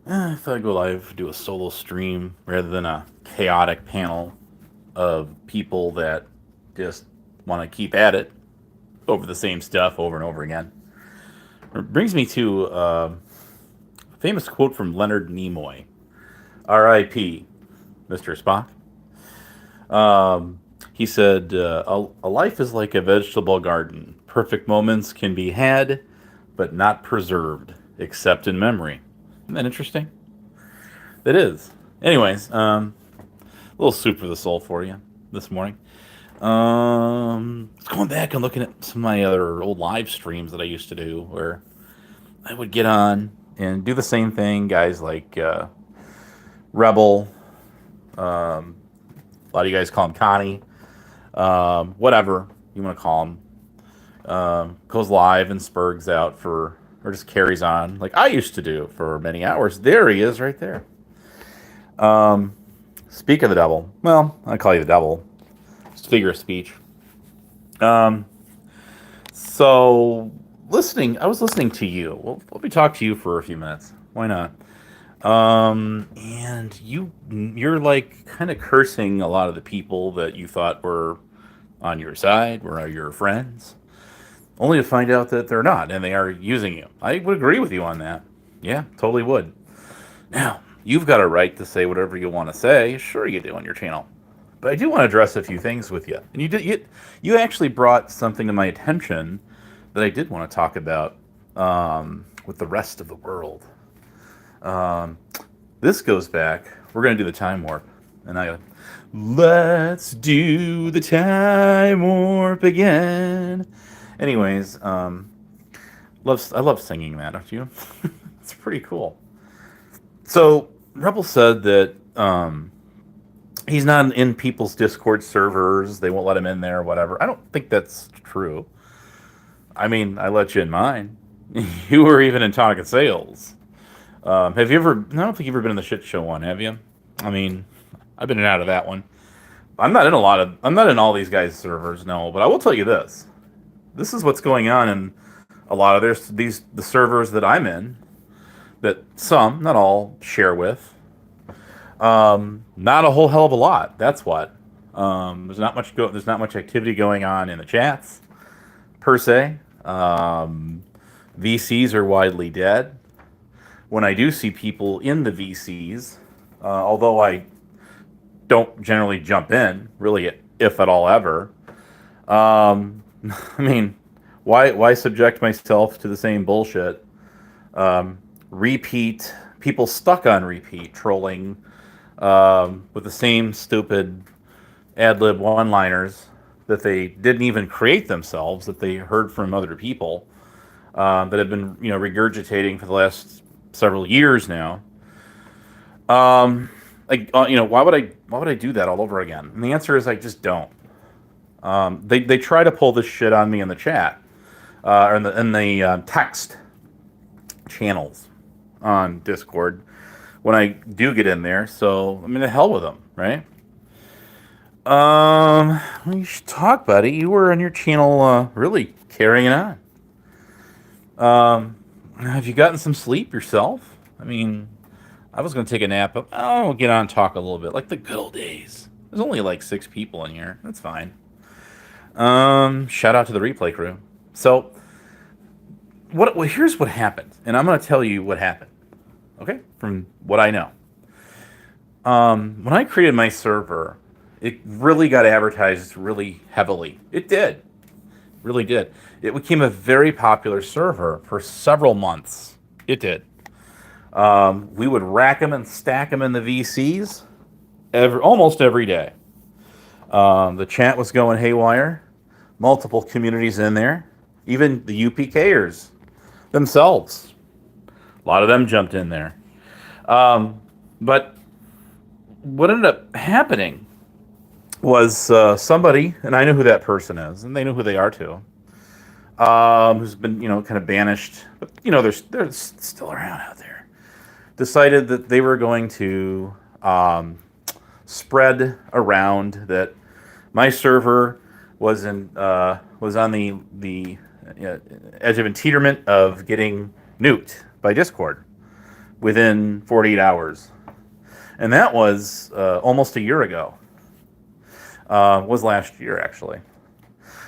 I thought I'd go live, do a solo stream rather than a chaotic panel of people that just want to keep at it over the same stuff over and over again. It brings me to a famous quote from Leonard Nimoy, R.I.P. Mr. Spock. He said, a life is like a vegetable garden. Perfect moments can be had, but not preserved, except in memory. Isn't that interesting? It is. Anyways, a little soup for the soul for you this morning. Going back and looking at some of my other old live streams that I used to do, where I would get on and do the same thing. Guys like Rebel, a lot of you guys call him Connie, whatever you want to call him, goes live and spurgs out for, or just carries on like I used to do for many hours. There he is, right there. Speak of the devil. Well, I call you the devil. It's a figure of speech. Um, so I was listening to you. Well, let me talk to you for a few minutes. Why not? And you're like kind of cursing a lot of the people that you thought were on your side, were your friends, only to find out that they're not, and they are using you. I would agree with you on that. Yeah, totally would. Now, you've got a right to say whatever you want to say. Sure, you do on your channel. But I do want to address a few things with you. And you actually brought something to my attention that I did want to talk about with the rest of the world. Um, this goes back. We're going to do the time warp. And I go, let's do the time warp again. Anyways, I love singing that, don't you? It's pretty cool. So Rebel said that he's not in people's Discord servers. They won't let him in there, or whatever. I don't think that's true. I mean, I let you in mine. You were even in Talking Sales. Have you ever? I don't think you've ever been in the shit show one, have you? I mean, I've been in and out of that one. I'm not in a lot of. I'm not in all these guys' servers, no. But I will tell you this. This is what's going on in a lot of the servers that I'm in. That some, not all, share with. Not a whole hell of a lot. That's what. There's not much activity going on in the chats per se. VCs are widely dead. When I do see people in the VCs, although I don't generally jump in, really, if at all ever. I mean, why subject myself to the same bullshit? Repeat people stuck on repeat trolling with the same stupid ad lib one liners that they didn't even create themselves, that they heard from other people that have been regurgitating for the last several years now. Why would I do that all over again? And the answer is I just don't. They try to pull this shit on me in the chat or in the text channels on Discord when I do get in there. So I mean, the hell with them, right? We should talk, buddy. You were on your channel, really carrying on. Have you gotten some sleep yourself? I mean, I was going to take a nap, but I'll get on and talk a little bit, like the good old days. There's only like 6 people in here. That's fine. Shout out to the replay crew. So, here's what happened, and I'm going to tell you what happened. Okay, from what I know. When I created my server, it really got advertised really heavily. It did, really did. It became a very popular server for several months. It did. We would rack them and stack them in the VCs almost every day. The chat was going haywire. Multiple communities in there. Even the UPKers themselves. A lot of them jumped in there. But what ended up happening was somebody, and I know who that person is, and they know who they are too, who's been, kind of banished, but, they're still around out there, decided that they were going to spread around that my server was on the edge of teeterment of getting nuked by Discord. within 48 hours. And that was almost a year ago. Was last year, actually.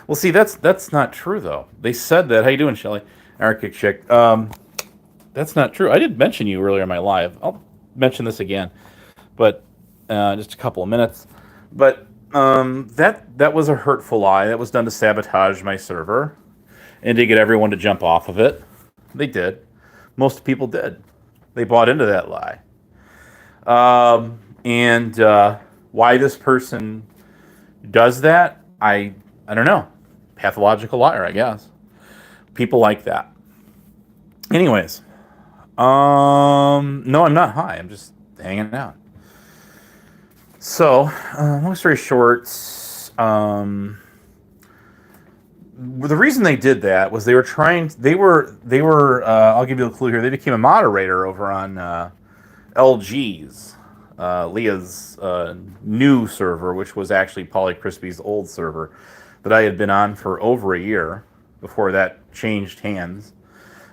Well, see, that's not true, though. They said that. How you doing, Shelly? Arctic chick. That's not true. I did mention you earlier in my live. I'll mention this again, but just a couple of minutes. But that was a hurtful lie. That was done to sabotage my server and to get everyone to jump off of it. They did. Most people did. They bought into that lie. And why this person does that, I don't know. Pathological liar, I guess. People like that. Anyways, no, I'm not high. I'm just hanging out. So, long story short, the reason they did that was they were I'll give you a clue here. They became a moderator over on LG's, Leah's new server, which was actually Polly Crispy's old server that I had been on for over a year before that changed hands.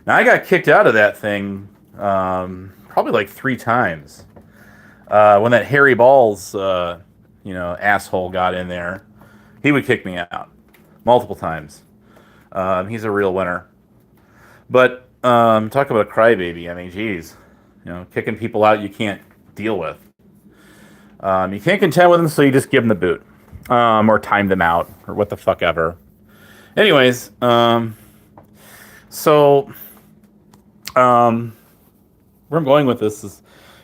Now, I got kicked out of that thing probably like 3 times. When that Harry Balls, asshole got in there, he would kick me out multiple times. He's a real winner. But talk about a crybaby. I mean, geez, kicking people out you can't deal with. You can't contend with them, so you just give them the boot, or time them out, or what the fuck ever. Anyways, so where I'm going with this is,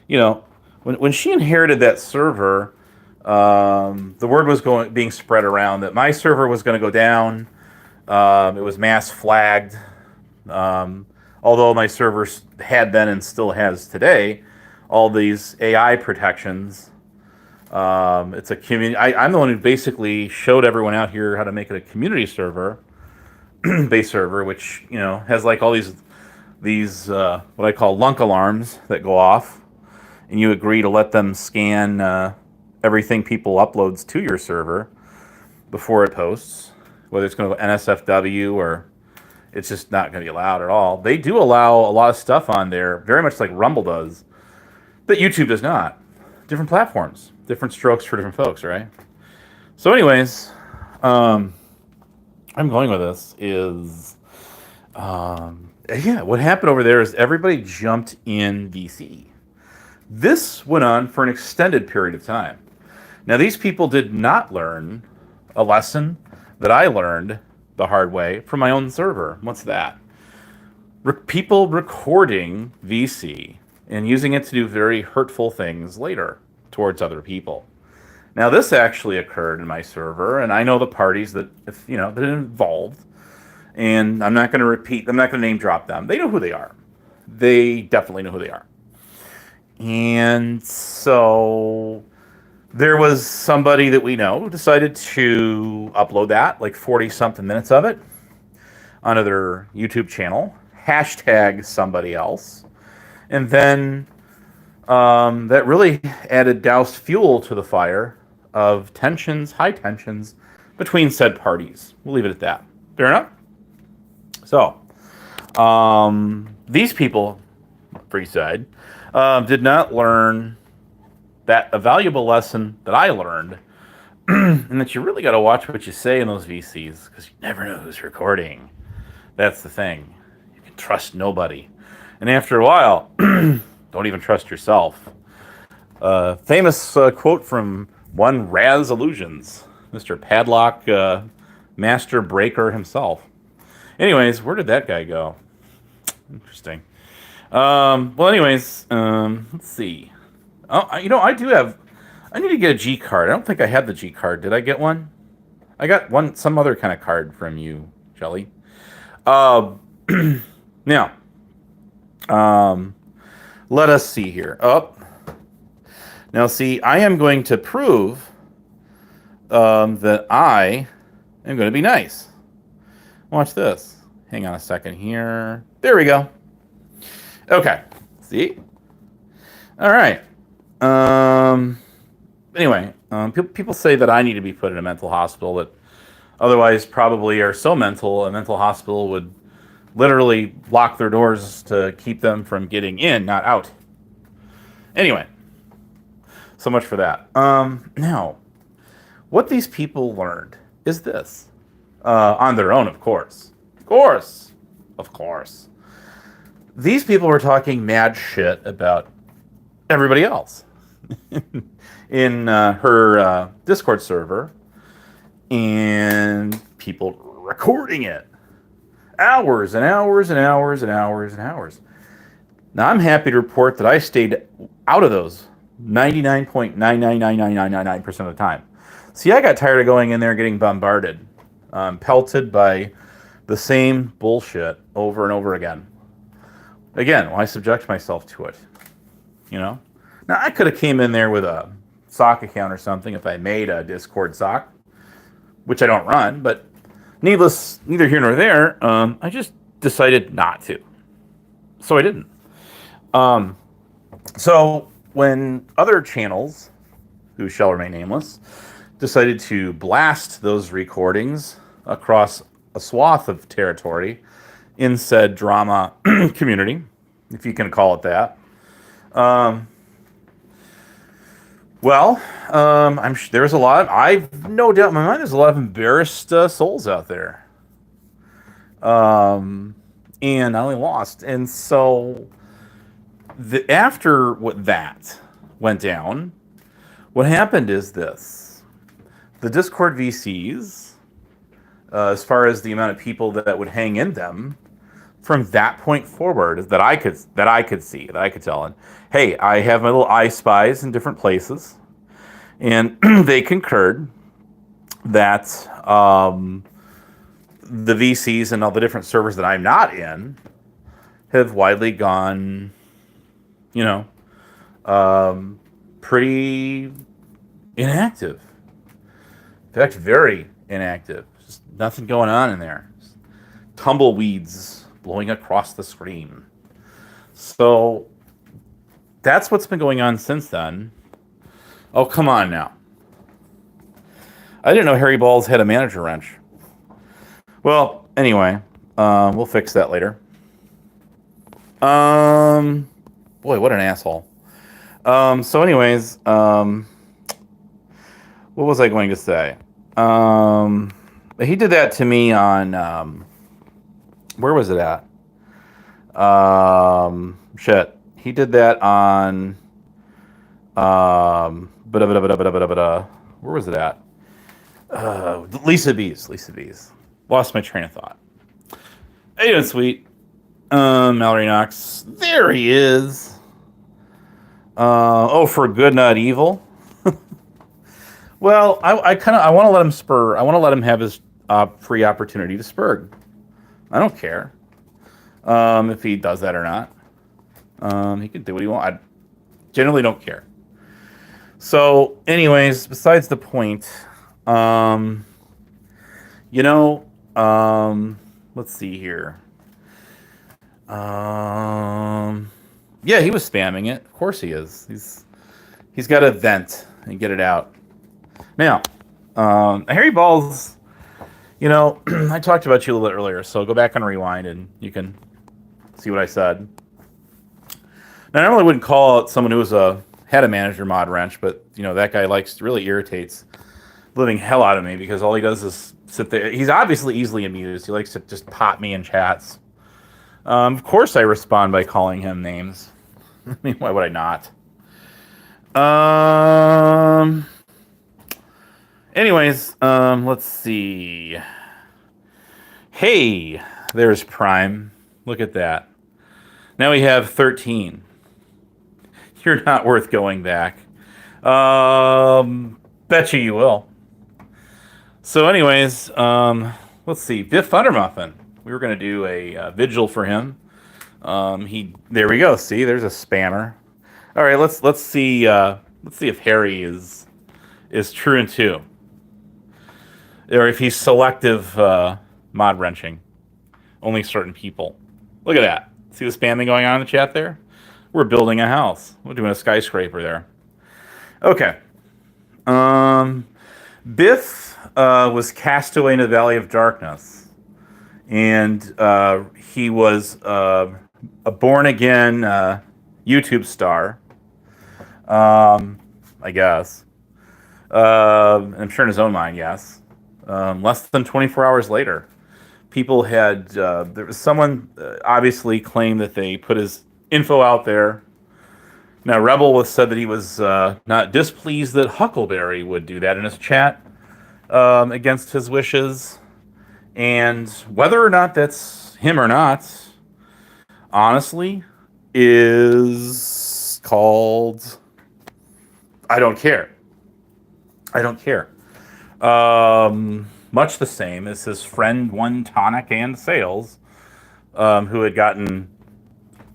when she inherited that server, the word was being spread around that my server was going to go down. It was mass flagged. Although my server had then and still has today all these AI protections. It's a community. I'm the one who basically showed everyone out here how to make it a community server, base server, which has like all these what I call lunk alarms that go off, and you agree to let them scan everything people uploads to your server before it posts, whether it's going to go NSFW or it's just not going to be allowed at all. They do allow a lot of stuff on there, very much like Rumble does, that YouTube does not. Different platforms, different strokes for different folks, right? So anyways, I'm going with this is, what happened over there is everybody jumped in VC. This went on for an extended period of time. Now, these people did not learn a lesson that I learned the hard way from my own server. What's that? People recording VC and using it to do very hurtful things later towards other people. Now, this actually occurred in my server, and I know the parties that that involved, and I'm not going to name drop them. They know who they are. They definitely know who they are. And so there was somebody that we know who decided to upload that, like 40-something minutes of it, onto their YouTube channel, hashtag somebody else, and then that really added doused fuel to the fire of high tensions between said parties. We'll leave it at that. Fair enough? So, these people, free side, did not learn a valuable lesson that I learned, and that you really got to watch what you say in those VCs, because you never know who's recording. That's the thing. You can trust nobody. And after a while, don't even trust yourself. Famous quote from one Raz Illusions, Mr. Padlock Master Breaker himself. Anyways, where did that guy go? Interesting. Let's see. Oh, I need to get a G card. I don't think I had the G card. Did I get one? I got some other kind of card from you, Jelly. Now, let us see here. Now, see, I am going to prove that I am going to be nice. Watch this. Hang on a second here. There we go. Okay. See? All right. Anyway, people say that I need to be put in a mental hospital that otherwise probably are so mental, a mental hospital would literally lock their doors to keep them from getting in, not out. Anyway, so much for that. Now, what these people learned is this. On their own, of course. Of course. These people were talking mad shit about everybody else in her Discord server, and people recording it. Hours and hours and hours and hours and hours. Now, I'm happy to report that I stayed out of those 99.9999999% of the time. See, I got tired of going in there and getting bombarded, pelted by the same bullshit over and over again. Again, why subject myself to it? You know? Now, I could have came in there with a sock account or something if I made a Discord sock, which I don't run, but neither here nor there, I just decided not to. So I didn't. So when other channels, who shall remain nameless, decided to blast those recordings across a swath of territory in said drama community, if you can call it that, there's a lot. I've no doubt in my mind there's a lot of embarrassed souls out there, and not only lost. And so, after what that went down, what happened is this: the Discord VCs, as far as the amount of people that would hang in them, from that point forward, that I could tell, and hey, I have my little eye spies in different places, and they concurred that the VCs and all the different servers that I'm not in have widely gone, pretty inactive. In fact, very inactive. Just nothing going on in there. Just tumbleweeds blowing across the screen. So that's what's been going on since then. Oh, come on now. I didn't know Harry Balls had a manager wrench. Well, anyway, we'll fix that later. Boy, what an asshole. So anyways, what was I going to say? He did that to me on, where was it at? He did that on, where was it at? Lisa B's. Lost my train of thought. How you doing, sweet? Mallory Knox. There he is. For good, not evil. Well, I want to let him spur. I want to let him have his free opportunity to spurg. I don't care if he does that or not. He can do what he wants. I generally don't care. So, anyways, besides the point, let's see here. Yeah, he was spamming it. Of course he is. He's got to vent and get it out. Now, Harry Balls, I talked about you a little bit earlier, so go back and rewind and you can see what I said. Now, I normally wouldn't call out someone who had a manager mod wrench, but that guy really irritates the living hell out of me because all he does is sit there. He's obviously easily amused. He likes to just pop me in chats. Of course, I respond by calling him names. I mean, why would I not? Anyways, let's see. Hey, there's Prime. Look at that. Now we have 13. You're not worth going back. Bet you will. So anyways, let's see. Biff Thundermuffin. We were going to do a vigil for him. There we go. See, there's a spammer. All right, let's see if Harry is true and two, or if he's selective mod wrenching only certain people. Look at that. See the spamming going on in the chat there? We're building a house. We're doing a skyscraper there. Okay. Biff was cast away in the Valley of Darkness, and he was a born-again YouTube star I guess. I'm sure in his own mind, yes. Less than 24 hours later, people had, there was someone obviously claimed that they put his info out there. Now, Rebel was said that he was not displeased that Huckleberry would do that in his chat against his wishes. And whether or not that's him or not, honestly, is called I don't care. I don't care. Much the same as his friend One Tonic and Sales, who had gotten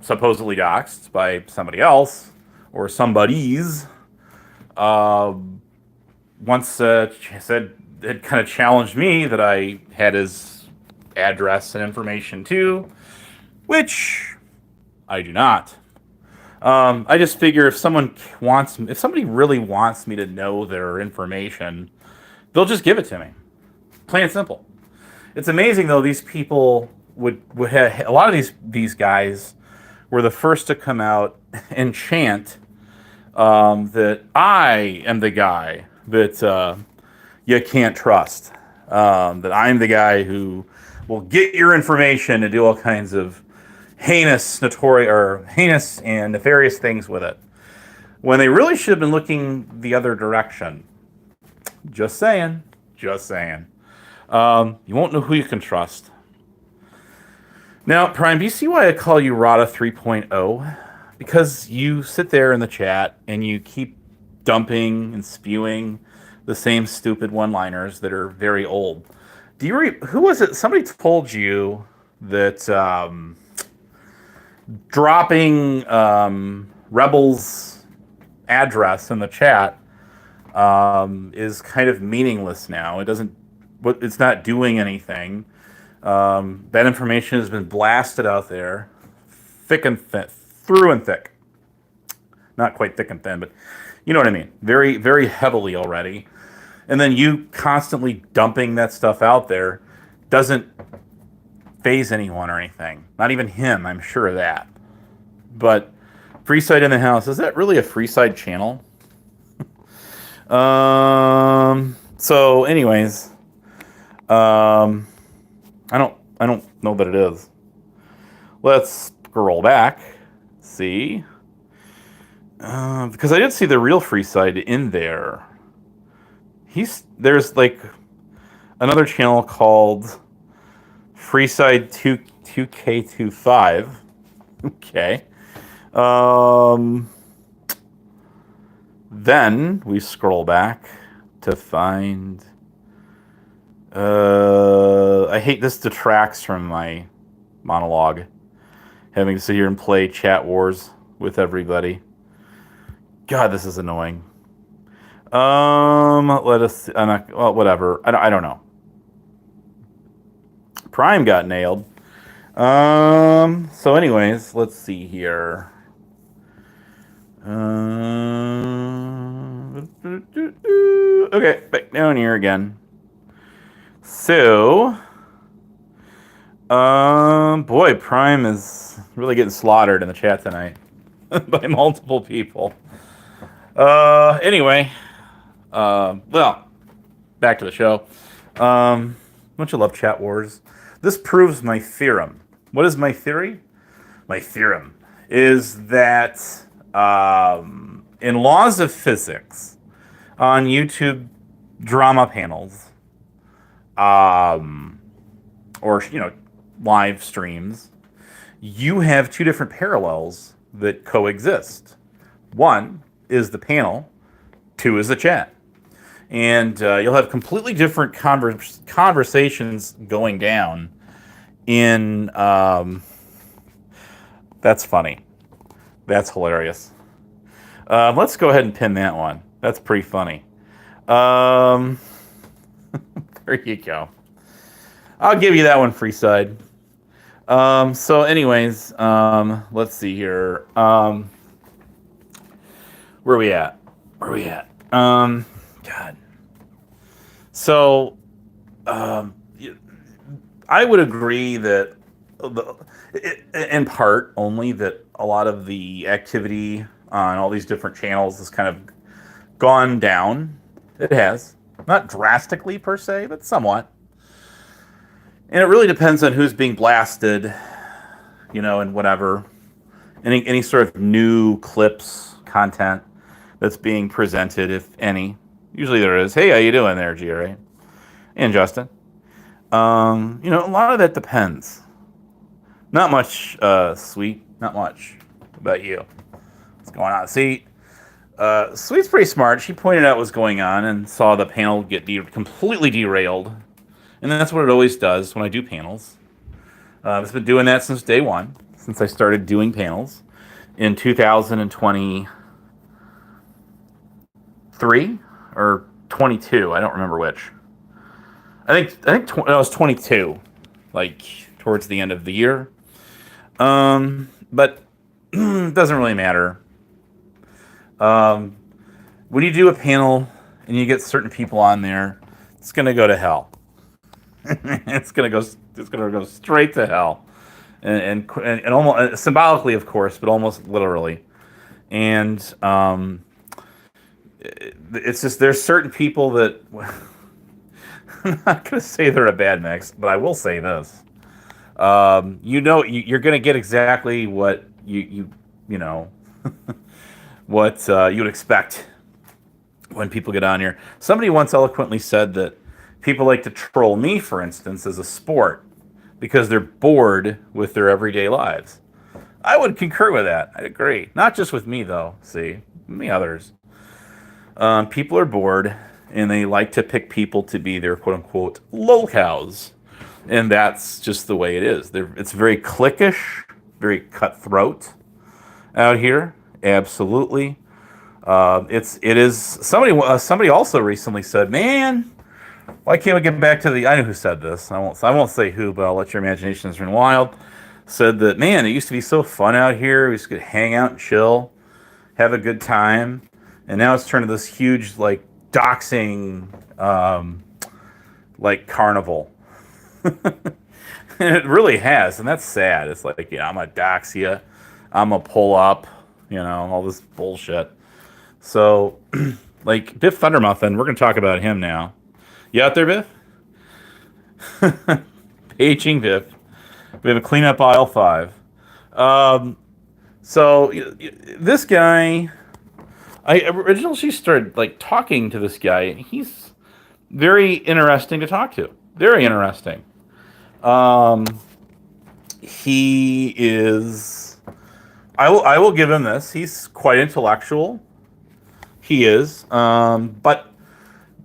supposedly doxxed by somebody else or somebody's. Once said had kind of challenged me that I had his address and information too, which I do not. I just figure if somebody really wants me to know their information, they'll just give it to me. Plain and simple. It's amazing though. These people would have a lot of these guys were the first to come out and chant that I am the guy that you can't trust. That I'm the guy who will get your information and do all kinds of heinous and nefarious things with it, when they really should have been looking the other direction. Just saying. Just saying. You won't know who you can trust. Now, Prime, do you see why I call you Rada 3.0? Because you sit there in the chat and you keep dumping and spewing the same stupid one-liners that are very old. Who was it? Somebody told you that dropping Rebel's address in the chat is kind of meaningless now. It's not doing anything. That information has been blasted out there, thick and thin, through and thick. Not quite thick and thin, but you know what I mean. Very, very heavily already. And then you constantly dumping that stuff out there doesn't faze anyone or anything. Not even him, I'm sure of that. But Freeside in the house, is that really a Freeside channel? So anyways, I don't know that it is. Let's scroll back. See. Because I did see the real Freeside in there. There's like another channel called Freeside 2K25. Okay. Then we scroll back to find. I hate this detracts from my monologue. Having to sit here and play chat wars with everybody. God, this is annoying. Let us. Whatever. I don't know. Prime got nailed. So, anyways, let's see here. Okay, back down here again. So, boy, Prime is really getting slaughtered in the chat tonight by multiple people. Anyway, well, back to the show. Don't you love chat wars? This proves my theorem. What is my theory? My theorem is that in laws of physics, on YouTube drama panels, or live streams, you have two different parallels that coexist. One is the panel, two is the chat. And you'll have completely different conversations going down in... that's funny. That's hilarious. Let's go ahead and pin that one. That's pretty funny. There you go. I'll give you that one, Freeside. So anyways, let's see here. Where are we at? God. So, I would agree that, in part only, that a lot of the activity on all these different channels has kind of gone down. It has. Not drastically per se, but somewhat. And it really depends on who's being blasted, and whatever. Any sort of new clips, content that's being presented, if any. Usually there is. Hey, how you doing there, GRA? And Justin. A lot of that depends. Not much, Sweet. Not much. What about you? What's going on? See, Sweet's pretty smart. She pointed out what's going on and saw the panel get completely derailed. And that's what it always does when I do panels. It's been doing that since day one, since I started doing panels in 2023 or 22. I don't remember which. I think I was 22, like towards the end of the year. But it doesn't really matter. When you do a panel and you get certain people on there, it's gonna go to hell. It's gonna go straight to hell, and almost symbolically, of course, but almost literally. And it's just there's certain people that I'm not gonna say they're a bad mix, but I will say this: you're gonna get exactly what you what you would expect when people get on here. Somebody once eloquently said that people like to troll me, for instance, as a sport because they're bored with their everyday lives. I would concur with that. I agree. Not just with me, though. See, many others. People are bored, and they like to pick people to be their quote-unquote lolcows. And that's just the way it is. It's very cliquish, very cutthroat out here. Absolutely. It is. Somebody also recently said, "Man, why can't we get back to the?" I know who said this. I won't say who, but I'll let your imaginations run wild. Said that, man, it used to be so fun out here. We used to hang out and chill, have a good time, and now it's turned to this huge like doxing, like carnival. And it really has, and that's sad. It's like, I'm gonna dox you, I'm gonna pull up, all this bullshit. So, like Biff Thundermuffin, we're gonna talk about him now. You out there, Biff? Paging Biff. We have a cleanup aisle 5. So this guy, I originally started like talking to this guy. He's very interesting to talk to. Very interesting. He is. I will give him this. He's quite intellectual. He is. But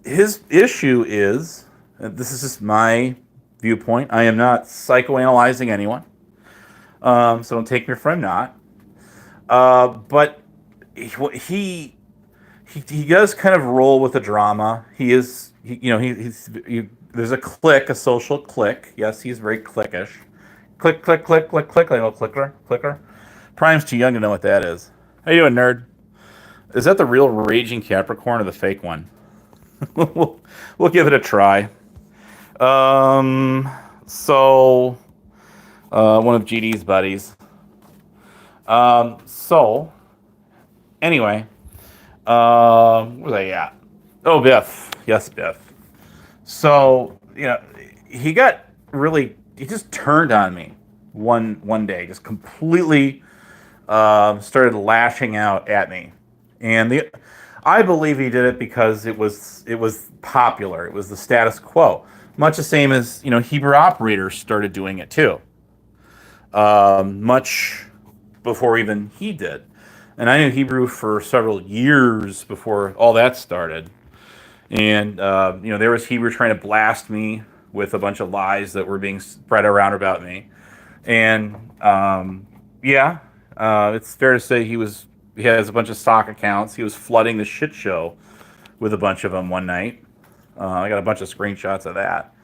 his issue is, and this is just my viewpoint. I am not psychoanalyzing anyone, so don't take me for I'm not. But he does kind of roll with the drama. He is, there's a clique, a social clique. Yes, he's very cliquish. Click, click, click, click, click. I know clicker. Prime's too young to know what that is. How you doing, nerd? Is that the real raging Capricorn or the fake one? We'll give it a try. So one of GD's buddies. So anyway, where was I at? Oh, Biff. Yes, Biff. So, he just turned on me one day, just completely started lashing out at me. And I believe he did it because it was popular. It was the status quo. Much the same as, Hebrew operators started doing it too. Much before even he did. And I knew Hebrew for several years before all that started. And, there was Hebrew trying to blast me with a bunch of lies that were being spread around about me. And, it's fair to say he has a bunch of stock accounts. He was flooding the shit show with a bunch of them one night. I got a bunch of screenshots of that.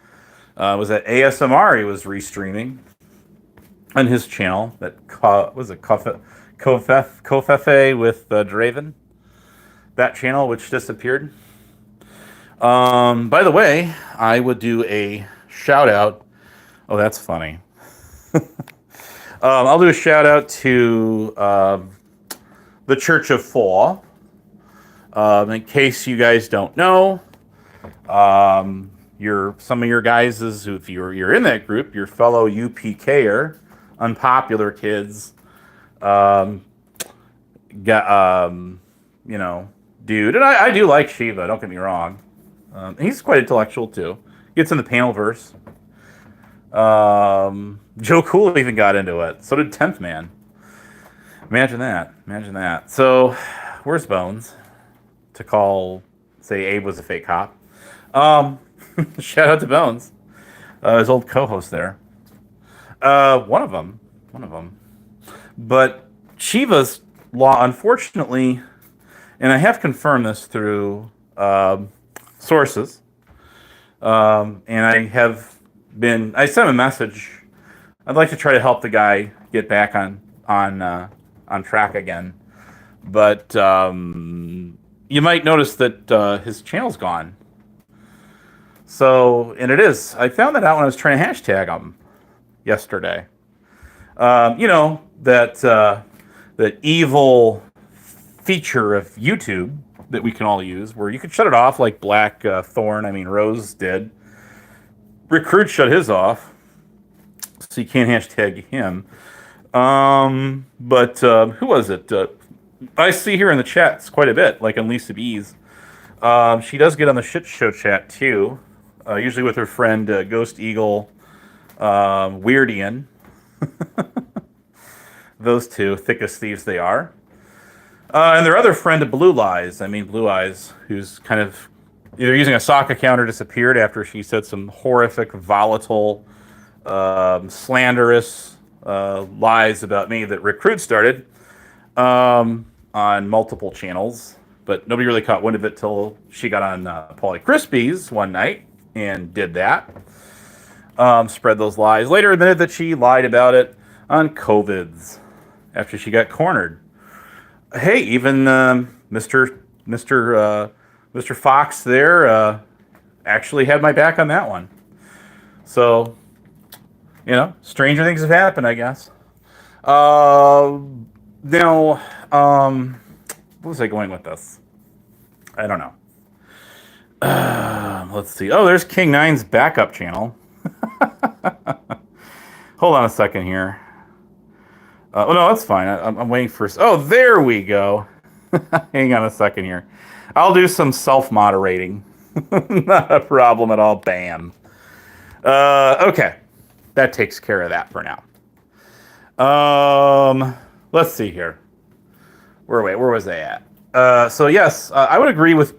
It was at ASMR he was restreaming on his channel. That was it Kofefe with Draven. That channel, which disappeared. By the way, I would do a shout out. Oh, that's funny. I'll do a shout out to the Church of Four. In case you guys don't know, some of your guys, if you're in that group, your fellow UPKer, unpopular kids, got dude, and I do like Shiva. Don't get me wrong. He's quite intellectual too. Gets in the panel verse. Joe Cool even got into it. So did 10th Man. Imagine that. So, where's Bones? To say Abe was a fake cop. Shout out to Bones. His old co-host there. One of them. But Shiva's law, unfortunately, and I have confirmed this through sources, and I sent him a message. I'd like to try to help the guy get back on track again, but you might notice that his channel's gone. So, and it is. I found that out when I was trying to hashtag him yesterday. That evil feature of YouTube that we can all use, where you can shut it off like Rose did. Recruit shut his off, so you can't hashtag him. But who was it? I see here in the chats quite a bit, like on Lisa B's. She does get on the shit show chat too, usually with her friend Ghost Eagle, Weirdian. Those two, thick as thieves they are. And their other friend, Blue Eyes, who's kind of either using a sock account or disappeared after she said some horrific, volatile, slanderous lies about me that Recruit started on multiple channels. But nobody really caught wind of it till she got on Pauly Crispy's one night and did that. Spread those lies. Later admitted that she lied about it on COVIDs after she got cornered. Hey, even Mr. Fox there actually had my back on that one. So, stranger things have happened, I guess. Now, where was I going with this? I don't know. Let's see. Oh, there's King Nine's backup channel. Hold on a second here. No, that's fine. I'm waiting for... Oh, there we go. Hang on a second here. I'll do some self-moderating. Not a problem at all. Bam. Okay. That takes care of that for now. Let's see here. Where was I at? So yes, I would agree with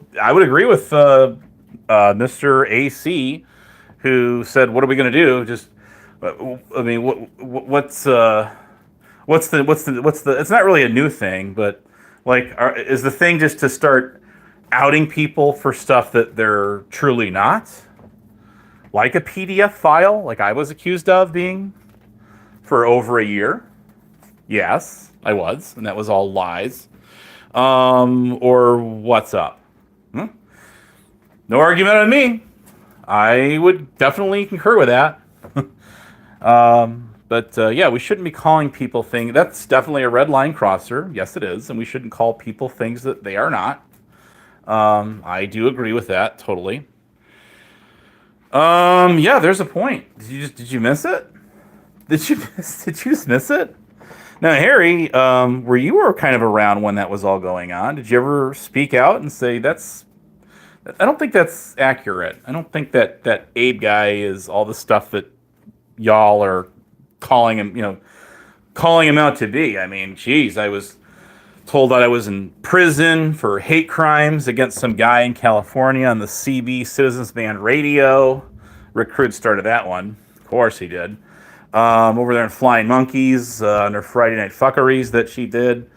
Mr. AC, who said, "What are we going to do?" Just, I mean, what's the? It's not really a new thing, but like, is the thing just to start outing people for stuff that they're truly not, like a PDF file, like I was accused of being for over a year? Yes, I was, and that was all lies. Or what's up? No argument on me. I would definitely concur with that. But yeah, we shouldn't be calling people things. That's definitely a red line crosser. Yes, it is. And we shouldn't call people things that they are not. I do agree with that totally. Yeah, there's a point. Did you miss it? Did you just miss it? Now, Harry, you were kind of around when that was all going on. Did you ever speak out and say I don't think that's accurate. I don't think that Abe guy is all the stuff that y'all are calling him out to be. I mean, geez, I was told that I was in prison for hate crimes against some guy in California on the CB Citizens Band radio. Recruit started that one. Of course he did. Over there in Flying Monkeys, on their Friday Night Fuckeries that she did.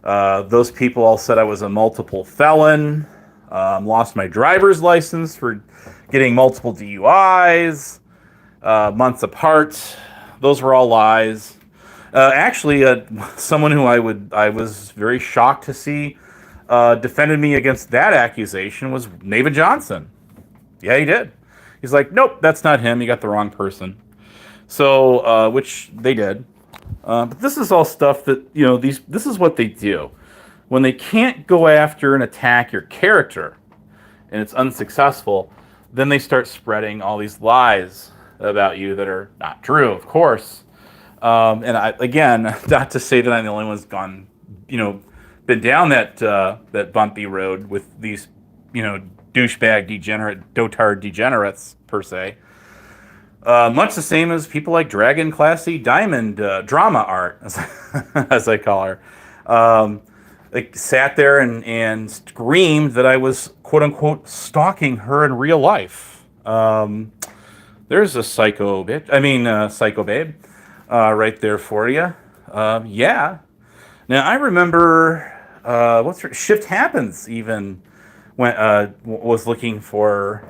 Those people all said I was a multiple felon. Lost my driver's license for getting multiple DUIs, months apart. Those were all lies. Actually, someone who I was very shocked to see defended me against that accusation was Nava Johnson. Yeah, he did. He's like, nope, that's not him. You got the wrong person. So, which they did. But this is all stuff that, this is what they do. when they can't go after and attack your character and it's unsuccessful, then they start spreading all these lies about you that are not true, of course. And I, again, not to say that I'm the only one's gone, been down that bumpy road with these, douchebag dotard degenerates per se. Much the same as people like Dragon Classy Diamond Drama Art, as I call her. Like sat there and screamed that I was quote unquote stalking her in real life. There's a psycho bitch. Psycho babe, right there for you. Yeah. Now I remember Shift Happens even was looking for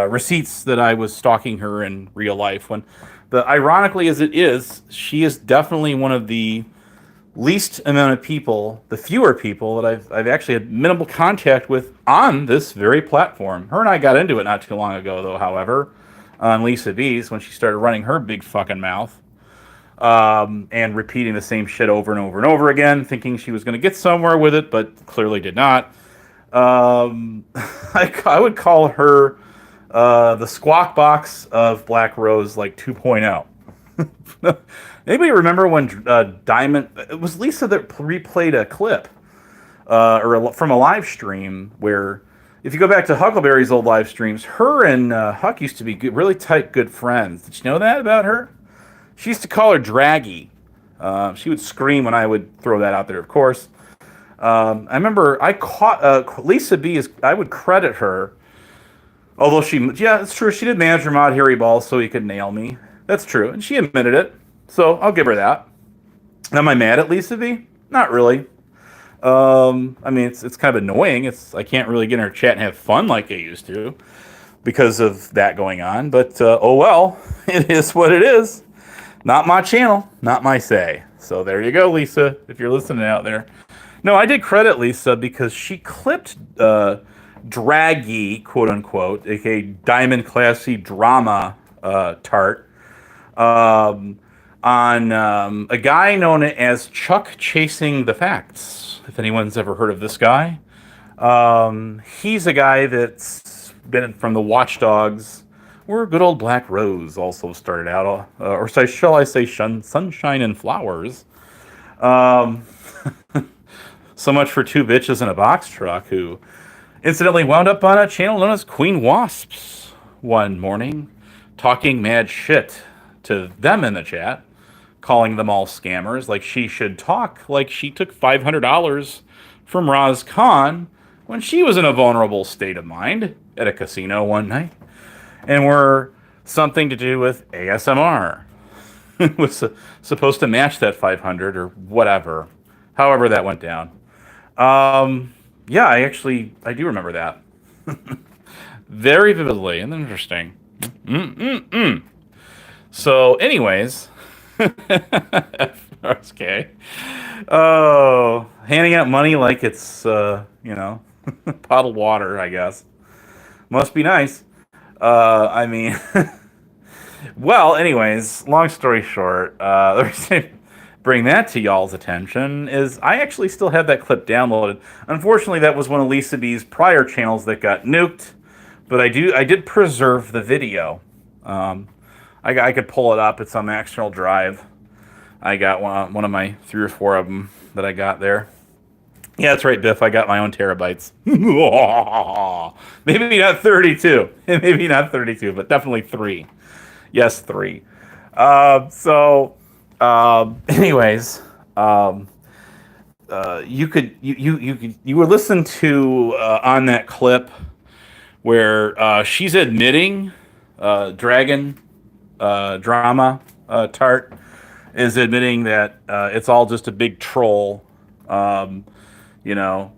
receipts that I was stalking her in real life. When ironically as it is, she is definitely one of the least amount of people, the fewer people that I've actually had minimal contact with on this very platform. Her and I got into it not too long ago, though, however, on Lisa B's when she started running her big fucking mouth and repeating the same shit over and over and over again, thinking she was going to get somewhere with it, but clearly did not. I would call her the Squawk Box of Black Rose, like 2.0. Anybody remember when Diamond? It was Lisa that replayed a clip from a live stream where, if you go back to Huckleberry's old live streams, her and Huck used to be really tight, good friends. Did you know that about her? She used to call her Draggy. She would scream when I would throw that out there, of course. I remember I caught Lisa B. I would credit her, although it's true, she did manage her mod Harry Balls so he could nail me. That's true, and she admitted it. So I'll give her that. Am I mad at Lisa V? Not really. It's kind of annoying. I can't really get in her chat and have fun like I used to because of that going on. But oh well, it is what it is. Not my channel, not my say. So there you go, Lisa, if you're listening out there. No, I did credit Lisa because she clipped Draggy, quote unquote, aka Diamond Classy Drama Tart, on a guy known as Chuck Chasing the Facts, if anyone's ever heard of this guy. He's a guy that's been from the Watchdogs, where good old Black Rose also started out, or shall I say Sunshine and Flowers. So much for two bitches in a box truck who incidentally wound up on a channel known as Queen Wasps one morning, talking mad shit to them in the chat, calling them all scammers, like she should talk like she took $500 from Roz Khan when she was in a vulnerable state of mind at a casino one night, and were something to do with ASMR. It was supposed to match that 500 or whatever, however that went down. Yeah, I do remember that. Very vividly and interesting. So, anyways, okay. Oh, handing out money like it's, bottled water, I guess. Must be nice. Well, anyways, long story short, the reason bring that to y'all's attention is I actually still have that clip downloaded. Unfortunately, that was one of Lisa B's prior channels that got nuked, but I did preserve the video. I could pull it up. It's on my external drive. I got one of my 3 or 4 of them that I got there. Yeah, that's right, Biff. I got my own terabytes. Maybe not 32. Maybe not 32, but definitely 3. Yes, 3. Anyways, you would listen to on that clip where she's admitting Dragon Drama Tart is admitting that it's all just a big troll, and her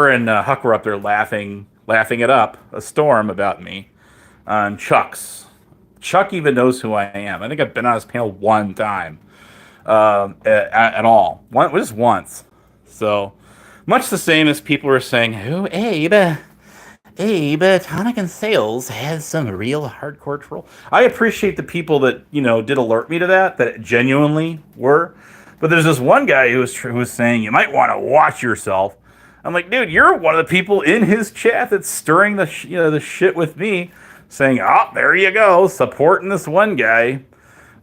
and Huck were up there laughing it up a storm about me on Chuck's. Chuck even knows who I am. I think I've been on his panel one time at all. Just once. So, much the same as people are saying, oh, Abe, Tonic and Sales has some real hardcore troll. I appreciate the people that, did alert me to that genuinely were. But there's this one guy who was saying you might want to watch yourself. I'm like, dude, you're one of the people in his chat that's stirring the shit with me, saying, oh, there you go, supporting this one guy.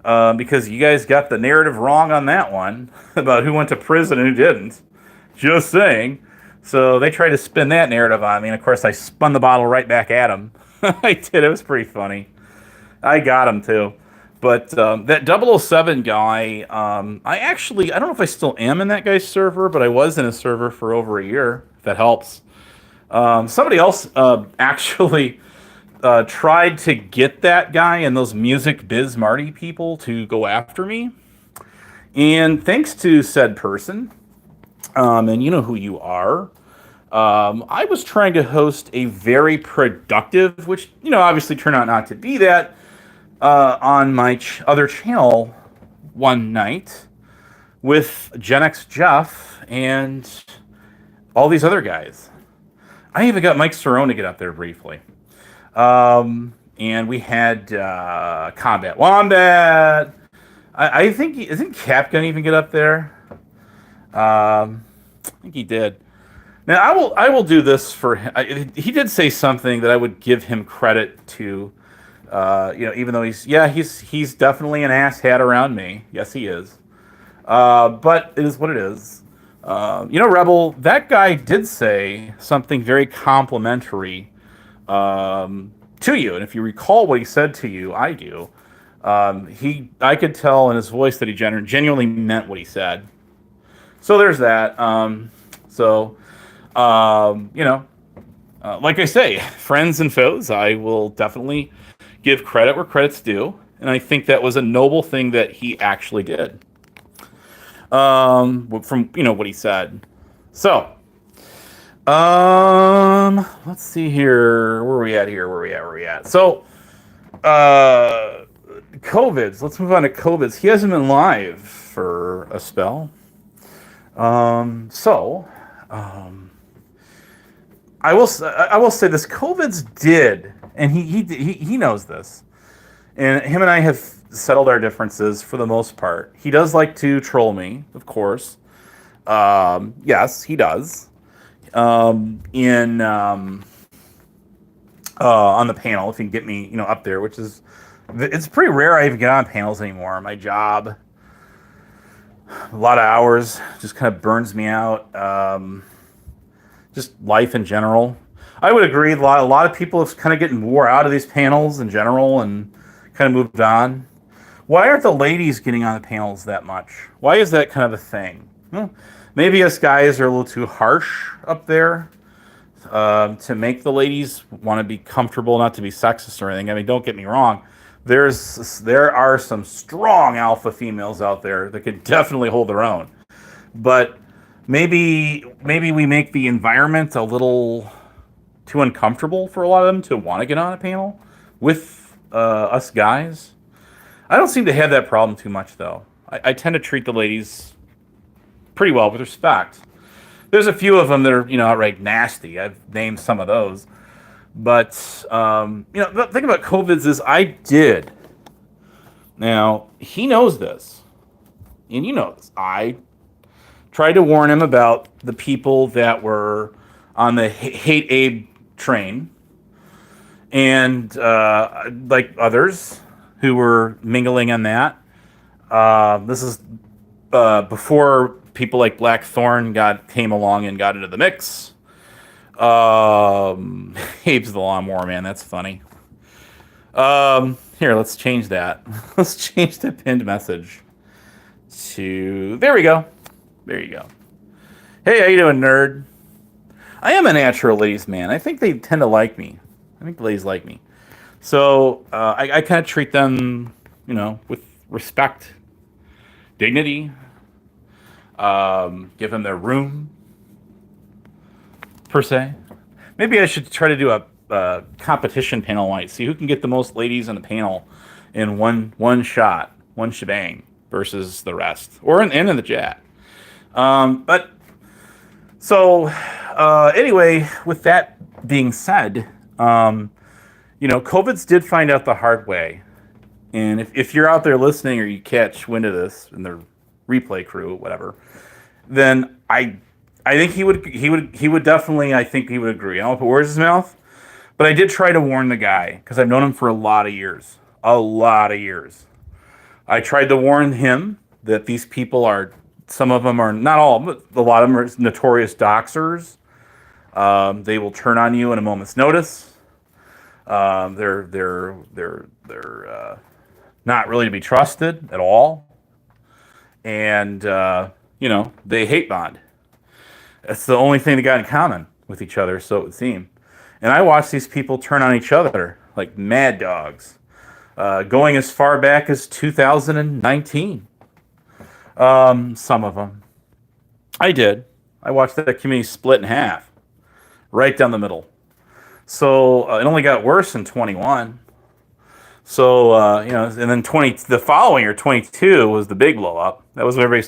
Because you guys got the narrative wrong on that one about who went to prison and who didn't. Just saying. So they tried to spin that narrative on me, and of course I spun the bottle right back at him. I did. It was pretty funny. I got him too. But that 007 guy, I don't know if I still am in that guy's server, but I was in his server for over a year, if that helps. Somebody else actually tried to get that guy and those Music Biz Marty people to go after me. And thanks to said person, and you know who you are, I was trying to host a very productive, which, obviously turned out not to be that, on my other channel one night with Gen X Jeff and all these other guys. I even got Mike Cerrone to get up there briefly. And we had Combat Wombat. I think, isn't Capgun even get up there? I think he did. Now I will do this for him. He did say something that I would give him credit to. Even though he's definitely an asshat around me. Yes, he is. But it is what it is. Rebel, that guy did say something very complimentary to you, and if you recall what he said to you, I do. I could tell in his voice that he genuinely meant what he said. So there's that. Like I say, friends and foes, I will definitely give credit where credit's due, and I think that was a noble thing that he actually did. From what he said. So, let's see here. Where are we at here? So, COVIDs. Let's move on to COVIDs. He hasn't been live for a spell. I will say this: COVIDs did, and he knows this, and him and I have settled our differences for the most part. He does like to troll me, of course. Yes, he does. On the panel, if you can get me, up there, which is, it's pretty rare I even get on panels anymore. My job, a lot of hours, just kind of burns me out. Just life in general. I would agree. A lot of people have kind of getting wore out of these panels in general and kind of moved on. Why aren't the ladies getting on the panels that much? Why is that kind of a thing? Well, maybe us guys are a little too harsh up there to make the ladies want to be comfortable, not to be sexist or anything. I mean, don't get me wrong. There are some strong alpha females out there that could definitely hold their own. But maybe we make the environment a little too uncomfortable for a lot of them to want to get on a panel with us guys. I don't seem to have that problem too much, though. I tend to treat the ladies pretty well, with respect. There's a few of them that are, outright nasty. I've named some of those. But, the thing about COVIDs is I did. Now, he knows this. And you know this. I tried to warn him about the people that were on the hate Abe train. And, like others who were mingling on that. This is before people like Blackthorn came along and got into the mix. Abe's the lawnmower man. That's funny. Here, let's change that. Let's change the pinned message to... There we go. There you go. Hey, how you doing, nerd? I am a natural ladies man. I think they tend to like me. I think the ladies like me. So I kind of treat them, with respect, dignity, give them their room, per se. Maybe I should try to do a competition panel night, see who can get the most ladies on the panel in one shot, one shebang, versus the rest, or in the chat. Anyway, with that being said, COVIDs did find out the hard way. And if you're out there listening or you catch wind of this and they're replay crew, whatever, then I think he would definitely, I think he would agree. I don't put words in his mouth, but I did try to warn the guy because I've known him for a lot of years. A lot of years. I tried to warn him that these people are, some of them are, not all, but a lot of them are notorious doxers. They will turn on you in a moment's notice. They're not really to be trusted at all. And, they hate bond. That's the only thing they got in common with each other, so it would seem. And I watched these people turn on each other like mad dogs, going as far back as 2019. Some of them. I did. I watched that community split in half, right down the middle. So it only got worse in 21. So, and then the following year, 22, was the big blow up. That was when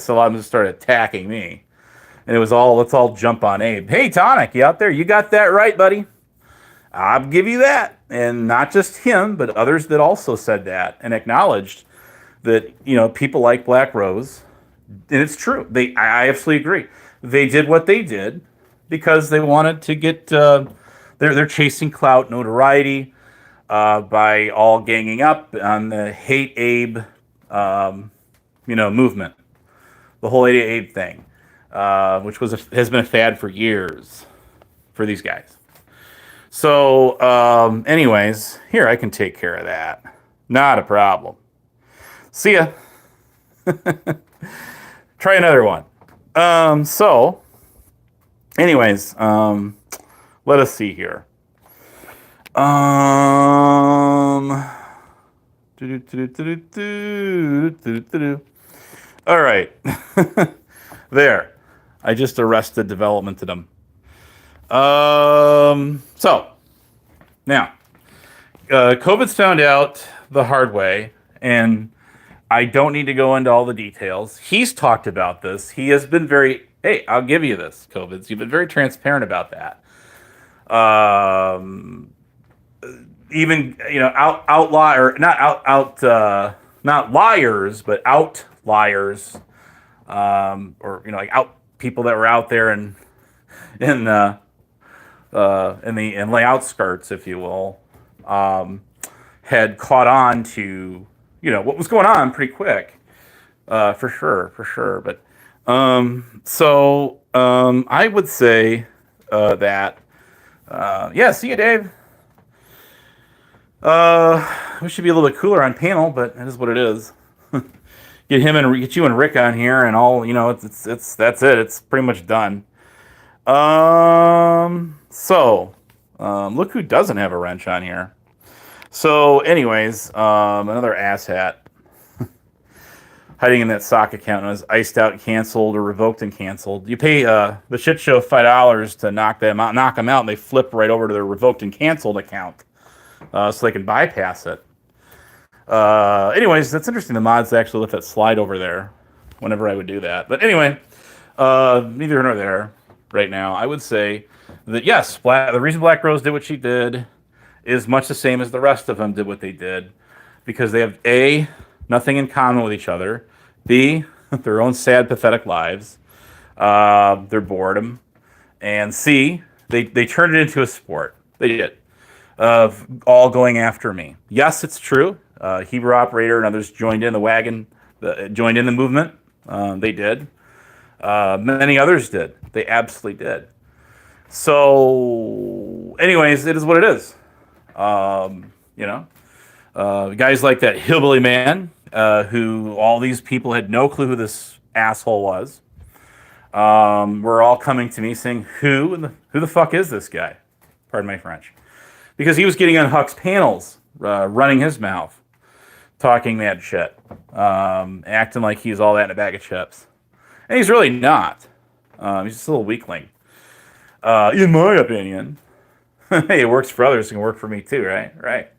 so a lot of them started attacking me. And it was let's all jump on Abe. Hey, Tonic, you out there? You got that right, buddy. I'll give you that. And not just him, but others that also said that and acknowledged that, people like Black Rose, and it's true. I absolutely agree. They did what they did because they wanted to get, they're chasing clout, notoriety, by all ganging up on the Hate Abe, movement. The whole Hate Abe thing. Which has been a fad for years for these guys. So, anyways, here, I can take care of that. Not a problem. See ya. Try another one. So, anyways, let us see here. All right. There. I just arrested developmented them. So, now, COVID's found out the hard way, and I don't need to go into all the details. He's talked about this. He has been hey, I'll give you this, COVID's. You've been very transparent about that. Even, not liars, but outliers, or, out people that were out there in the outskirts, if you will, had caught on to, what was going on pretty quick, for sure. But, I would say, that, see you, Dave. We should be a little bit cooler on panel, but it is what it is. Get you and Rick on here, and all, that's it. It's pretty much done. Look who doesn't have a wrench on here. So, anyways, another asshat hiding in that sock account and was iced out, canceled, or revoked and canceled. You pay the shit show $5 to knock them out, and they flip right over to their revoked and canceled account, so they can bypass it. Anyways, that's interesting. The mods actually let that slide over there whenever I would do that. But anyway, neither here nor there right now. I would say that, yes, the reason Black Rose did what she did is much the same as the rest of them did what they did, because they have A, nothing in common with each other, B, their own sad, pathetic lives, their boredom, and C, they turned it into a sport. They did. Of all going after me. Yes, it's true. Hebrew Operator and others joined in the wagon, joined in the movement. They did. Many others did. They absolutely did. So, anyways, it is what it is. Guys like that hillbilly man, who all these people had no clue who this asshole was, were all coming to me saying, who the fuck is this guy? Pardon my French. Because he was getting on Huck's panels, running his mouth, talking mad shit, acting like he's all that in a bag of chips. And he's really not. He's just a little weakling. In my opinion. Hey, it works for others, it can work for me too, right? Right.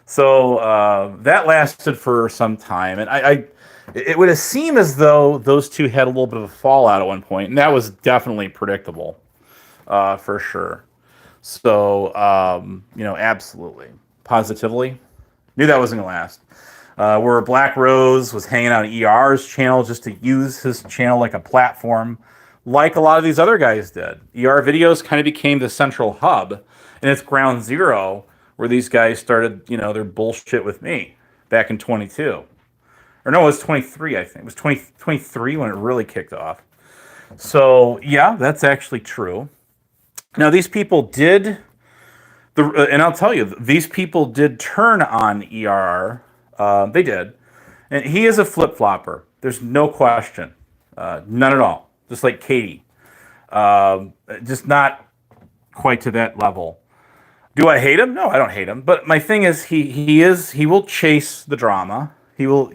So that lasted for some time. And it would have seemed as though those two had a little bit of a fallout at one point, and that was definitely predictable, for sure. So, absolutely, positively, knew that wasn't going to last. where Black Rose was hanging out on ER's channel just to use his channel like a platform, like a lot of these other guys did. ER videos kind of became the central hub, and it's ground zero where these guys started, their bullshit with me back in 22. Or no, it was 23, I think. It was 23 when it really kicked off. So, yeah, that's actually true. Now, these people did, and I'll tell you, these people did turn on ER. They did. And he is a flip-flopper. There's no question. None at all. Just like Katie. Just not quite to that level. Do I hate him? No, I don't hate him. But my thing is, he will chase the drama. He will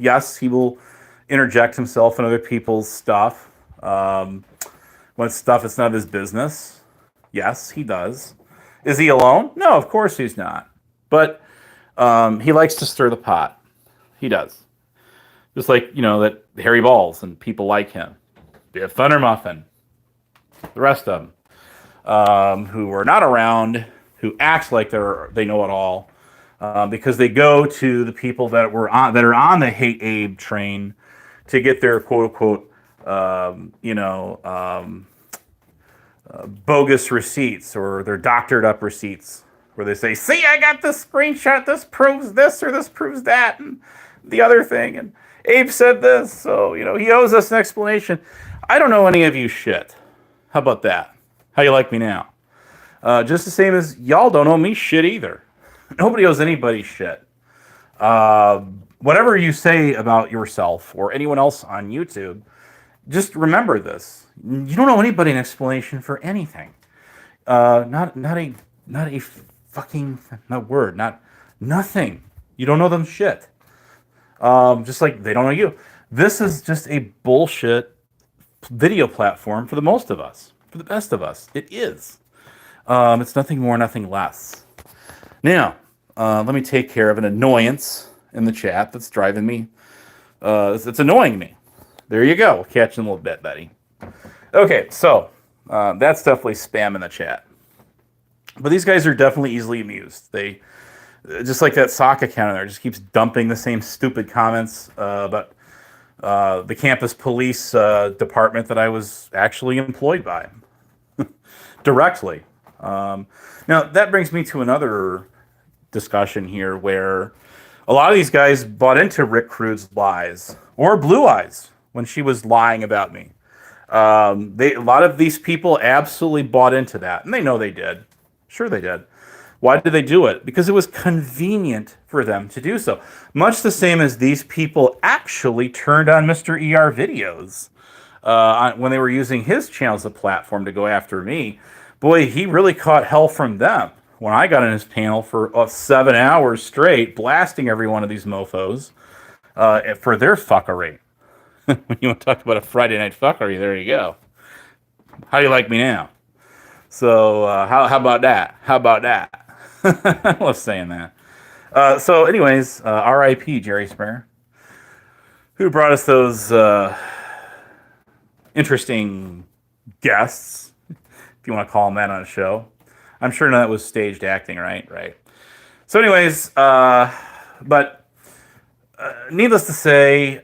interject himself in other people's stuff. When stuff is none of his business. Yes, he does. Is he alone? No, of course he's not. But he likes to stir the pot. He does. Just like, that Harry Balls and people like him. Biff Thundermuffin. The rest of them. Who are not around, who act like they know it all. Because they go to the people that are on the hate Abe train to get their quote unquote bogus receipts or their doctored up receipts where they say, see, I got this screenshot, this proves this or this proves that and the other thing, and Abe said this, so he owes us an explanation. I don't know any of you shit. How about that? How you like me now? Just the same as y'all don't owe me shit either. Nobody owes anybody shit. Whatever you say about yourself or anyone else on YouTube, just remember this. You don't owe anybody an explanation for anything. Not a fucking word. Nothing. You don't owe them shit. Just like they don't know you. This is just a bullshit video platform for the most of us. For the best of us. It is. It's nothing more, nothing less. Now, let me take care of an annoyance in the chat that's driving me. It's annoying me. There you go. Catch you in a little bit, Betty. Okay, so that's definitely spam in the chat. But these guys are definitely easily amused. They, just like that sock account in there, just keeps dumping the same stupid comments about the campus police department that I was actually employed by. Directly. Now, that brings me to another discussion here where a lot of these guys bought into Rick Crude's lies, or Blue Eyes, when she was lying about me. A lot of these people absolutely bought into that, and they know they did. Sure they did. Why did they do it? Because it was convenient for them to do so. Much the same as these people actually turned on Mr. ER videos when they were using his channel as a platform to go after me. Boy, he really caught hell from them when I got in his panel for 7 hours straight, blasting every one of these mofos for their fuckery. When you want to talk about a Friday night fuckery, there you go. How do you like me now? So how about that? How about that? I love saying that. So anyways, R.I.P. Jerry Springer, who brought us those interesting guests, if you want to call them that on a show. I'm sure none of that was staged acting, right? Right. So anyways, but needless to say,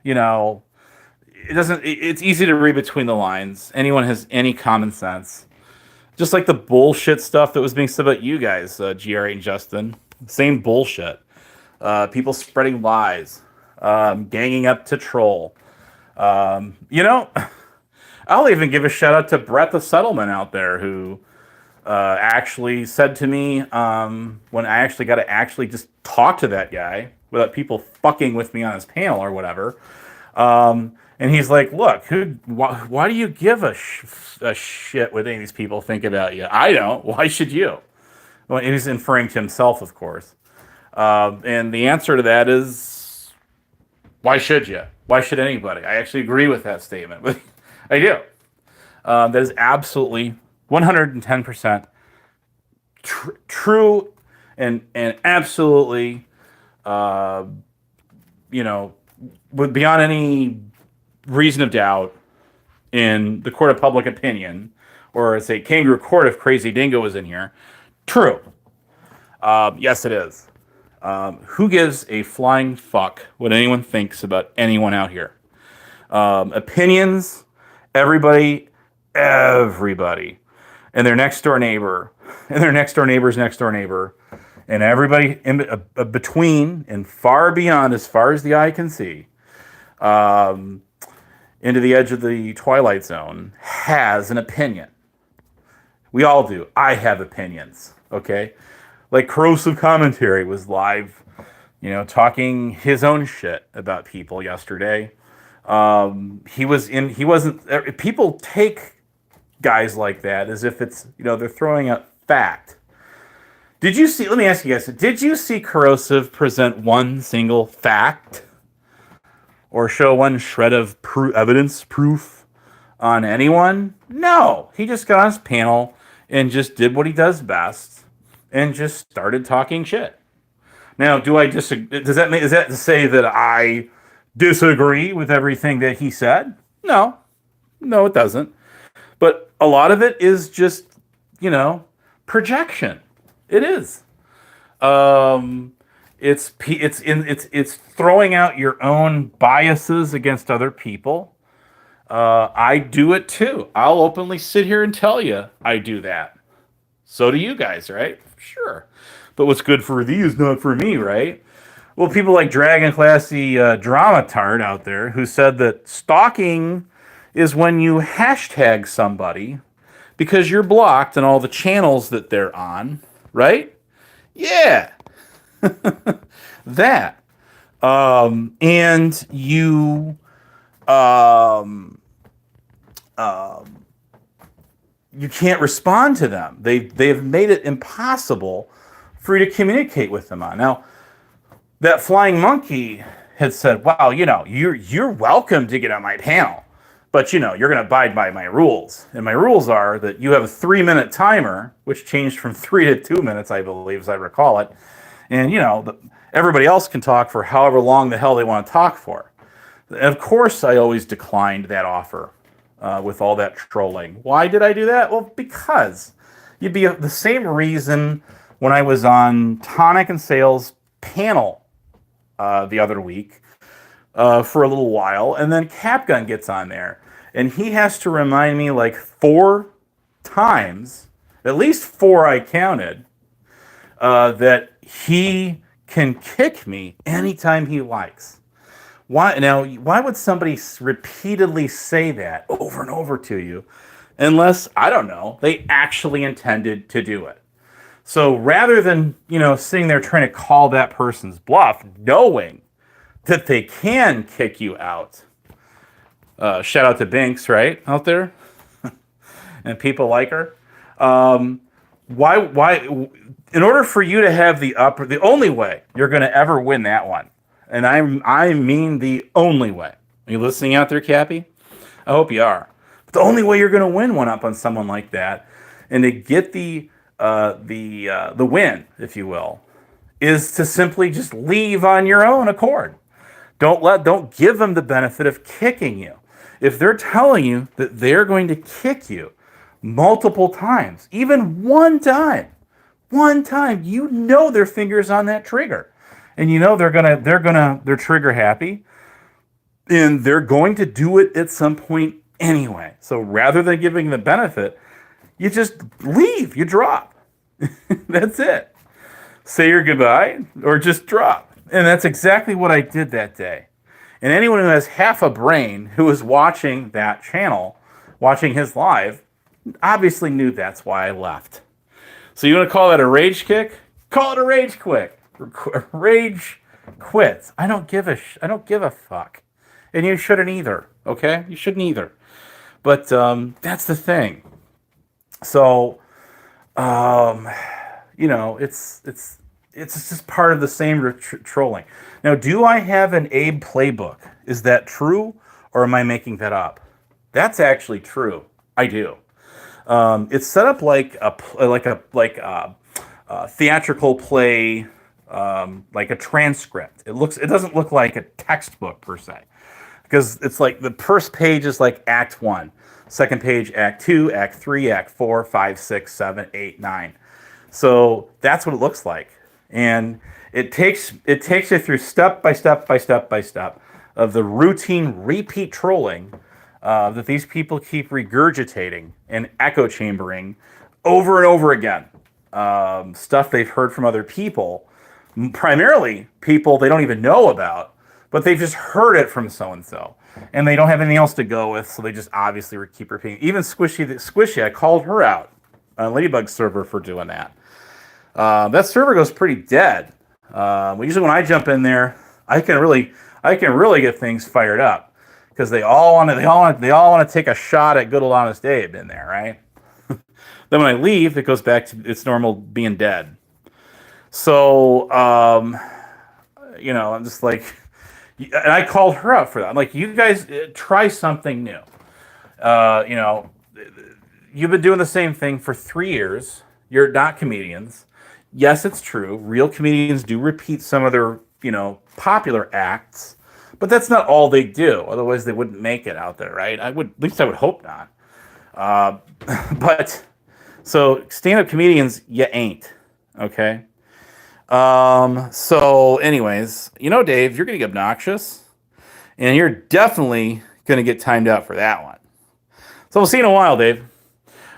it's easy to read between the lines. Anyone has any common sense. Just like the bullshit stuff that was being said about you guys, GR8 and Justin. Same bullshit. People spreading lies. Ganging up to troll. I'll even give a shout out to Brett the Settlement out there who actually said to me when I actually got to actually just talk to that guy without people fucking with me on his panel or whatever. And he's like, look, why do you give a shit what any of these people think about you? I don't. Why should you? Well, he's inferring to himself, of course. And the answer to that is, why should you? Why should anybody? I actually agree with that statement. I do. That is absolutely 110% true and absolutely, beyond any reason of doubt in the court of public opinion, or as a kangaroo court if Crazy Dingo was in here, true. Yes, it is. Who gives a flying fuck what anyone thinks about anyone out here? Opinions, everybody, and their next door neighbor, and their next door neighbor's next door neighbor, and everybody in between and far beyond, as far as the eye can see, into the edge of the twilight zone, has an opinion. We all do. I have opinions, okay? Like Corrosive Commentary was live, talking his own shit about people yesterday. People take guys like that as if it's, they're throwing out fact. Let me ask you guys, did you see Corrosive present one single fact or show one shred of proof on anyone? No, he just got on his panel and just did what he does best and just started talking shit. Now, do I disagree? Is that to say that I disagree with everything that he said? No, it doesn't. But a lot of it is just, projection. It is. It's throwing out your own biases against other people. I do it too. I'll openly sit here and tell you I do that. So do you guys, right? Sure. But what's good for thee is not for me, right? Well, people like Dragon Classy Drama Tart out there who said that stalking is when you hashtag somebody because you're blocked on all the channels that they're on, right? Yeah. That. And you you can't respond to them. They've made it impossible for you to communicate with them on. Now, that flying monkey had said, "Wow, you're welcome to get on my panel, but you're going to abide by my rules. And my rules are that you have a 3-minute timer, which changed from 3 to 2 minutes, I believe, as I recall it. And everybody else can talk for however long the hell they want to talk for." And of course, I always declined that offer with all that trolling. Why did I do that? Well, because you'd be the same reason when I was on Tonic and Sales panel the other week for a little while, and then Capgun gets on there, and he has to remind me like 4 times, at least 4 I counted, that he can kick me anytime he likes. Why would somebody repeatedly say that over and over to you unless, I don't know, they actually intended to do it? So rather than, sitting there trying to call that person's bluff, knowing that they can kick you out, shout out to Binks, right, out there, and people like her. Why? In order for you to have the only way you're going to ever win that one, and I mean the only way. Are you listening out there, Cappy? I hope you are. But the only way you're going to win one up on someone like that, and to get the win, if you will, is to simply just leave on your own accord. Don't give them the benefit of kicking you. If they're telling you that they're going to kick you multiple times, even one time, their finger's on that trigger, and they're trigger happy, and they're going to do it at some point anyway. So rather than giving the benefit, you just leave, you drop. That's it. Say your goodbye or just drop. And that's exactly what I did that day. And anyone who has half a brain who was watching that channel, watching his live, obviously knew that's why I left. So you want to call that a rage kick? Call it a rage quit. Rage quits. I don't give a fuck. And you shouldn't either, okay? You shouldn't either. But that's the thing. So, it's just part of the same trolling. Now, do I have an Abe playbook? Is that true, or am I making that up? That's actually true. I do. It's set up like a theatrical play, like a transcript. It doesn't look like a textbook per se, because it's like the first page is like Act 1. Second page, Act 2, Act 3, Act 4, 5, 6, 7, 8, 9. So that's what it looks like. And it takes you through step by step by step by step of the routine repeat trolling that these people keep regurgitating and echo chambering over and over again. Stuff they've heard from other people, primarily people they don't even know about, but they've just heard it from so and so, and they don't have anything else to go with, so they just obviously keep repeating. Even Squishy, I called her out on Ladybug's server for doing that. That server goes pretty dead. Usually when I jump in there, I can really get things fired up because they all want to take a shot at good old honest Abe in there, right? Then when I leave, it goes back to its normal being dead. So, I'm just like, and I called her out for that. I'm like, you guys try something new. You've been doing the same thing for 3 years. You're not comedians. Yes, it's true. Real comedians do repeat some of their, popular acts, but that's not all they do. Otherwise, they wouldn't make it out there, right? At least I would hope not. But so stand-up comedians, you ain't, okay? So anyways, Dave, you're going to get obnoxious, and you're definitely going to get timed out for that one. So we'll see you in a while, Dave.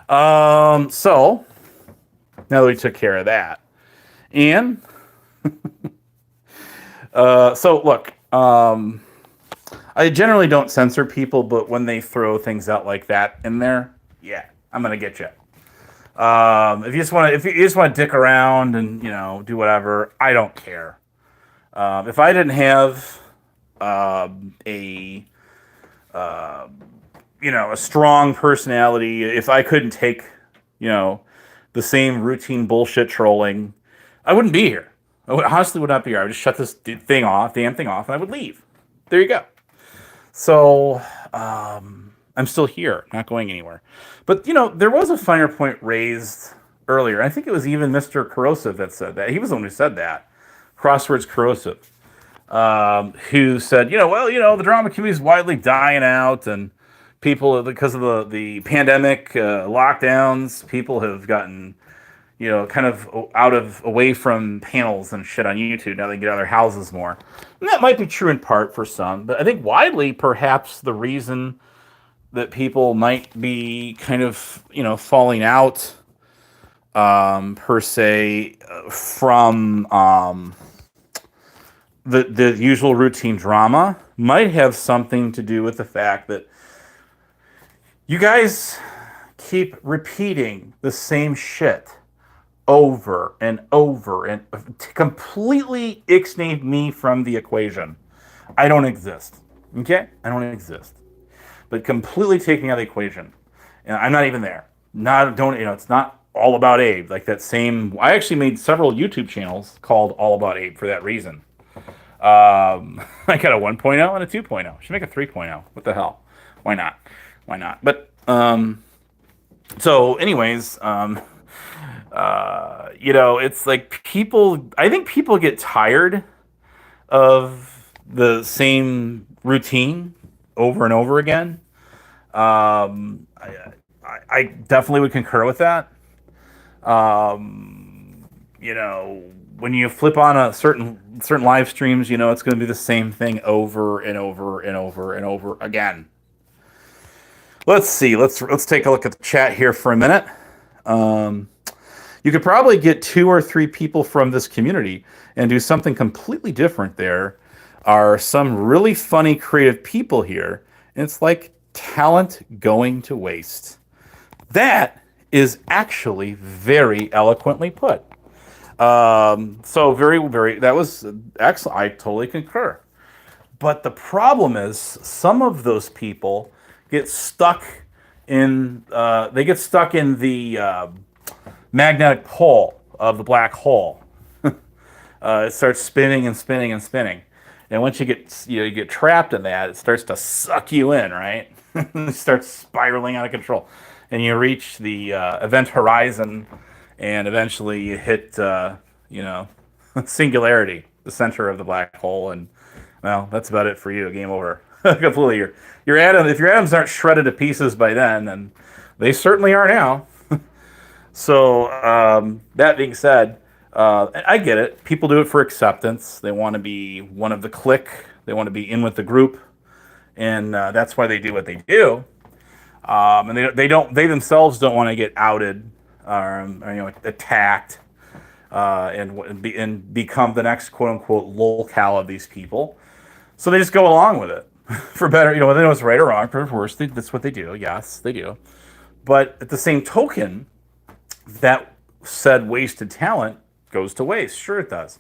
So now that we took care of that, and so look, I generally don't censor people, but when they throw things out like that in there, yeah, I'm gonna get you. If you just want to dick around and do whatever, I don't care. If I didn't have a strong personality, if I couldn't take the same routine bullshit trolling, I wouldn't be here. I honestly would not be here. I would just shut this damn thing off, and I would leave. There you go. So I'm still here, not going anywhere. But there was a finer point raised earlier. I think it was even Mr. Corrosive that said that. He was the one who said that. Crosswords Corrosive, who said, the drama community is widely dying out, and people, because of the pandemic lockdowns, people have gotten kind of away from panels and shit on YouTube. Now they can get out of their houses more. And that might be true in part for some, but I think widely, perhaps the reason that people might be kind of, falling out, per se, from the usual routine drama might have something to do with the fact that you guys keep repeating the same shit over and over and completely ixnay me from the equation. I don't exist. Okay? I don't exist. But completely taking out the equation. And I'm not even there. It's not all about Abe. Like that same, I actually made several YouTube channels called All About Abe for that reason. I got a 1.0 and a 2.0. Should make a 3.0. What the hell? Why not? But so anyways, it's like I think people get tired of the same routine over and over again. I definitely would concur with that. When you flip on a certain live streams, it's going to be the same thing over and over and over and over again. Let's see. Let's take a look at the chat here for a minute. You could probably get 2 or 3 people from this community and do something completely different. There are some really funny, creative people here, and it's like talent going to waste. That is actually very eloquently put. So very, very, that was excellent. I totally concur. But the problem is some of those people get stuck in the magnetic pole of the black hole. It starts spinning and spinning and spinning. And once you get trapped in that, it starts to suck you in, right? It starts spiraling out of control. And you reach the event horizon, and eventually you hit, singularity, the center of the black hole, and well, that's about it for you. Game over. Completely. Your atom. If your atoms aren't shredded to pieces by then they certainly are now. So that being said, I get it. People do it for acceptance. They want to be one of the clique. They want to be in with the group, and that's why they do what they do. And they themselves don't want to get outed, or attacked, and become the next quote unquote lolcow of these people. So they just go along with it for better. They know it's right or wrong. For worse, that's what they do. Yes, they do. But at the same token, that said wasted talent goes to waste. Sure, it does.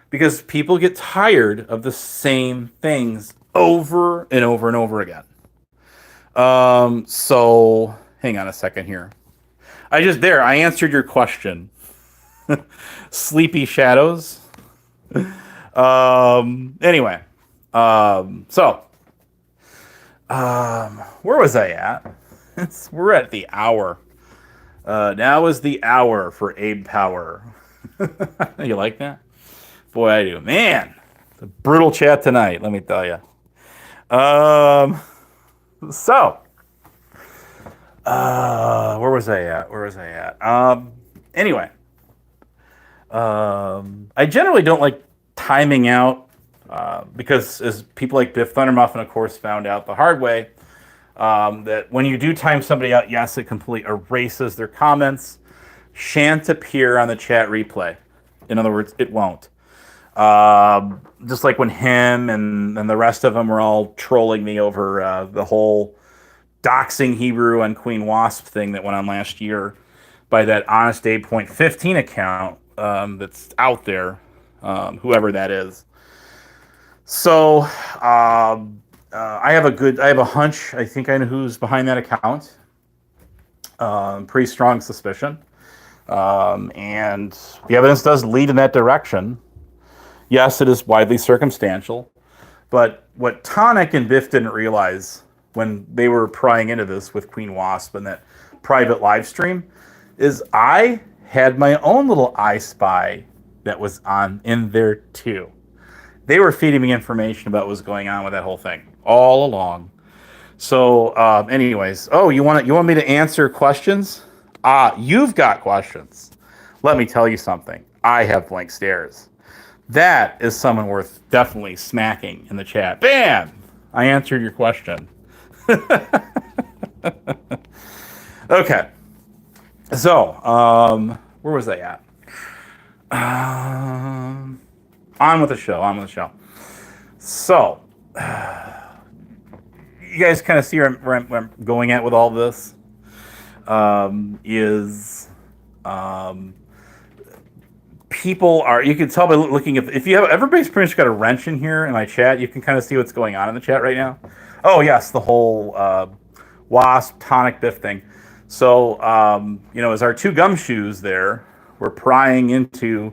Because people get tired of the same things over and over and over again. So hang on a second here. I answered your question. Sleepy shadows. Anyway. Where was I at? We're at the hour. Now is the hour for Abe Power. You like that? Boy, I do. Man, it's a brutal chat tonight, let me tell you. Where was I at? Anyway. I generally don't like timing out because as people like Biff Thundermuffin, of course, found out the hard way, that when you do time somebody out, yes, it completely erases their comments. Shan't appear on the chat replay. In other words, it won't. Just like when him and the rest of them were all trolling me over the whole doxing Hebrew and Queen Wasp thing that went on last year by that Honest Abe Point 15 account that's out there, whoever that is. So I have a hunch. I think I know who's behind that account. Pretty strong suspicion. And the evidence does lead in that direction. Yes, it is widely circumstantial. But what Tonic and Biff didn't realize when they were prying into this with Queen Wasp and that private live stream is I had my own little I Spy that was on in there too. They were feeding me information about what was going on with that whole thing all along. So, anyways, you want me to answer questions? You've got questions. Let me tell you something. I have blank stares. That is someone worth definitely smacking in the chat. Bam! I answered your question. Okay. So, where was I at? On with the show. So, you guys kind of see where I'm going at with all this. People are, you can tell by looking at, if you have, everybody's pretty much got a wrench in here in my chat. You can kind of see what's going on in the chat right now. Oh, yes, the whole Wasp, Tonic, Biff thing. So, as our two gumshoes there were prying into,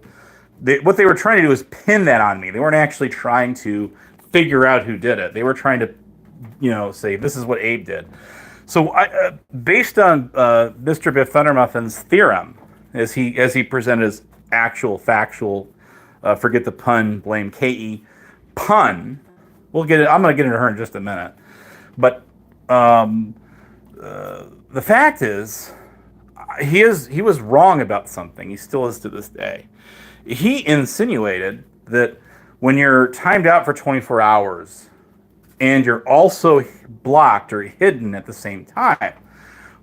what they were trying to do is pin that on me. They weren't actually trying to figure out who did it. They were trying to, say, this is what Abe did. So, based on Mr. Biff Thundermuffin's theorem, as he presented his actual factual, forget the pun, blame K.E. pun. I'm going to get into her in just a minute. But the fact is, he was wrong about something. He still is to this day. He insinuated that when you're timed out for 24 hours and you're also blocked or hidden at the same time,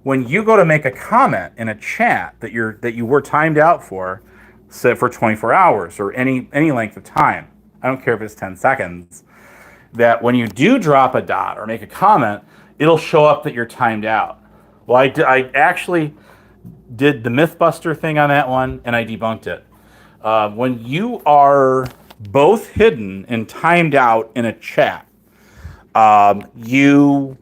when you go to make a comment in a chat that you were timed out for, say for 24 hours or any length of time, I don't care if it's 10 seconds, that when you do drop a dot or make a comment, it'll show up that you're timed out. Well, I actually did the Mythbuster thing on that one, and I debunked it. When you are both hidden and timed out in a chat, when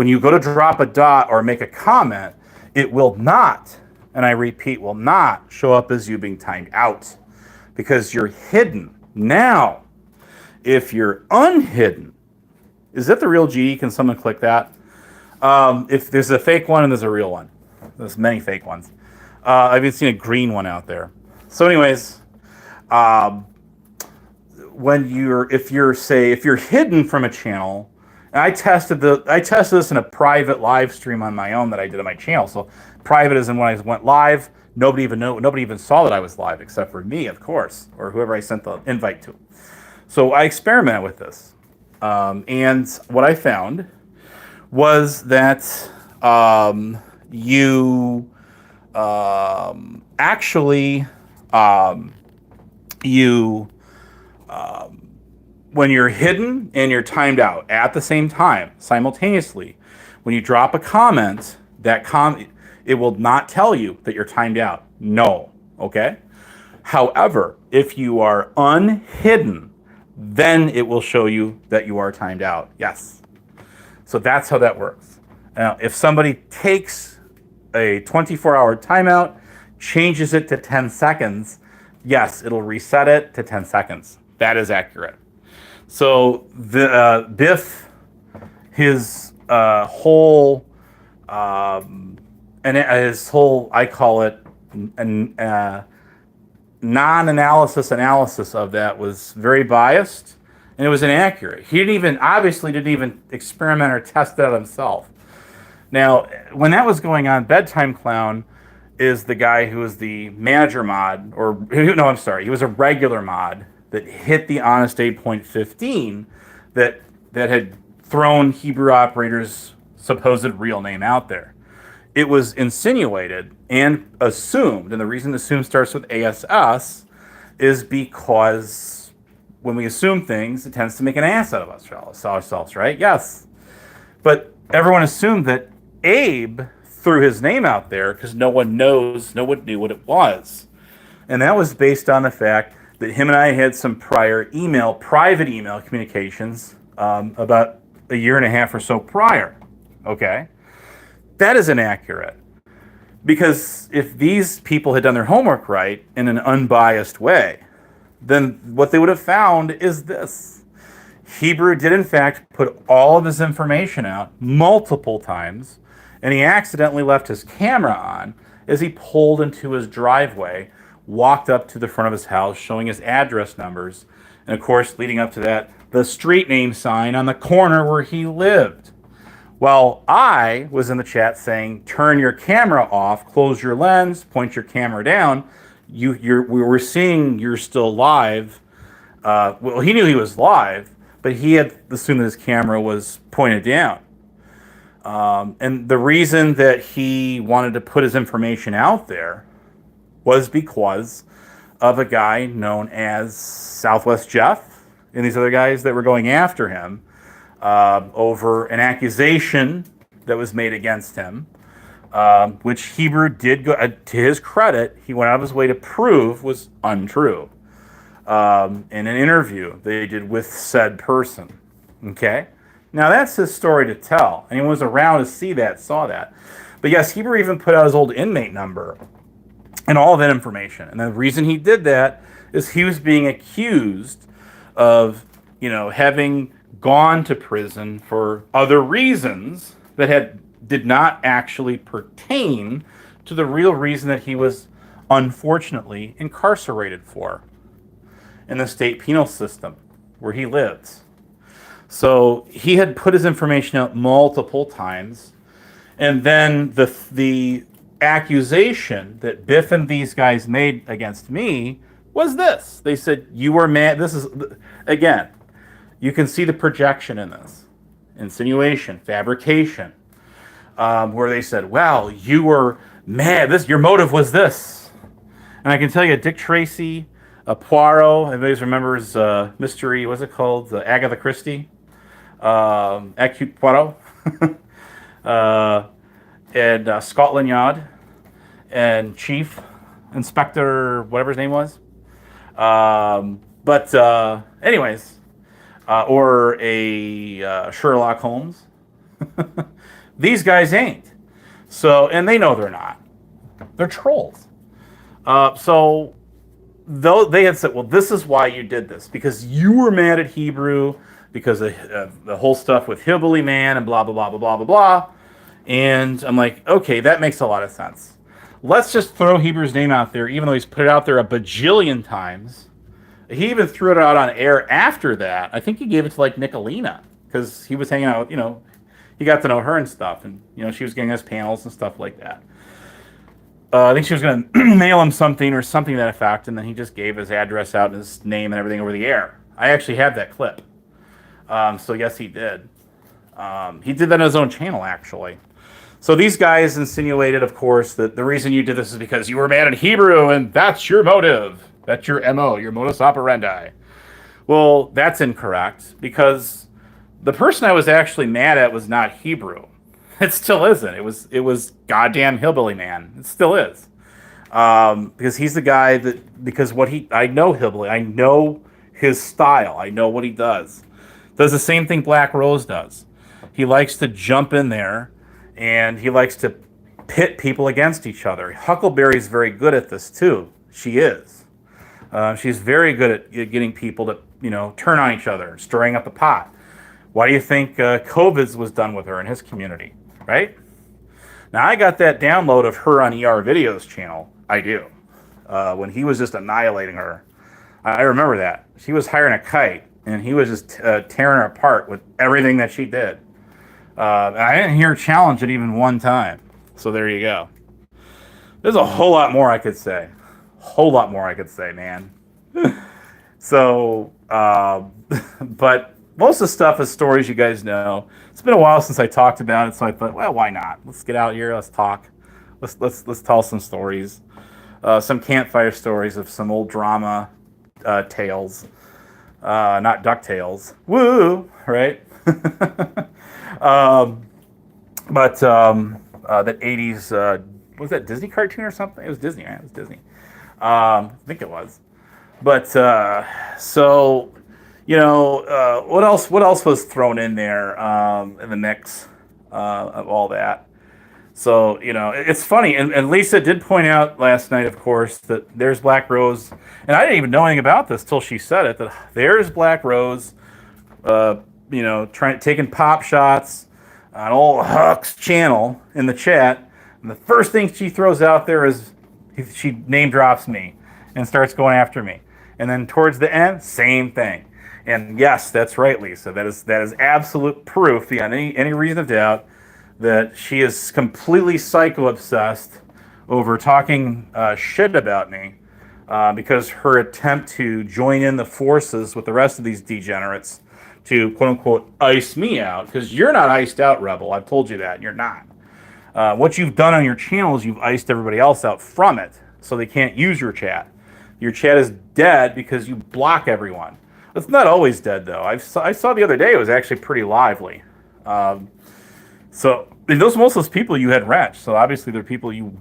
you go to drop a dot or make a comment, it will not, and I repeat, will not show up as you being timed out because you're hidden. Now, if you're unhidden, is that the real GD? Can someone click that? If there's a fake one and there's a real one. There's many fake ones. I've even seen a green one out there. So anyways, if you're hidden from a channel I tested this in a private live stream on my own that I did on my channel. So private is in when I went live. Nobody even saw that I was live except for me, of course, or whoever I sent the invite to. So I experimented with this, and what I found was that you actually when you're hidden and you're timed out at the same time, simultaneously, when you drop a comment, it will not tell you that you're timed out. No, okay? However, if you are unhidden, then it will show you that you are timed out. Yes. So that's how that works. Now, if somebody takes a 24-hour timeout, changes it to 10 seconds, yes, it'll reset it to 10 seconds. That is accurate. So the Biff, his whole, and his whole, I call it, non-analysis analysis of that was very biased, and it was inaccurate. He obviously didn't even experiment or test that himself. Now, when that was going on, Bedtime Clown is the guy who was the manager mod, he was a regular mod that hit the honest 8.15 that had thrown Hebrew Operator's supposed real name out there. It was insinuated and assumed, and the reason assumed starts with ASS is because when we assume things, it tends to make an ass out of ourselves, right? Yes. But everyone assumed that Abe threw his name out there because no one knew what it was. And that was based on the fact that him and I had some prior private email communications about a year and a half or so prior. Okay? That is inaccurate. Because if these people had done their homework right in an unbiased way, then what they would have found is this. Hebrew did in fact put all of his information out multiple times, and he accidentally left his camera on as he pulled into his driveway, walked up to the front of his house, showing his address numbers, and of course, leading up to that, the street name sign on the corner where he lived. Well, I was in the chat saying, turn your camera off, close your lens, point your camera down. We were seeing you're still live. Well, he knew he was live, but he had assumed that his camera was pointed down. And the reason that he wanted to put his information out there was because of a guy known as Southwest Jeff and these other guys that were going after him over an accusation that was made against him, which Hebrew did go, to his credit, he went out of his way to prove was untrue in an interview they did with said person. Okay? Now that's his story to tell. Anyone who was around to see that saw that. But yes, Hebrew even put out his old inmate number and all of that information. And the reason he did that is he was being accused of, having gone to prison for other reasons that did not actually pertain to the real reason that he was unfortunately incarcerated for in the state penal system where he lives. So he had put his information out multiple times, and then the accusation that Biff and these guys made against me was this. They said, you were mad. This is, again, you can see the projection in this. Insinuation, fabrication, where they said, well, you were mad. Your motive was this. And I can tell you, Dick Tracy, Poirot, everybody remembers mystery, what's it called? Agatha Christie, Hercule Poirot, and Scotland Yard, and Chief Inspector, whatever his name was. Anyways, or a Sherlock Holmes. These guys ain't. So, and they know they're not. They're trolls. So, though they had said, well, this is why you did this, because you were mad at Hebrew, because of the whole stuff with Hillbilly Man and blah, blah, blah, blah, blah, blah, blah. And I'm like, okay, that makes a lot of sense. Let's just throw Hebrew's name out there, even though he's put it out there a bajillion times. He even threw it out on air after that. I think he gave it to like Nicolina, because he was hanging out, he got to know her and stuff, and she was getting us panels and stuff like that. I think she was going to mail him something or something to that effect, and then he just gave his address out and his name and everything over the air. I actually have that clip. So yes, he did. He did that on his own channel, actually. So these guys insinuated, of course, that the reason you did this is because you were mad at Hebrew, and that's your motive. That's your MO, your modus operandi. Well, that's incorrect, because the person I was actually mad at was not Hebrew. It still isn't. It was goddamn Hillbilly Man. It still is. Because he's the guy I know Hillbilly. I know his style. I know what he does. Does the same thing Black Rose does. He likes to jump in there, and he likes to pit people against each other. Huckleberry's very good at this too. She is. She's very good at getting people to, turn on each other, stirring up the pot. Why do you think COVID's was done with her in his community, right? Now, I got that download of her on ER Video's channel. I do. When he was just annihilating her. I remember that. She was hiring a kite, and he was just tearing her apart with everything that she did. I didn't hear her challenge it even one time. So there you go. There's a whole lot more I could say. Man. So, but most of the stuff is stories you guys know. It's been a while since I talked about it, so I thought, well, why not? Let's get out here. Let's talk. Let's tell some stories. Some campfire stories of some old drama tales. Not DuckTales. Woo! Right? But that 80s, was that Disney cartoon or something? It was Disney, right? It was Disney. I think it was. But, so, what else was thrown in there in the mix of all that? So, it's funny. And Lisa did point out last night, of course, that there's Black Rose. And I didn't even know anything about this till she said it, that there's Black Rose, taking pop shots on old Huck's channel in the chat. And the first thing she throws out there is she name drops me and starts going after me. And then towards the end, same thing. And yes, that's right, Lisa. That is absolute proof beyond any reason of doubt that she is completely psycho-obsessed over talking shit about me because her attempt to join in the forces with the rest of these degenerates to, quote-unquote, ice me out, because you're not iced out, Rebel. I've told you that. You're not. What you've done on your channel is you've iced everybody else out from it, so they can't use your chat. Your chat is dead because you block everyone. It's not always dead, though. I saw the other day it was actually pretty lively. So most of those people you had wrenched. So obviously they're people you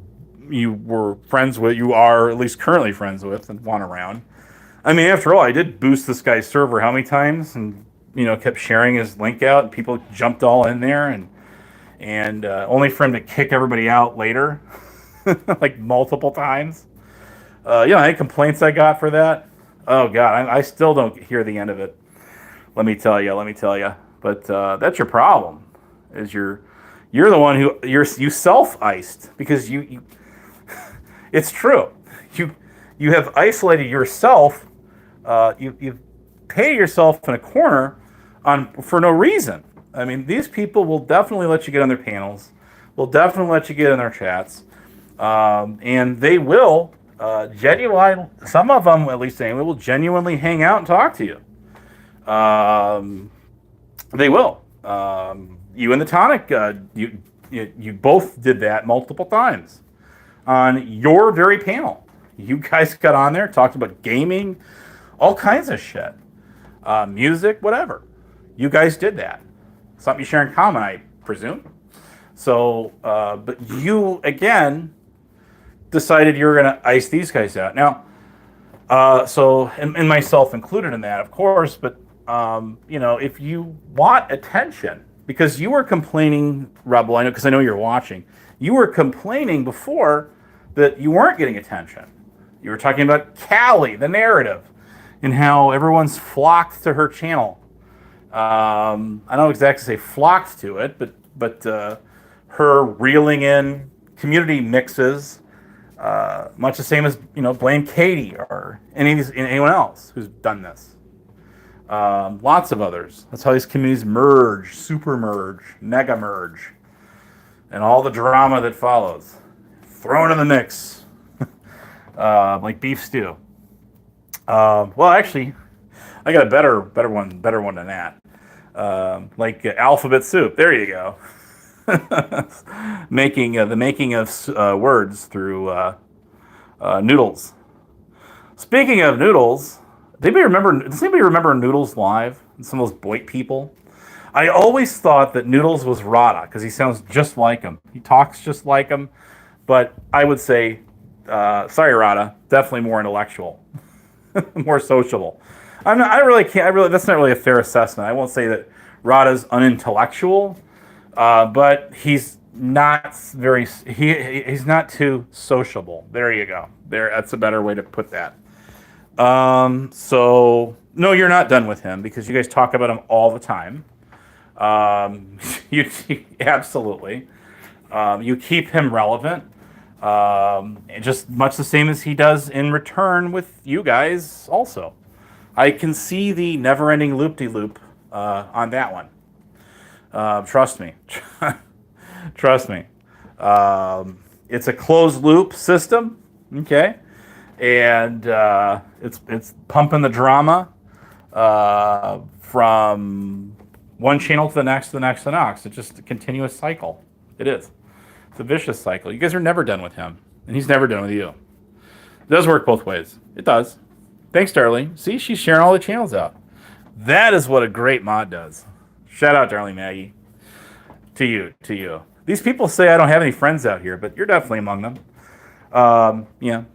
were friends with, you are at least currently friends with and want around. I mean, after all, I did boost this guy's server how many times, and kept sharing his link out, and people jumped all in there, and only for him to kick everybody out later, like multiple times. Any complaints I got for that? Oh God, I still don't hear the end of it. Let me tell you. But that's your problem. Is you're the one who you self-iced, because you it's true. You have isolated yourself. You pay yourself in a corner for no reason. I mean, these people will definitely let you get on their panels. Will definitely let you get in their chats, and they will genuinely. Some of them, at least anyway, will genuinely hang out and talk to you. They will. You and the Tonic, you both did that multiple times on your very panel. You guys got on there, talked about gaming, all kinds of shit, music, whatever. You guys did that. Something you share in common, I presume. So, but you again decided you were going to ice these guys out. Now, and myself included in that, of course. But if you want attention, because you were complaining, Rebel, I know, because I know you're watching. You were complaining before that you weren't getting attention. You were talking about Callie, the narrative, and how everyone's flocked to her channel. I don't exactly say flocked to it, but her reeling in community mixes, much the same as blame Katie or anyone else who's done this. Lots of others. That's how these communities merge, super merge, mega merge, and all the drama that follows. Thrown in the mix, like beef stew. Well, actually, I got a better one than that. Like alphabet soup. There you go. The making of words through noodles. Speaking of noodles, does anybody remember Noodles Live? Some of those Boit people. I always thought that Noodles was Rada because he sounds just like him. He talks just like him, but I would say, sorry, Rada, definitely more intellectual, more sociable. I really can't. That's not really a fair assessment. I won't say that Rada's unintellectual, but he's not very. He's not too sociable. There you go. That's a better way to put that. So no, you're not done with him because you guys talk about him all the time. You absolutely. You keep him relevant. Just much the same as he does in return with you guys also. I can see the never-ending loop-de-loop on that one. Trust me. Trust me. It's a closed-loop system, okay? And it's pumping the drama from one channel to the next, to the next, to the next. It's just a continuous cycle. It is. It's a vicious cycle. You guys are never done with him, and he's never done with you. It does work both ways. It does. Thanks, Darlene. See, she's sharing all the channels out. That is what a great mod does. Shout out, Darlene Maggie. To you. These people say I don't have any friends out here, but you're definitely among them. I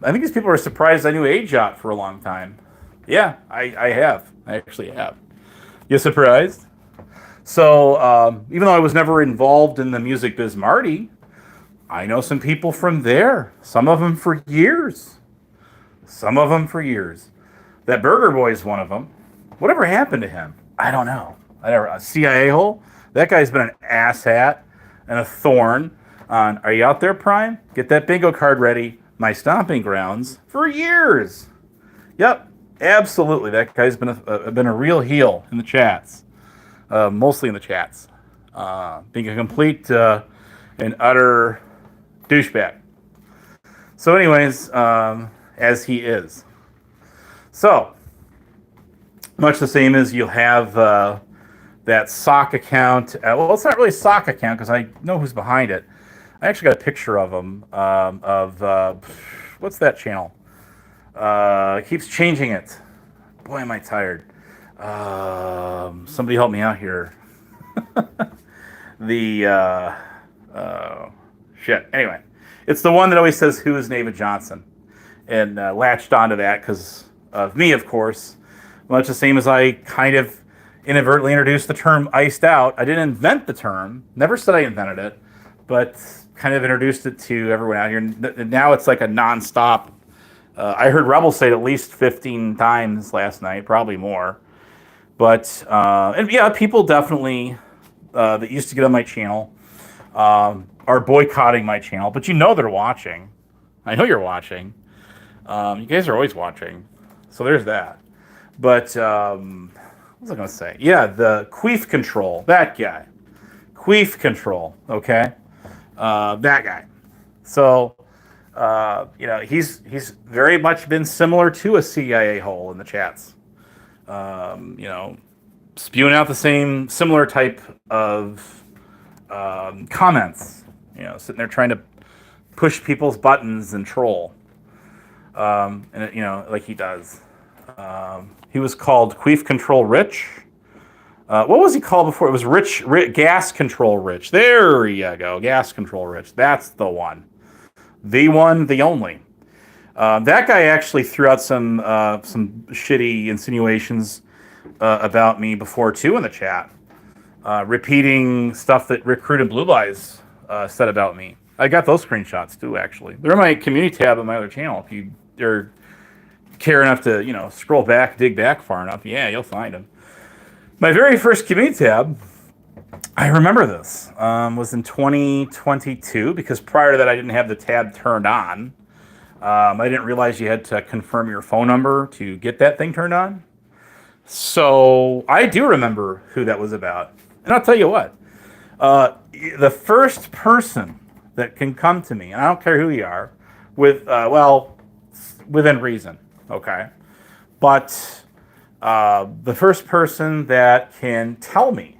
think these people are surprised I knew AJOT for a long time. Yeah, I have. I actually have. You surprised? So, even though I was never involved in the Music Biz Marty, I know some people from there. Some of them for years. That Burger Boy is one of them. Whatever happened to him? I don't know. A CIA hole? That guy's been an asshat and a thorn on, are you out there, Prime? Get that bingo card ready. My stomping grounds for years. Yep, absolutely. That guy's been a real heel in the chats. Mostly in the chats. Being a complete and utter douchebag. So anyways, as he is. So, much the same as you'll have that sock account. Well, it's not really a sock account because I know who's behind it. I actually got a picture of him, what's that channel? Keeps changing it. Boy, am I tired. Somebody help me out here. Shit. Anyway, it's the one that always says, who is David Johnson? And latched onto that because of me, of course. Much the same as I kind of inadvertently introduced the term iced out. I didn't invent the term. Never said I invented it. But kind of introduced it to everyone out here. Now it's like a nonstop. I heard Rebel say it at least 15 times last night, probably more. But, and yeah, people definitely that used to get on my channel are boycotting my channel. But you know they're watching. I know you're watching. You guys are always watching. So there's that. But, what was I going to say? Yeah, the queef control. That guy. Queef control, okay? That guy. So, he's very much been similar to a CIA hole in the chats. Spewing out the similar type of comments. Sitting there trying to push people's buttons and troll. Like he does. He was called Queef Control Rich. What was he called before? It was Rich Gas Control Rich. There you go, Gas Control Rich. That's the one. The one, the only. That guy actually threw out some shitty insinuations about me before too in the chat, repeating stuff that Rick Crude and Blue Eyes said about me. I got those screenshots too. Actually, they're in my community tab on my other channel. If you care enough to scroll back, dig back far enough, yeah, you'll find them. My very first community tab, I remember this, was in 2022 because prior to that I didn't have the tab turned on. I didn't realize you had to confirm your phone number to get that thing turned on. So I do remember who that was about. And I'll tell you what, uh, the first person that can come to me, and I don't care who you are, with, well, within reason, okay? But the first person that can tell me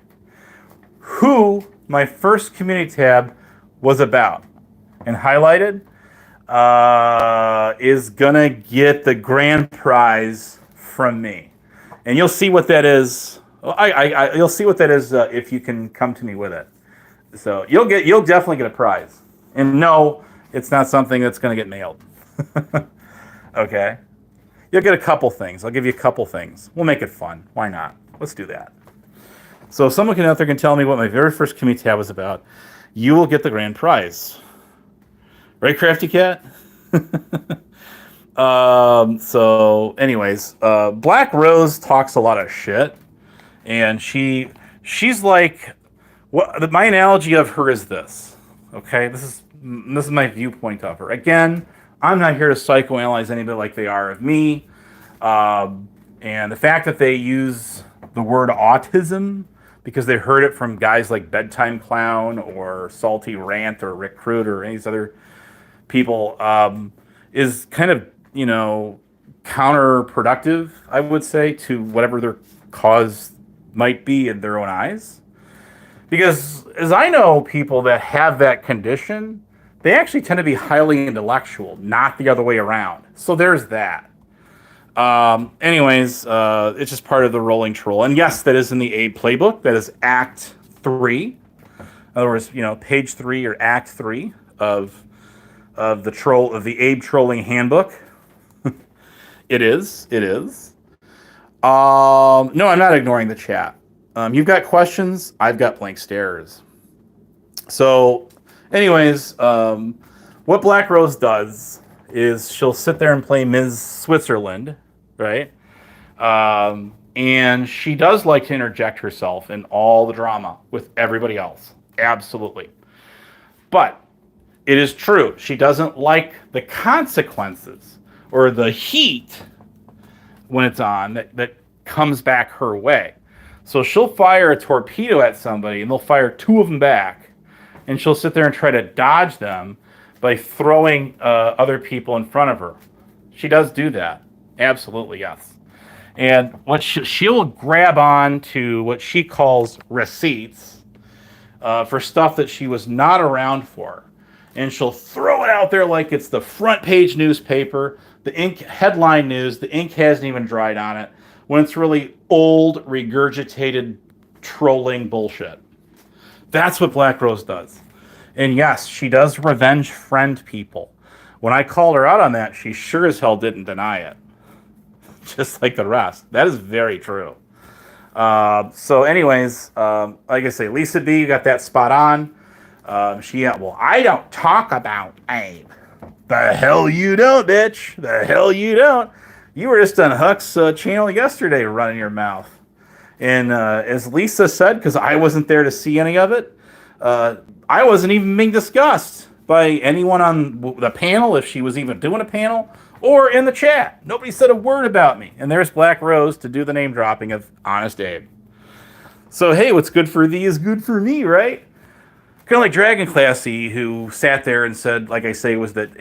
who my first community tab was about and highlighted is gonna get the grand prize from me, and you'll see what that is. You'll see what that is if you can come to me with it. So you'll definitely get a prize. And no, it's not something that's gonna get mailed. Okay, you'll get a couple things. I'll give you a couple things. We'll make it fun. Why not? Let's do that. So if someone out there can tell me what my very first community tab was about, you will get the grand prize. Right, Crafty Cat? So, anyways, Black Rose talks a lot of shit, and she's like, what? My analogy of her is this. Okay, this is my viewpoint of her. Again, I'm not here to psychoanalyze anybody like they are of me, and the fact that they use the word autism because they heard it from guys like Bedtime Clown or Salty Rant or Rick Crude or any of these other people is kind of, counterproductive, I would say, to whatever their cause might be in their own eyes. Because as I know people that have that condition, they actually tend to be highly intellectual, not the other way around. So there's that. Anyways, it's just part of the rolling troll. And yes, that is in the Abe playbook. That is Act 3. In other words, page 3 or Act 3 of the Abe trolling handbook. It is. No, I'm not ignoring the chat. You've got questions. I've got blank stares. So, anyways, what Black Rose does is she'll sit there and play Ms. Switzerland, right? And she does like to interject herself in all the drama with everybody else. Absolutely. But it is true. She doesn't like the consequences or the heat when it's on that comes back her way. So she'll fire a torpedo at somebody and they'll fire two of them back. And she'll sit there and try to dodge them by throwing other people in front of her. She does do that. Absolutely, yes. And what she'll grab on to what she calls receipts for stuff that she was not around for. And she'll throw it out there like it's the front page newspaper, the ink headline news, the ink hasn't even dried on it, when it's really old, regurgitated, trolling bullshit. That's what Black Rose does. And yes, she does revenge friend people. When I called her out on that, she sure as hell didn't deny it. Just like the rest. That is very true. So anyways, like I say, Lisa B, you got that spot on. Well, I don't talk about Abe. The hell you don't, bitch. The hell you don't. You were just on Huck's channel yesterday running your mouth. And as Lisa said, because I wasn't there to see any of it, I wasn't even being discussed by anyone on the panel, if she was even doing a panel, or in the chat. Nobody said a word about me. And there's Black Rose to do the name dropping of Honest Abe. So, hey, what's good for thee is good for me, right? Kind of like Dragon Classy, who sat there and said, like I say, was that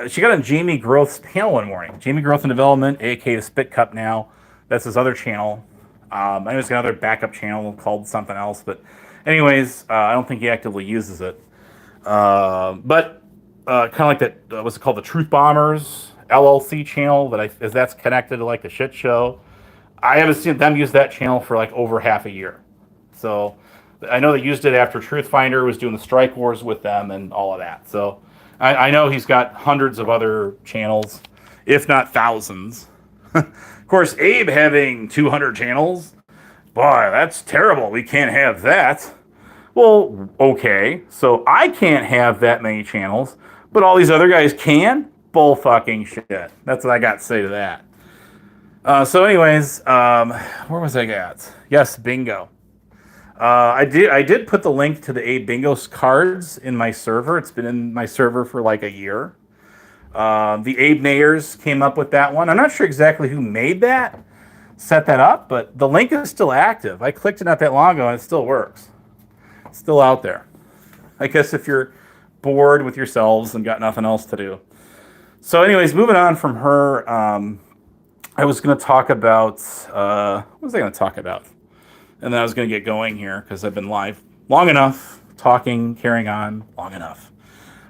she got on Jamie Groth's panel one morning. Jamie Groth in Development, aka the Spit Cup now. That's his other channel. I know he's got another backup channel called something else, but anyways, I don't think he actively uses it. But kind of like that, what's it called, the Truth Bombers LLC channel, as that's connected to like the shit show. I haven't seen them use that channel for like over half a year. So I know they used it after Truth Finder was doing the strike wars with them and all of that. So I know he's got hundreds of other channels, if not thousands. Of course, Abe having 200 channels, boy, that's terrible. We can't have that. Well, okay, so I can't have that many channels, but all these other guys can? Bull fucking shit. That's what I got to say to that. So anyways, where was I at? Yes, bingo. I did put the link to the Abe Bingo cards in my server. It's been in my server for like a year. The Abe Nayers came up with that one. I'm not sure exactly who made that, set that up, but the link is still active. I clicked it not that long ago, and it still works. It's still out there. I guess if you're bored with yourselves and got nothing else to do. So anyways, moving on from her, I was going to talk about, what was I going to talk about? And then I was going to get going here because I've been live long enough, talking, carrying on long enough.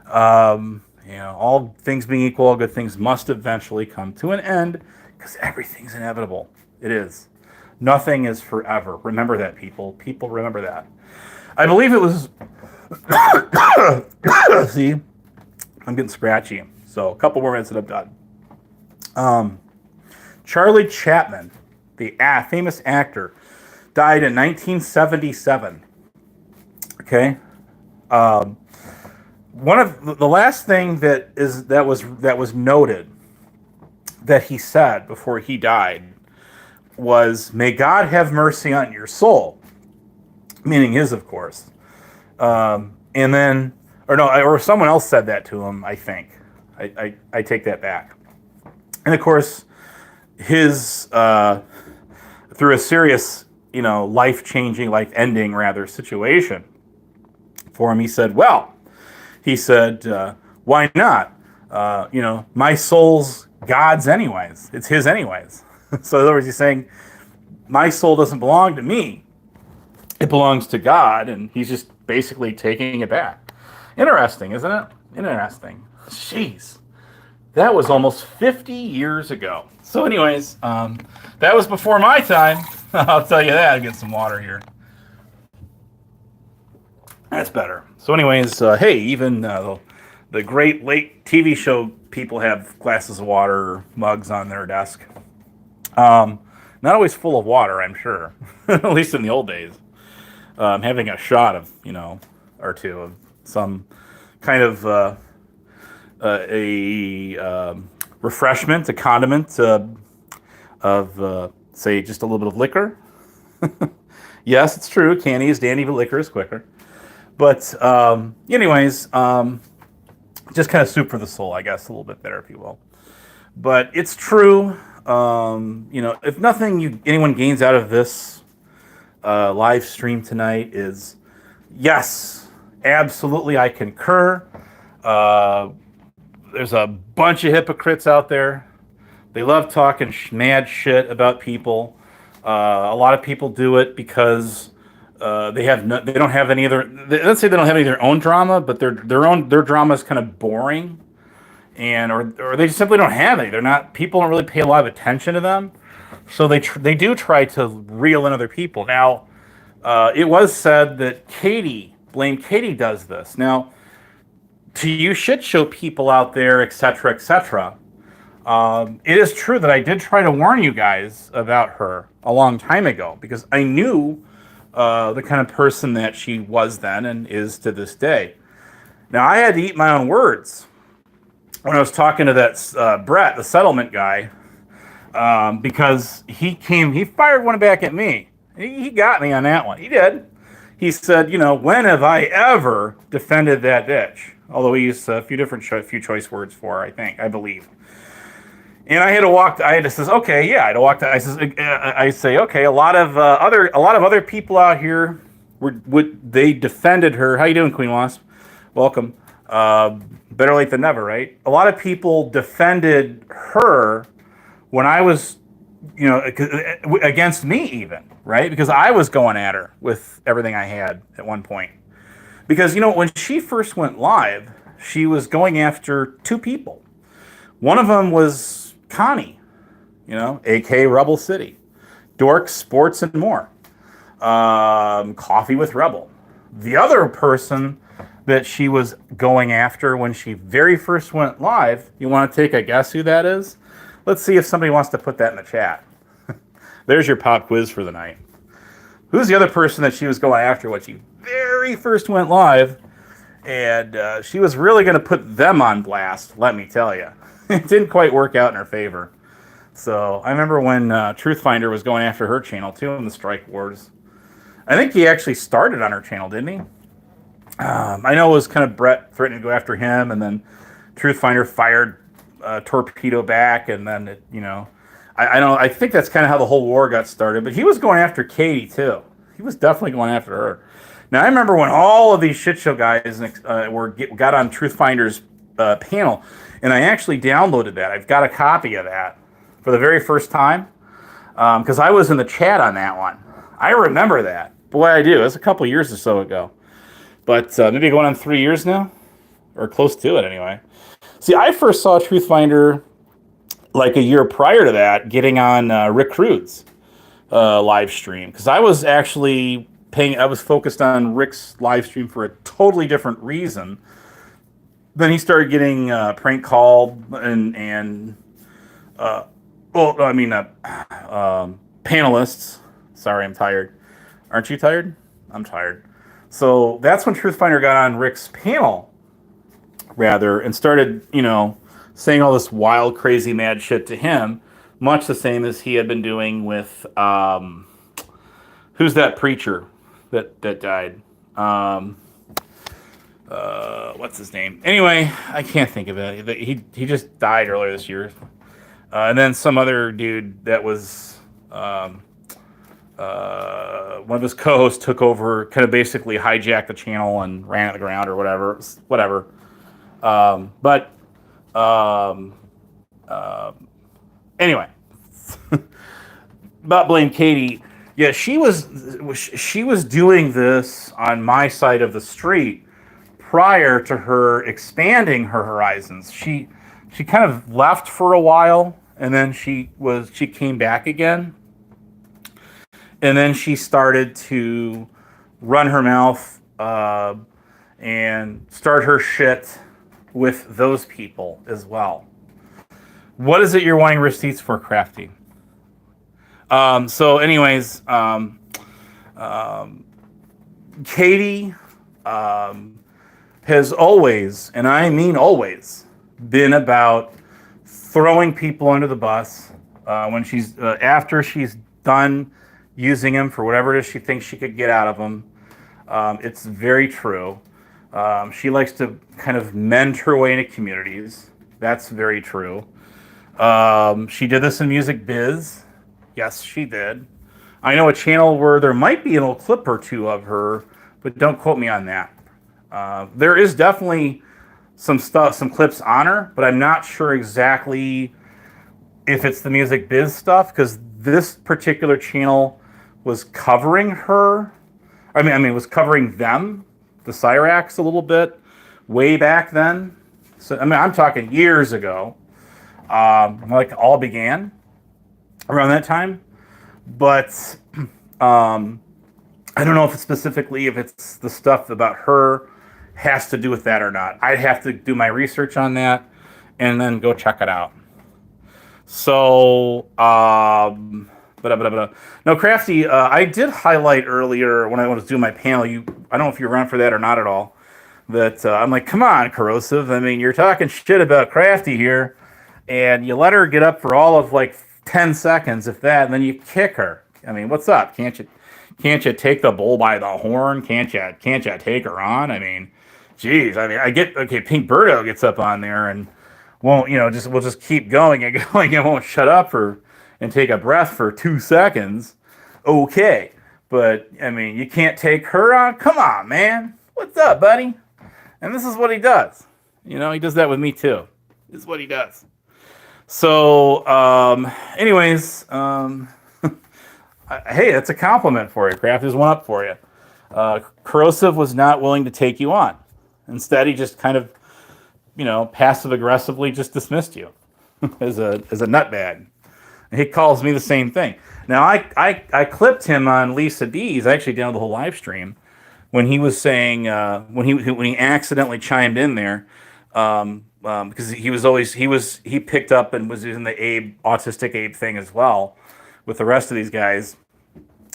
All things being equal, all good things must eventually come to an end because everything's inevitable. It is. Nothing is forever. Remember that, people. People, remember that. I believe it was... See? I'm getting scratchy. So a couple more minutes and I'm done. Charlie Chaplin, the famous actor, died in 1977. Okay? One of the last thing that was noted that he said before he died was, "May God have mercy on your soul," meaning his, of course. And then, or someone else said that to him. I think I take that back. And of course, his through a serious, life-changing, life-ending rather situation for him, he said, why not? My soul's God's anyways. It's his anyways. So in other words, he's saying, my soul doesn't belong to me. It belongs to God, and he's just basically taking it back. Interesting, isn't it? Interesting. Jeez. That was almost 50 years ago. So anyways, that was before my time. I'll tell you that. I'll get some water here. That's better. So anyways, hey, even the great late TV show people have glasses of water or mugs on their desk. Not always full of water, I'm sure. At least in the old days. Having a shot of, or two of some kind of a refreshment, a condiment of, say, just a little bit of liquor. Yes, it's true. Candy is dandy, but liquor is quicker. But anyways, just kind of soup for the soul, I guess, a little bit better, if you will. But it's true. If nothing anyone gains out of this live stream tonight is, yes, absolutely, I concur. There's a bunch of hypocrites out there. They love talking mad shit about people. A lot of people do it because they don't have any other. Let's say they don't have any of their own drama, but their drama is kind of boring, or they simply don't have any. People don't really pay a lot of attention to them, so they do try to reel in other people. Now, it was said that Blame Katie does this. Now, to you shit show people out there, etc., etc. It is true that I did try to warn you guys about her a long time ago because I knew the kind of person that she was then and is to this day. Now, I had to eat my own words when I was talking to that Brett, the settlement guy, because he fired one back at me. He got me on that one. He did. He said, when have I ever defended that bitch? Although he used a few choice words for her, I believe. And I had to say, okay, yeah. I say, okay. A lot of other people out here they defended her. How you doing, Queen Wasp? Welcome. Better late than never, right? A lot of people defended her when I was, against me even, right? Because I was going at her with everything I had at one point. Because when she first went live, she was going after two people. One of them was Connie, a.k.a. Rebel City, Dork, Sports, and More, Coffee with Rebel. The other person that she was going after when she very first went live, you want to take a guess who that is? Let's see if somebody wants to put that in the chat. There's your pop quiz for the night. Who's the other person that she was going after when she very first went live? And she was really going to put them on blast, let me tell you. It didn't quite work out in her favor. So I remember when Truthfinder was going after her channel too in the Strike Wars. I think he actually started on her channel, didn't he? I know it was kind of Brett threatening to go after him, and then Truthfinder fired Torpedo back, and then I don't. I think that's kind of how the whole war got started. But he was going after Katie too. He was definitely going after her. Now I remember when all of these shit show guys got on Truthfinder's panel, and I actually downloaded that. I've got a copy of that for the very first time because I was in the chat on that one. I remember that. Boy, I do. It's a couple years or so ago, but maybe going on 3 years now, or close to it anyway. See, I first saw Truthfinder like a year prior to that, getting on Rick Rude's live stream, because I was actually I was focused on Rick's live stream for a totally different reason. Then he started getting prank called and panelists. Sorry, I'm tired. Aren't you tired? I'm tired. So that's when Truthfinder got on Rick's panel, rather, and started, saying all this wild, crazy, mad shit to him, much the same as he had been doing with, who's that preacher that died? What's his name? Anyway, I can't think of it. He just died earlier this year. And then some other dude that was one of his co-hosts took over, kind of basically hijacked the channel and ran it to the ground or whatever. Anyway, about Blame Katie. Yeah, she was doing this on my side of the street prior to her expanding her horizons. She kind of left for a while, and then she came back again, and then she started to run her mouth and start her shit with those people as well. What is it you're wanting receipts for, Crafty? So anyways, Katie has always, and I mean always, been about throwing people under the bus when she's after she's done using them for whatever it is she thinks she could get out of them. It's very true. She likes to kind of mend her way into communities. That's very true. She did this in Music Biz. Yes, she did. I know a channel where there might be an old clip or two of her, but don't quote me on that. There is definitely some clips on her, but I'm not sure exactly if it's the Music Biz stuff, because this particular channel was covering her. Was covering them, the Cyrax, a little bit, way back then. So, I'm talking years ago. Like all began around that time, but I don't know if it's specifically, if it's the stuff about her has to do with that or not. I'd have to do my research on that and then go check it out. So, no, Crafty, I did highlight earlier when I was doing my panel, I don't know if you're around for that or not at all, that I'm like, come on, Corrosive. You're talking shit about Crafty here, and you let her get up for all of like 10 seconds, if that, and then you kick her. What's up? Can't you take the bull by the horn? Can't you take her on? Geez, I get, okay, Pink Birdo gets up on there and won't, we'll just keep going and going and won't shut up and take a breath for 2 seconds. Okay. But, you can't take her on? Come on, man. What's up, buddy? And this is what he does. He does that with me too. This is what he does. So, anyways, hey, that's a compliment for you. Craft is one up for you. Corrosive was not willing to take you on. Instead, he just kind of, passive aggressively just dismissed you as a nutbag. And he calls me the same thing. Now, I clipped him on Lisa D's. I actually downloaded the whole live stream when he was saying when he accidentally chimed in there. Because he picked up and was using the autistic Abe thing as well with the rest of these guys.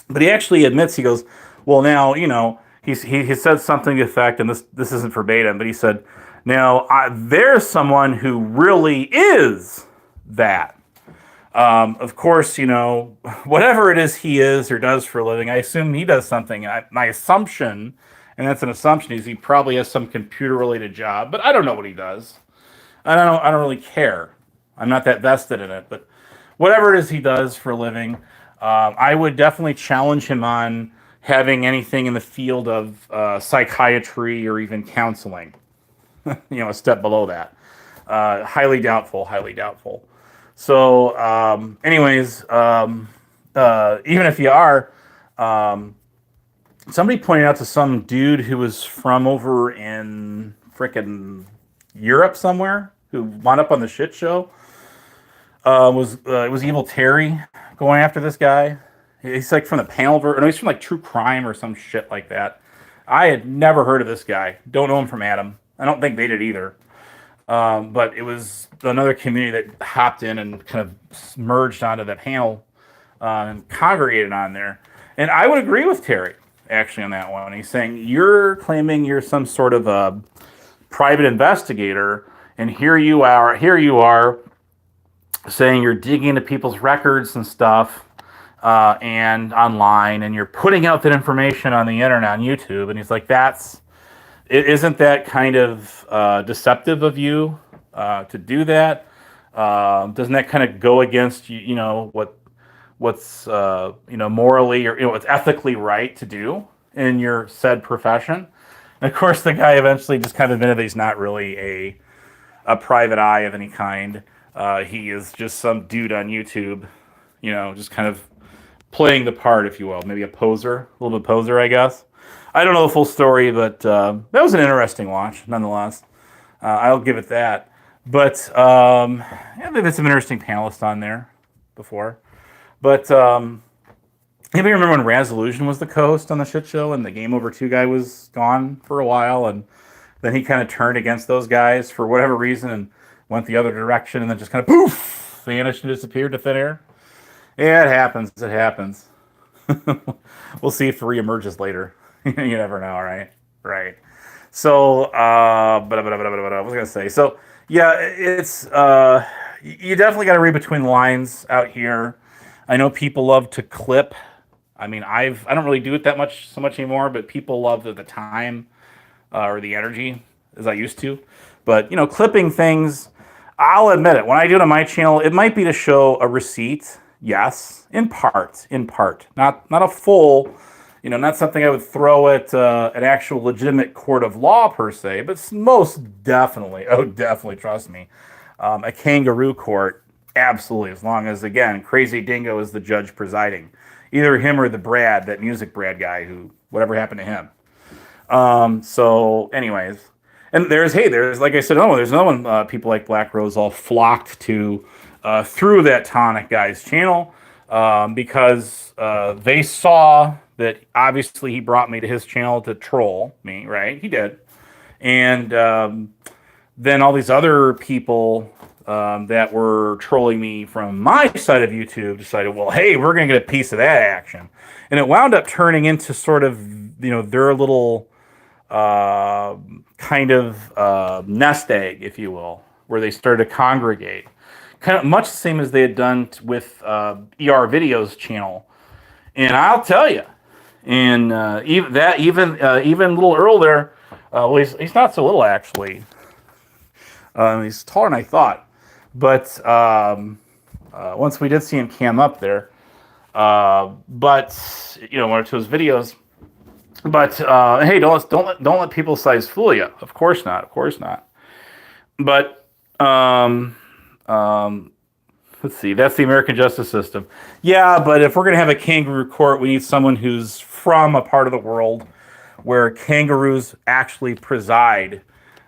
But he actually admits, he goes, well, now, he said something to the effect, and this isn't verbatim, but he said, now, there's someone who really is that. Of course, whatever it is he is or does for a living, I assume he does something. My assumption, and that's an assumption, is he probably has some computer-related job, but I don't know what he does. I don't really care. I'm not that vested in it, but whatever it is he does for a living. I would definitely challenge him on having anything in the field of psychiatry or even counseling. A step below that. Highly doubtful. Highly doubtful. So, anyways, even if you are, somebody pointed out to some dude who was from over in frickin' Europe somewhere who wound up on the shit show. It was Evil Terry going after this guy. He's like from the panel no, he's from like True Crime or some shit like that. I had never heard of this guy. Don't know him from Adam. I don't think they did either. But it was another community that hopped in and kind of merged onto the panel and congregated on there. And I would agree with Terry actually on that one. He's saying you're claiming you're some sort of a private investigator, and here you are saying you're digging into people's records and stuff and online, and you're putting out that information on the internet, on YouTube. And he's like, isn't that kind of deceptive of you to do that? Doesn't that kind of go against what's morally or what's ethically right to do in your said profession? And of course, the guy eventually just kind of admitted that he's not really a private eye of any kind. He is just some dude on YouTube, just kind of playing the part, if you will. Maybe a poser, a little bit poser, I guess. I don't know the full story, but that was an interesting watch, nonetheless. I'll give it that. But they've had some interesting panelists on there before. But anybody remember when Razolution was the co-host on the shit show and the Game Over 2 guy was gone for a while, and then he kind of turned against those guys for whatever reason and went the other direction, and then just kind of poof, vanished and disappeared to thin air? Yeah, it happens. It happens. We'll see if it reemerges later. You never know, right? Right. So, what was I going to say? So, yeah, it's, you definitely got to read between the lines out here. I know people love to clip. I mean, I don't really do it so much anymore, but people love the time or the energy as I used to. But, clipping things, I'll admit it. When I do it on my channel, it might be to show a receipt. Yes, in part, not a full, not something I would throw at an actual legitimate court of law per se, but most definitely, trust me, a kangaroo court, absolutely, as long as, again, Crazy Dingo is the judge presiding. Either him or the Brad, that music Brad guy whatever happened to him. So anyways, and there's, like I said, there's another one, people like Black Rose all flocked to through that Tonic guy's channel because they saw that obviously he brought me to his channel to troll me, right? He did. And then all these other people that were trolling me from my side of YouTube decided, well, hey, we're going to get a piece of that action. And it wound up turning into sort of, their little kind of nest egg, if you will, where they started to congregate. Kind of much the same as they had done with ER Video's channel. And I'll tell you, and even little Earl there, well, he's not so little actually. He's taller than I thought. But once we did see him cam up there, but one or two of his videos. But hey, don't let people's size fool you. Of course not. But let's see. That's the American justice system. Yeah, but if we're gonna have a kangaroo court, we need someone who's from a part of the world where kangaroos actually preside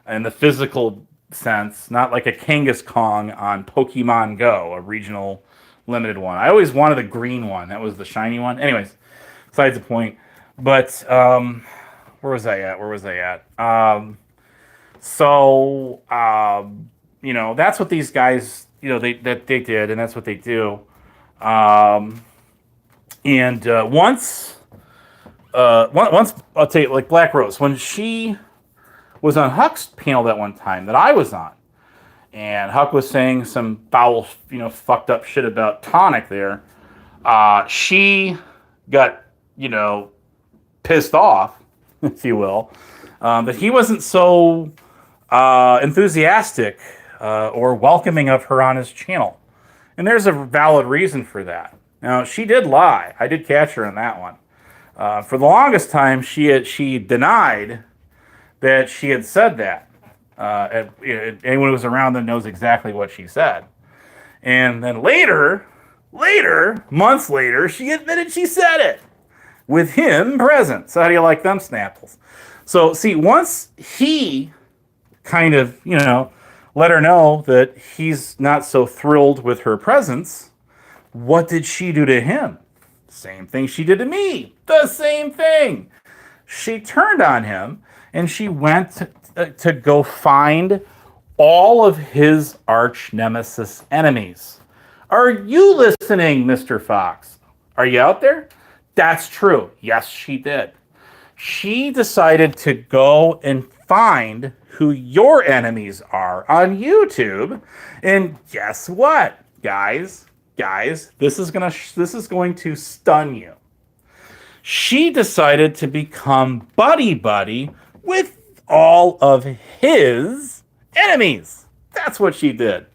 in the physical sense, not like a Kangaskong on Pokemon Go, a regional limited one. I always wanted the green one. That was the shiny one. Anyways, besides the point. But where was I at? So that's what these guys, they did, and that's what they do. Once I'll tell you, like Black Rose, when she was on Huck's panel that one time that I was on, and Huck was saying some foul, fucked up shit about Tonic there, she got, pissed off, if you will, that he wasn't so enthusiastic or welcoming of her on his channel. And there's a valid reason for that. Now, she did lie. I did catch her on that one. For the longest time, she denied that she had said that. Anyone who was around them knows exactly what she said. And then later, months later, she admitted she said it with him present. So how do you like them Snapples? So see, once he kind of, let her know that he's not so thrilled with her presence, what did she do to him? Same thing she did to me. The same thing. She turned on him and she went to go find all of his arch nemesis enemies. Are you listening, Mr. Fox? Are you out there? That's true. Yes, she did. She decided to go and find who your enemies are on YouTube. And guess what, guys? This is going to stun you. She decided to become buddy with all of his enemies. That's what she did.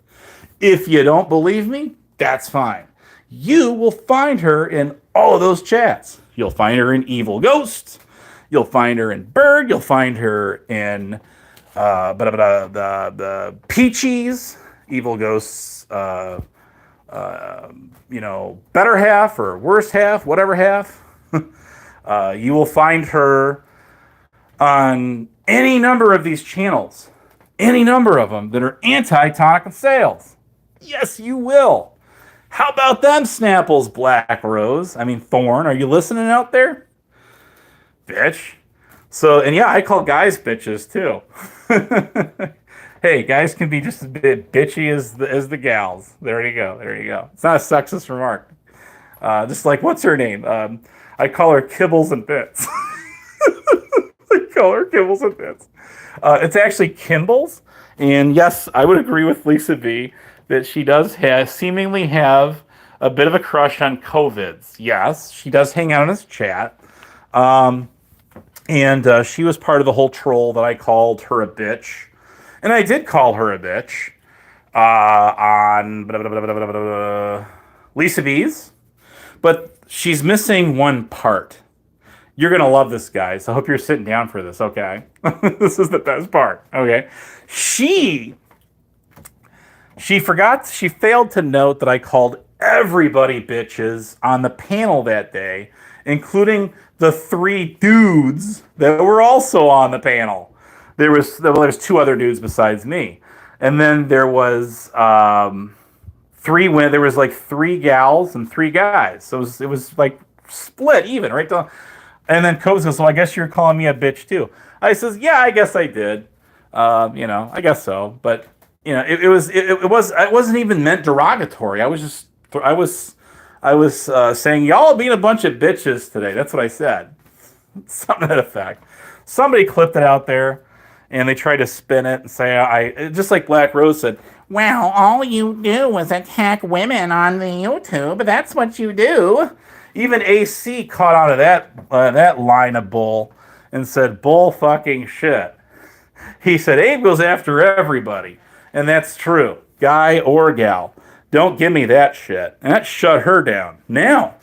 If you don't believe me, that's fine. You will find her in all of those chats. You'll find her in Evil Ghost. You'll find her in Bird. You'll find her in the Peaches, Evil Ghost's, better half or worse half, whatever half. You will find her on any number of these channels, any number of them that are anti-tonic and sales. Yes, you will. How about them Snapples, Black Rose? Thorn, are you listening out there? Bitch. So, and yeah, I call guys bitches too. Hey, guys can be just as bitchy as the gals. There you go. It's not a sexist remark. Just like, what's her name? I call her Kibbles and Bits. It's actually Kimbles. And yes, I would agree with Lisa V that she does seemingly have a bit of a crush on COVIDs. Yes, she does hang out in his chat. And she was part of the whole troll that I called her a bitch. And I did call her a bitch on Lisa V's. But she's missing one part. You're going to love this, guys. I hope you're sitting down for this, okay? This is the best part, okay? She failed to note that I called everybody bitches on the panel that day, including the 3 dudes that were also on the panel. There was 2 other dudes besides me. And then there was 3 women. There was like 3 gals and 3 guys. So it was like split even, right? And then Cobbs goes, "So I guess you're calling me a bitch too." I says, "Yeah, I guess I did. I guess so." But it wasn't even meant derogatory. I was saying y'all being a bunch of bitches today. That's what I said. Something to that effect. Somebody clipped it out there, and they tried to spin it and say just like Black Rose said. Well, all you do is attack women on the YouTube. That's what you do. Even AC caught on to that line of bull and said, bull fucking shit. He said, Abe goes after everybody. And that's true. Guy or gal. Don't give me that shit. And that shut her down. Now,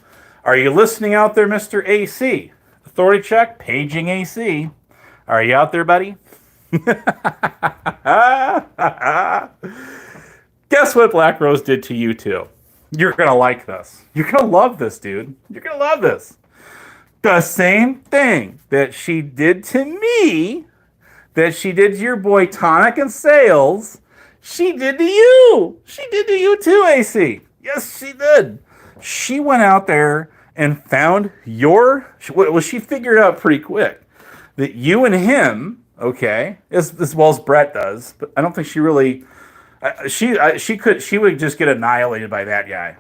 are you listening out there, Mr. AC? Authority check, paging AC. Are you out there, buddy? Guess what Black Rose did to you too? You're going to like this. You're going to love this, dude. You're going to love this. The same thing that she did to me, that she did to your boy Tonic and Sales, she did to you. She did to you too, AC. Yes, she did. She went out there and found she figured out pretty quick that you and him, okay, as well as Brett does, but I don't think she really... She would just get annihilated by that guy.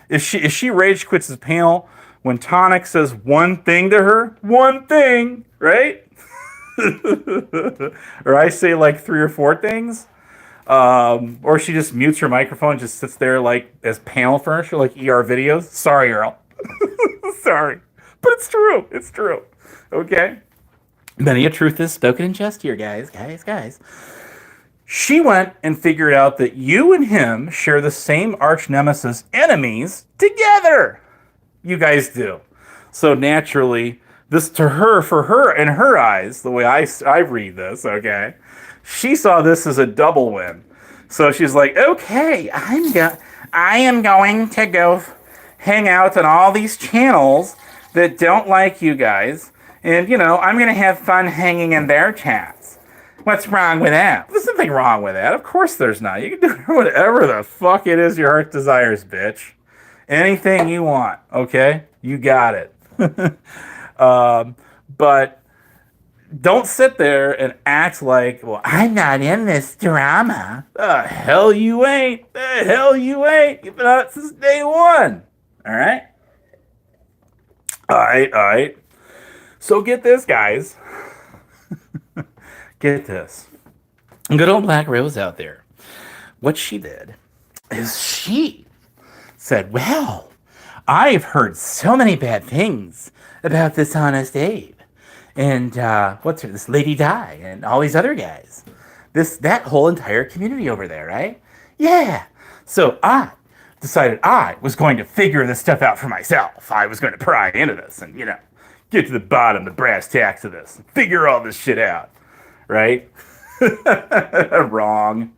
if she rage quits his panel when Tonic says one thing to her, one thing, right? Or I say like 3 or 4 things, or she just mutes her microphone and just sits there like as panel furniture, like ER videos. Sorry, Earl. Sorry, but it's true. It's true. Okay. Many a truth is spoken in jest here, guys. She went and figured out that you and him share the same arch nemesis enemies together. You guys do. So naturally, this to her, for her, in her eyes, the way I read this, okay, she saw this as a double win. So she's like, okay, I am going to go hang out on all these channels that don't like you guys. And, I'm going to have fun hanging in their chats. What's wrong with that? There's nothing wrong with that. Of course there's not. You can do whatever the fuck it is your heart desires, bitch. Anything you want, okay? You got it. But don't sit there and act like, well, I'm not in this drama. The hell you ain't. The hell you ain't. You've been on it since day one. All right? All right. So get this, guys. Get this. Good old Black Rose out there. What she did is she said, well, I've heard so many bad things about this Honest Abe. And this Lady Di and all these other guys. That whole entire community over there, right? Yeah. So I decided I was going to figure this stuff out for myself. I was going to pry into this and, get to the bottom, the brass tacks of this, and figure all this shit out. Right? Wrong.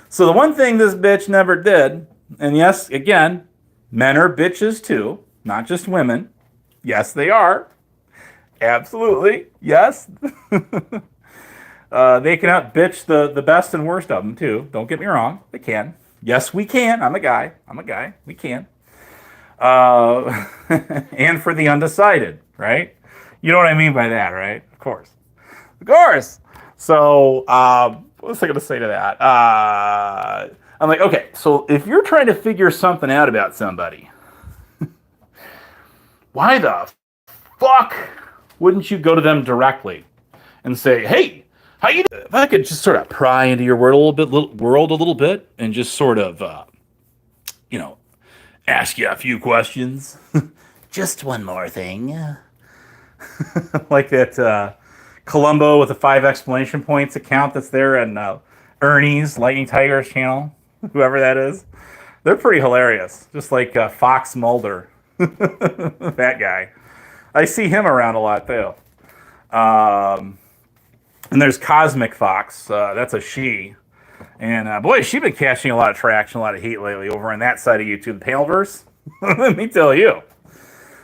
So the one thing this bitch never did, and yes, again, men are bitches too, not just women. Yes, they are. Absolutely. Yes. They can out-bitch the best and worst of them too. Don't get me wrong. They can. Yes, we can. I'm a guy. We can. And for the undecided, right? You know what I mean by that, right? Of course. So, what was I going to say to that? I'm like, okay, so if you're trying to figure something out about somebody, why the fuck wouldn't you go to them directly and say, hey, how you doing? If I could just sort of pry into your world a little bit and just sort of, ask you a few questions. Just one more thing. Like that Columbo with the 5 exclamation points account that's there and Ernie's Lightning Tigers channel, whoever that is. They're pretty hilarious. Just like Fox Mulder. That guy. I see him around a lot too. And there's Cosmic Fox. That's a she. And boy, she's been catching a lot of traction, a lot of heat lately over on that side of YouTube, the Panelverse. Let me tell you.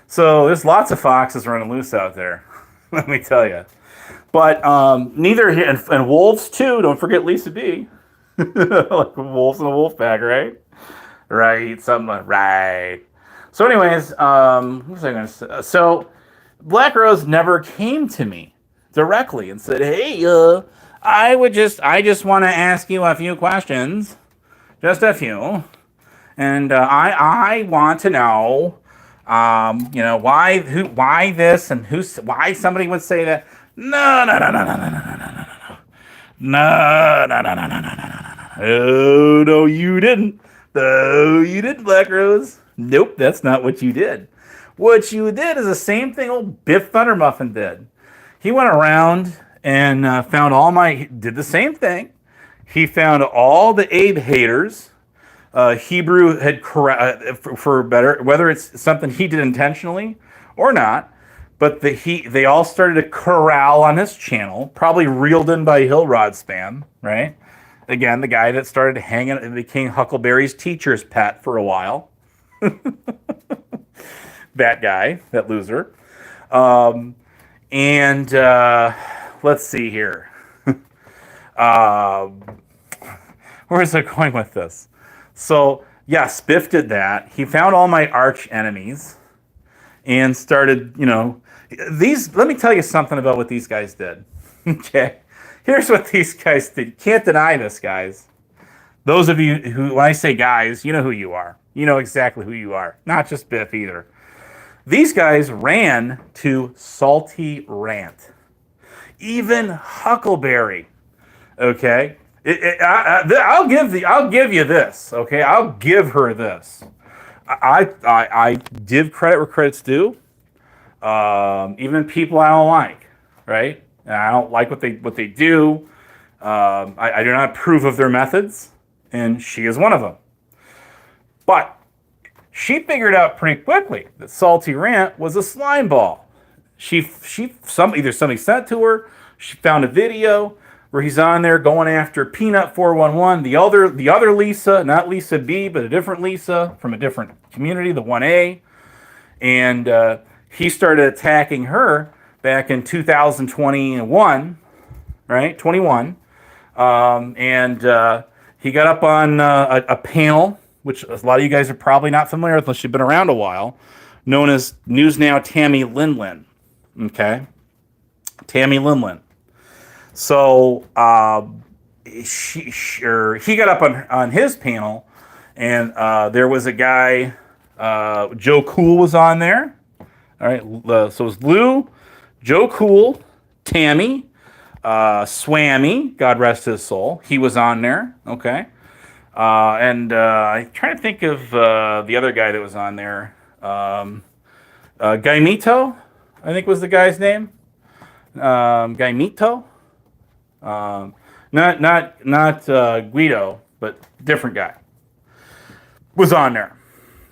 So there's lots of foxes running loose out there. Let me tell you. But neither here, and wolves too. Don't forget Lisa B. Like wolves in the wolf pack, right? Right. Something right. So, anyways, what was I going to say? So, Black Rose never came to me directly and said, "Hey, I just want to ask you a few questions, just a few, and I want to know, why this and why somebody would say that." No. Oh, no, you didn't. No, you didn't, Black Rose. Nope, that's not what you did. What you did is the same thing old Biff Thundermuffin did. He went around and did the same thing. He found all the Abe haters. Hebrew had for better, whether it's something he did intentionally or not, but they all started to corral on his channel, probably reeled in by Hill Rod spam, right? Again, the guy that started hanging and became Huckleberry's teacher's pet for a while. That guy, that loser. Let's see here. Where is it going with this? So, yes, Biff did that. He found all my arch enemies and started, let me tell you something about what these guys did. Okay? Here's what these guys did. Can't deny this, guys. Those of you who, when I say guys, you know who you are. You know exactly who you are. Not just Biff either. These guys ran to Salty Rant. Even Huckleberry. Okay? I'll give you this. Okay? I'll give her this. I give credit where credit's due. Even people I don't like, right? And I don't like what they do. I do not approve of their methods, and she is one of them. But she figured out pretty quickly that Salty Rant was a slime ball. Either somebody sent to her, she found a video where he's on there going after Peanut 411, the other Lisa, not Lisa B, but a different Lisa from a different community, the 1A, and he started attacking her back in 2021, right? 21, and he got up on a panel, which a lot of you guys are probably not familiar with unless you've been around a while, known as News Now Tammy Linlin. Okay, Tammy Linlin. So he got up on his panel, and there was a guy, Joe Cool was on there. All right, so it was Lou, Joe Cool, Tammy, Swammy, God rest his soul. He was on there. Okay, and I'm trying to think of the other guy that was on there. Guy Mito, I think was the guy's name. Guy Mito. Not Guido, but different guy was on there.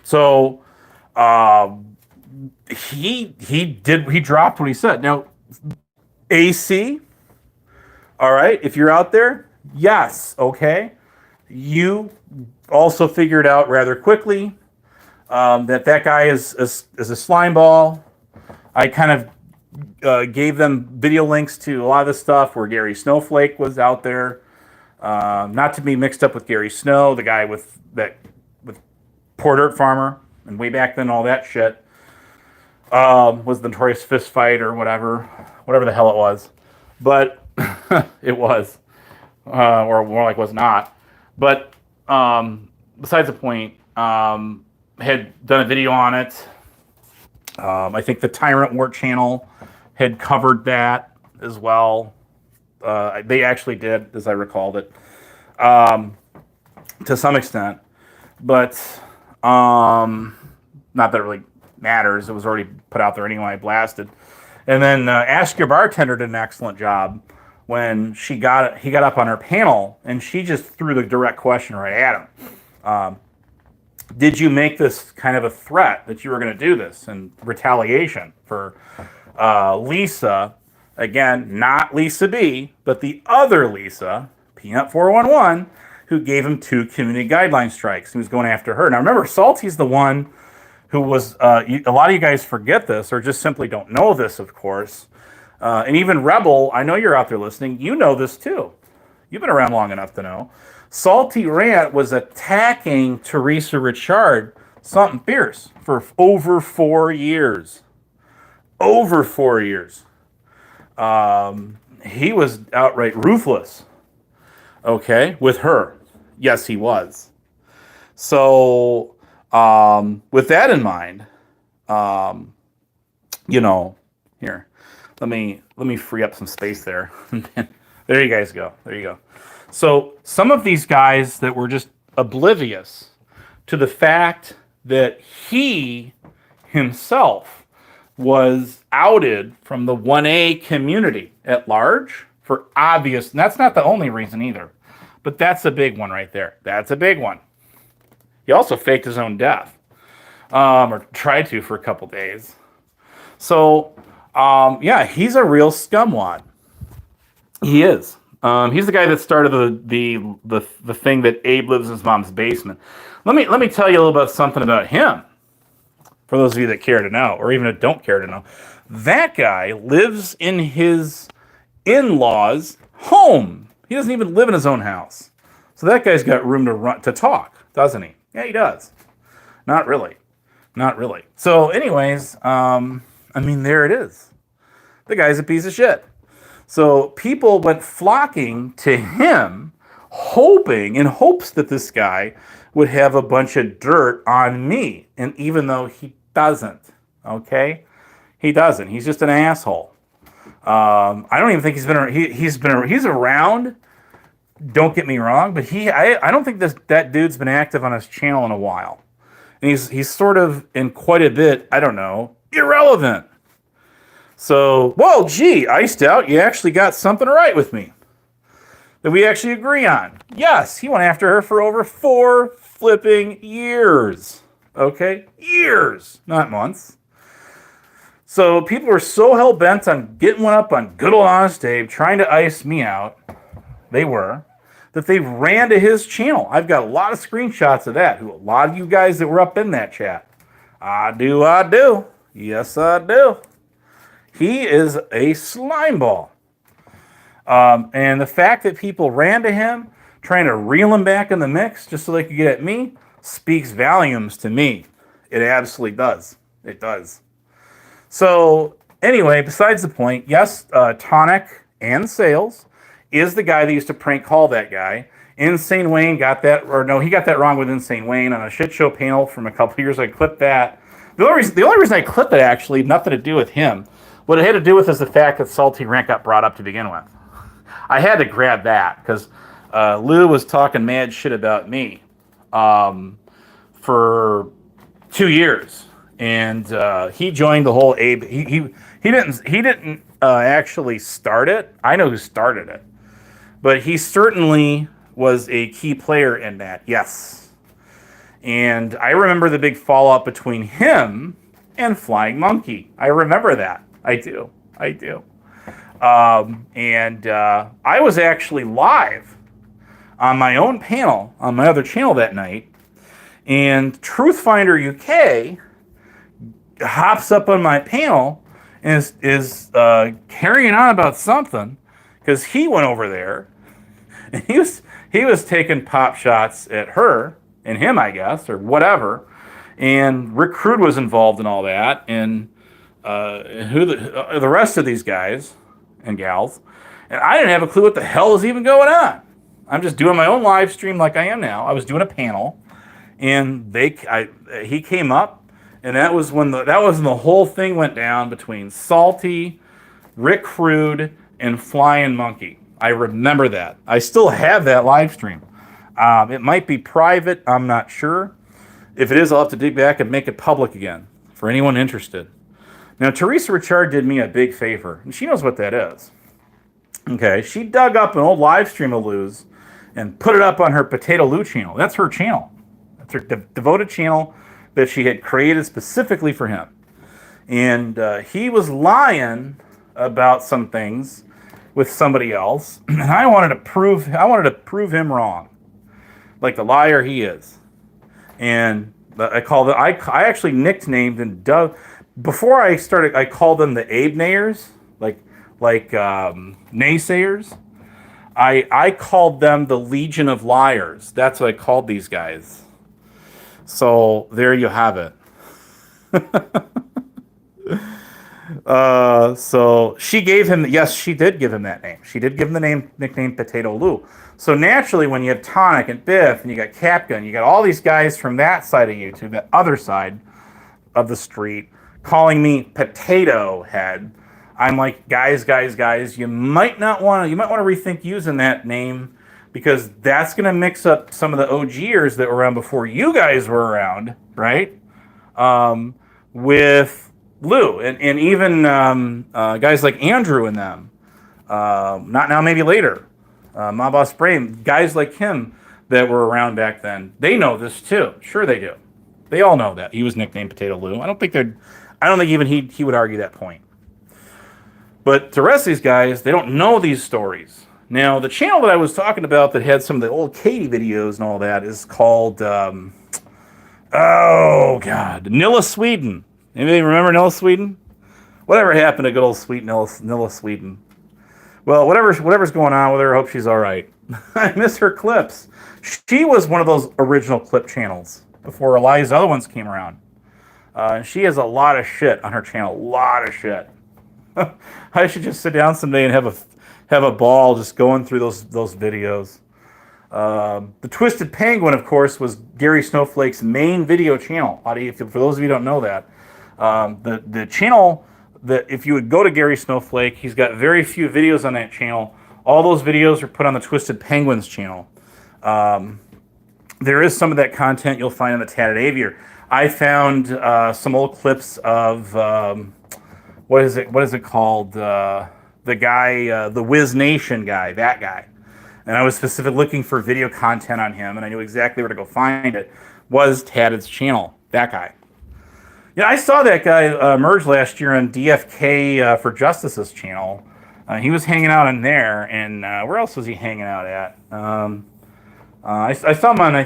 So he dropped what he said. Now AC, all right, if you're out there, yes, okay. You also figured out rather quickly that guy is a slime ball. I kind of gave them video links to a lot of the stuff where Gary Snowflake was out there. Not to be mixed up with Gary Snow, the guy with Poor Dirt Farmer, and way back then all that shit was the Notorious Fist Fight or whatever the hell it was. But it was, or more like was not. But besides the point, had done a video on it. I think the Tyrant War channel had covered that as well. They actually did, as I recalled it, to some extent. But not that it really matters. It was already put out there anyway, blasted. And then Ask Your Bartender did an excellent job when he got up on her panel, and she just threw the direct question right at him. Did you make this kind of a threat that you were going to do this in retaliation for Lisa, again, not Lisa B, but the other Lisa, Peanut 411, who gave him 2 community guideline strikes. He was going after her. Now remember, Salty's the one who was, a lot of you guys forget this or just simply don't know this, of course. And even Rebel, I know you're out there listening, you know this too. You've been around long enough to know. Salty Rant was attacking Teresa Richard, something fierce, for over 4 years. Over 4 years. He was outright ruthless, okay, with her. Yes, he was. So, with that in mind, here, let me free up some space there. There you guys go. There you go. So some of these guys that were just oblivious to the fact that he himself was outed from the 1A community at large for obvious, and that's not the only reason either, but that's a big one right there. That's a big one. He also faked his own death, or tried to for a couple days. So, yeah, he's a real scumwad. He is. He's the guy that started the thing that Abe lives in his mom's basement. Let me tell you a little bit something about him. For those of you that care to know, or even that don't care to know, that guy lives in his in-laws' home. He doesn't even live in his own house. So that guy's got room to talk, doesn't he? Yeah, he does. Not really. Not really. So, anyways, there it is. The guy's a piece of shit. So people went flocking to him, in hopes that this guy would have a bunch of dirt on me. And even though he doesn't, okay? He doesn't. He's just an asshole. I don't even think he's around. Don't get me wrong, but I don't think that dude's been active on his channel in a while. And he's sort of in quite a bit, I don't know, irrelevant. So, whoa, gee, Iced Out, you actually got something right with me. that we actually agree on. Yes, he went after her for over 4 flipping years. Okay? Years, not months. So people were so hell-bent on getting one up on good old Honest Dave, trying to ice me out, they were, that they ran to his channel. I've got a lot of screenshots of that. A lot of you guys that were up in that chat. I do. Yes, I do. He is a slime ball. And the fact that people ran to him, trying to reel him back in the mix just so they could get at me, speaks volumes to me. It absolutely does. It does. So anyway, besides the point, yes, Tonic and Sales is the guy that used to prank call that guy. Insane Wayne got that, or no, he got that wrong with Insane Wayne on a shit show panel from a couple years. I clipped that. The only reason I clipped it, actually, nothing to do with him. What it had to do with is the fact that Salty Rant got brought up to begin with. I had to grab that because Lou was talking mad shit about me for 2 years, and he joined the whole Abe. He didn't actually start it. I know who started it, but he certainly was a key player in that. Yes, and I remember the big fallout between him and Flying Monkey. I remember that. I do. And I was actually live on my own panel on my other channel that night, and Truthfinder UK hops up on my panel and is carrying on about something because he went over there and he was taking pop shots at her and him, I guess, or whatever. And Rick Crude was involved in all that, and who the rest of these guys and gals, and I didn't have a clue what the hell was even going on. I'm just doing my own live stream like I am now. I was doing a panel, and he came up, and that was when the whole thing went down between Salty, Rick Crude, and Flying Monkey. I remember that. I still have that live stream. It might be private. I'm not sure. If it is, I'll have to dig back and make it public again for anyone interested. Now, Teresa Richard did me a big favor, and she knows what that is. Okay, she dug up an old live stream of Lou's and put it up on her Potato Lou channel. That's her channel. That's her devoted channel that she had created specifically for him. And he was lying about some things with somebody else, and I wanted to prove him wrong, like the liar he is. And I actually nicknamed and dubbed. Before I started, I called them the Abe Nayers, like naysayers. I called them the Legion of Liars. That's what I called these guys. So there you have it. So she gave him, yes, she did give him that name. She did give him the nickname Potato Lou. So naturally, when you have Tonic and Biff, and you got Capgun, you got all these guys from that side of YouTube, that other side of the street, calling me Potato Head. I'm like, guys, you might want to rethink using that name, because that's going to mix up some of the OGers that were around before you guys were around, right? With Lou and even guys like Andrew and them. Not now, maybe later. My Boss Brave, guys like him that were around back then. They know this too. Sure they do. They all know that he was nicknamed Potato Lou. I don't think even he would argue that point. But the rest of these guys, they don't know these stories. Now, the channel that I was talking about that had some of the old Katie videos and all that is called, Nilla Sweden. Anybody remember Nilla Sweden? Whatever happened to good old sweet Nilla Sweden? Well, whatever's going on with her, I hope she's all right. I miss her clips. She was one of those original clip channels before Eliza's other ones came around. She has a lot of shit on her channel. A lot of shit. I should just sit down someday and have a ball just going through those videos. The Twisted Penguin, of course, was Gary Snowflake's main video channel. For those of you who don't know that, the channel that if you would go to Gary Snowflake, he's got very few videos on that channel. All those videos are put on the Twisted Penguins channel. There is some of that content you'll find on the Tatted Aviator. I found some old clips of what is it called? The guy, the Wiz Nation guy, that guy. and I was specifically looking for video content on him, and I knew exactly where to go find it, was Tadded's channel. That guy. Yeah, I saw that guy emerge last year on DFK for Justice's channel. He was hanging out in there, and where else was he hanging out at? I saw him on, I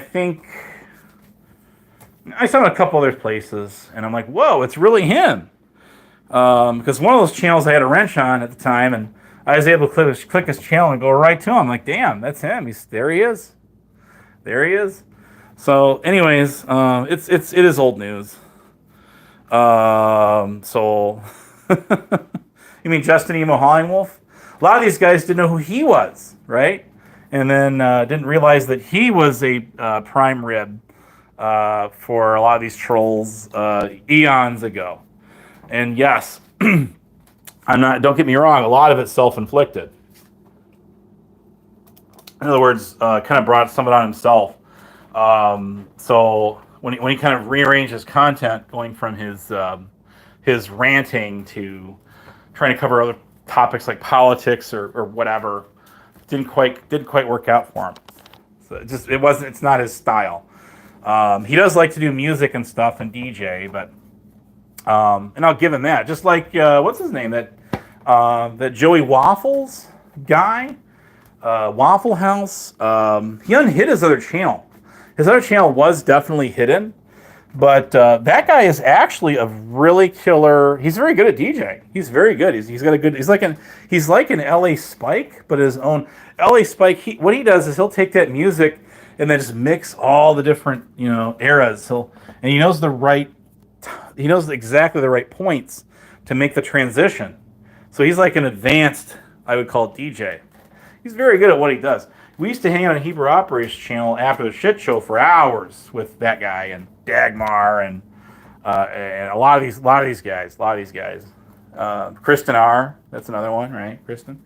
saw him in a couple other places, and I'm like, whoa, it's really him. Because one of those channels I had a wrench on at the time, and I was able to click his channel and go right to him. I'm like, damn, that's him. There he is. There he is. So, anyways, it is old news. So, you mean Justin Emo Hollingwolf? A lot of these guys didn't know who he was, right? And then didn't realize that he was a prime rib for a lot of these trolls eons ago. And yes, don't get me wrong, a lot of it's self-inflicted. In other words, kind of brought some of it on himself. So when he kind of rearranged his content, going from his ranting to trying to cover other topics like politics or whatever, didn't quite work out for him. So it's not his style. He does like to do music and stuff and DJ, but and I'll give him that. Just like what's his name, that Joey Waffles guy, Waffle House. He unhid his other channel. His other channel was definitely hidden, but that guy is actually a really killer. He's very good at DJ. He's very good. He's got a good. He's like an LA Spike, but his own LA Spike. What he does is he'll take that music and then just mix all the different eras. And he knows he knows exactly the right points to make the transition. So he's like an advanced, I would call it, DJ. He's very good at what he does. We used to hang out on Hebrew Operations channel after the shit show for hours with that guy and Dagmar and a lot of these guys. Kristen R. That's another one, right? Kristen.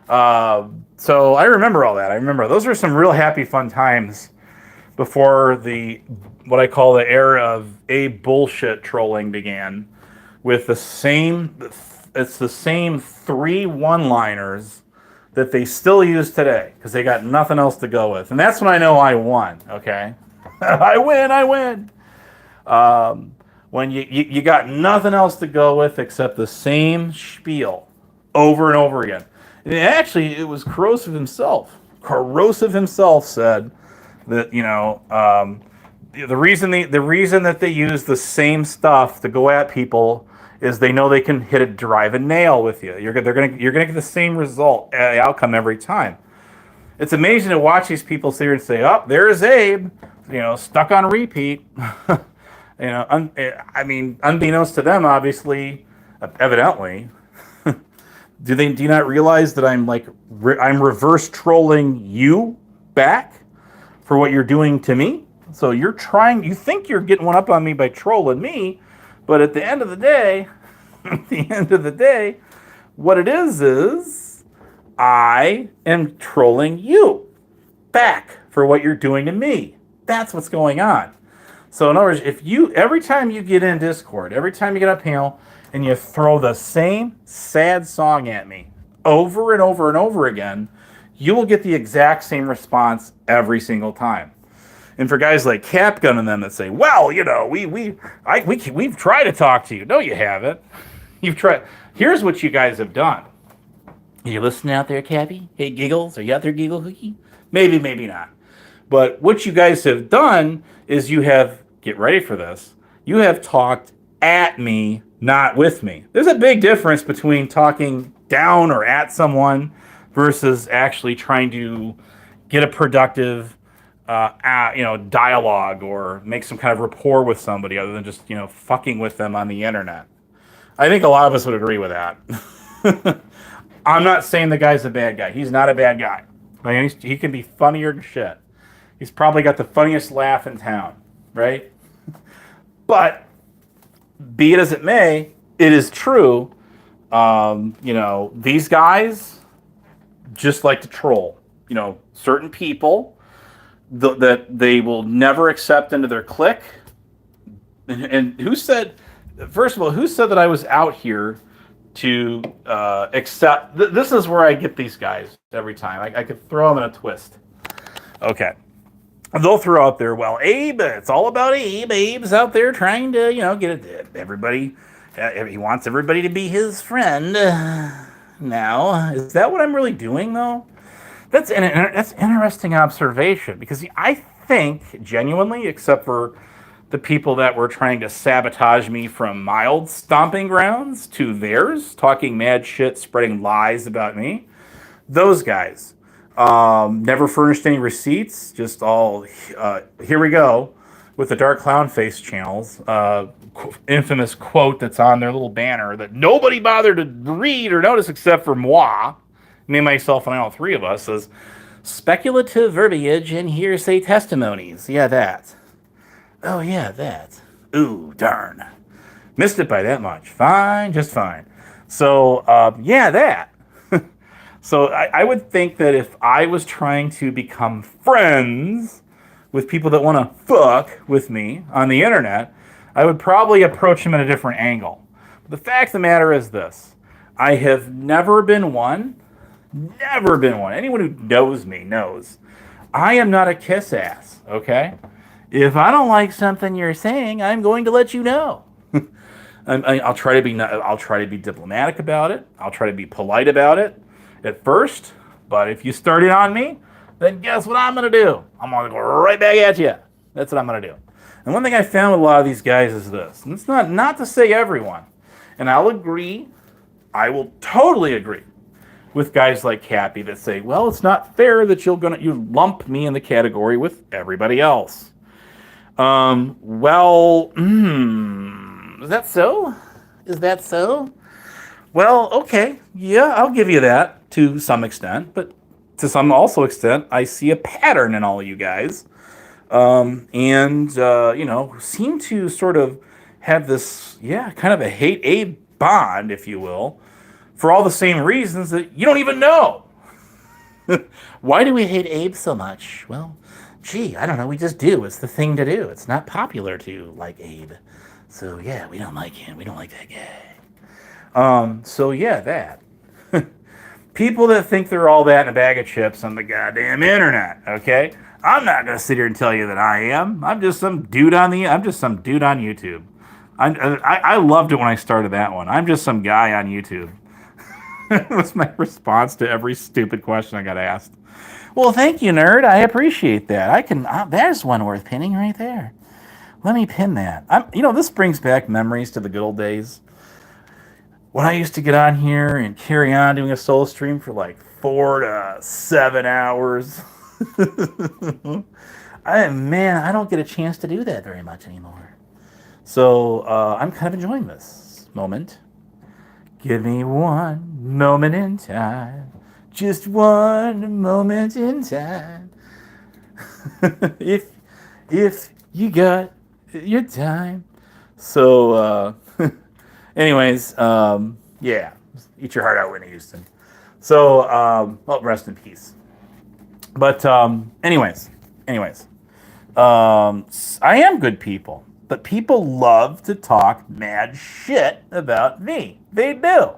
So I remember all that. I remember those were some real happy, fun times before what I call the era of bullshit trolling began, with the same 3 one-liners that they still use today because they got nothing else to go with. And that's when I know I won, okay? I win. When you got nothing else to go with except the same spiel over and over again. And actually, it was Corrosive himself. Corrosive himself said that, the reason that they use the same stuff to go at people is they know they can drive a nail with you. You're gonna get the same outcome every time. It's amazing to watch these people sit here and say, "Oh, there's Abe," stuck on repeat. Unbeknownst to them, obviously, evidently, do you not realize that I'm reverse trolling you back for what you're doing to me? So you think you're getting one up on me by trolling me, but at the end of the day, what it is I am trolling you back for what you're doing to me. That's what's going on. So in other words, every time you get in Discord, every time you get up panel, and you throw the same sad song at me over and over and over again, you will get the exact same response every single time. And for guys like Capgun and them that say, "Well, we've tried to talk to you." No, you haven't. You've tried. Here's what you guys have done. Are you listening out there, Cappy? Hey, Giggles, are you out there, Giggle Hookie? Maybe, maybe not. But what you guys have done is get ready for this, you have talked at me, not with me. There's a big difference between talking down or at someone versus actually trying to get a productive dialogue or make some kind of rapport with somebody other than just, fucking with them on the internet. I think a lot of us would agree with that. I'm not saying the guy's a bad guy. He's not a bad guy. He can be funnier than shit. He's probably got the funniest laugh in town, right? But be it as it may, it is true. These guys just like to troll. Certain people that they will never accept into their clique. And who said, first of all, who said that I was out here to accept. This is where I get these guys every time. I could throw them in a twist. Okay. They'll throw out there, well, Abe, it's all about Abe. Abe's out there trying to, get it. Everybody, he wants everybody to be his friend. Now, is that what I'm really doing, though? That's an interesting observation, because I think, genuinely, except for the people that were trying to sabotage me from mild stomping grounds to theirs, talking mad shit, spreading lies about me, those guys. Never furnished any receipts, just all, here we go, with the Dark Clown Face channels, infamous quote that's on their little banner that nobody bothered to read or notice except for moi, me, myself, and all three of us, says, speculative verbiage and hearsay testimonies. Yeah, that. Oh, yeah, that. Ooh, darn. Missed it by that much. Fine, just fine. So, yeah, that. So I would think that if I was trying to become friends with people that want to fuck with me on the internet, I would probably approach them at a different angle. But the fact of the matter is this. I have never been one. Anyone who knows me knows. I am not a kiss ass, okay? If I don't like something you're saying, I'm going to let you know. I'll try to be diplomatic about it. I'll try to be polite about it at first, but if you start it on me, then guess what I'm going to do? I'm going to go right back at you. That's what I'm going to do. And one thing I found with a lot of these guys is this, and it's not to say everyone, and I will totally agree with guys like Cappy that say, well, it's not fair that you lump me in the category with everybody else. Is that so? Is that so? Well, okay, yeah, I'll give you that to some extent, but to some also extent, I see a pattern in all of you guys, and seem to sort of have this, kind of a hate Abe bond, if you will, for all the same reasons that you don't even know. Why do we hate Abe so much? Well, gee, I don't know, we just do. It's the thing to do. It's not popular to like Abe. So, yeah, we don't like him. We don't like that guy. That. People that think they're all that in a bag of chips on the goddamn internet, okay? I'm not going to sit here and tell you that I am. I'm just some dude on YouTube. I loved it when I started that one. I'm just some guy on YouTube. That was my response to every stupid question I got asked. Well, thank you, nerd. I appreciate that. There's one worth pinning right there. Let me pin that. This brings back memories to the good old days when I used to get on here and carry on doing a solo stream for like 4 to 7 hours. I don't get a chance to do that very much anymore. So I'm kind of enjoying this moment. Give me one moment in time. Just one moment in time. If you got your time. So, anyways, eat your heart out, Whitney Houston. So, rest in peace. But, anyways, I am good people, but people love to talk mad shit about me. They do.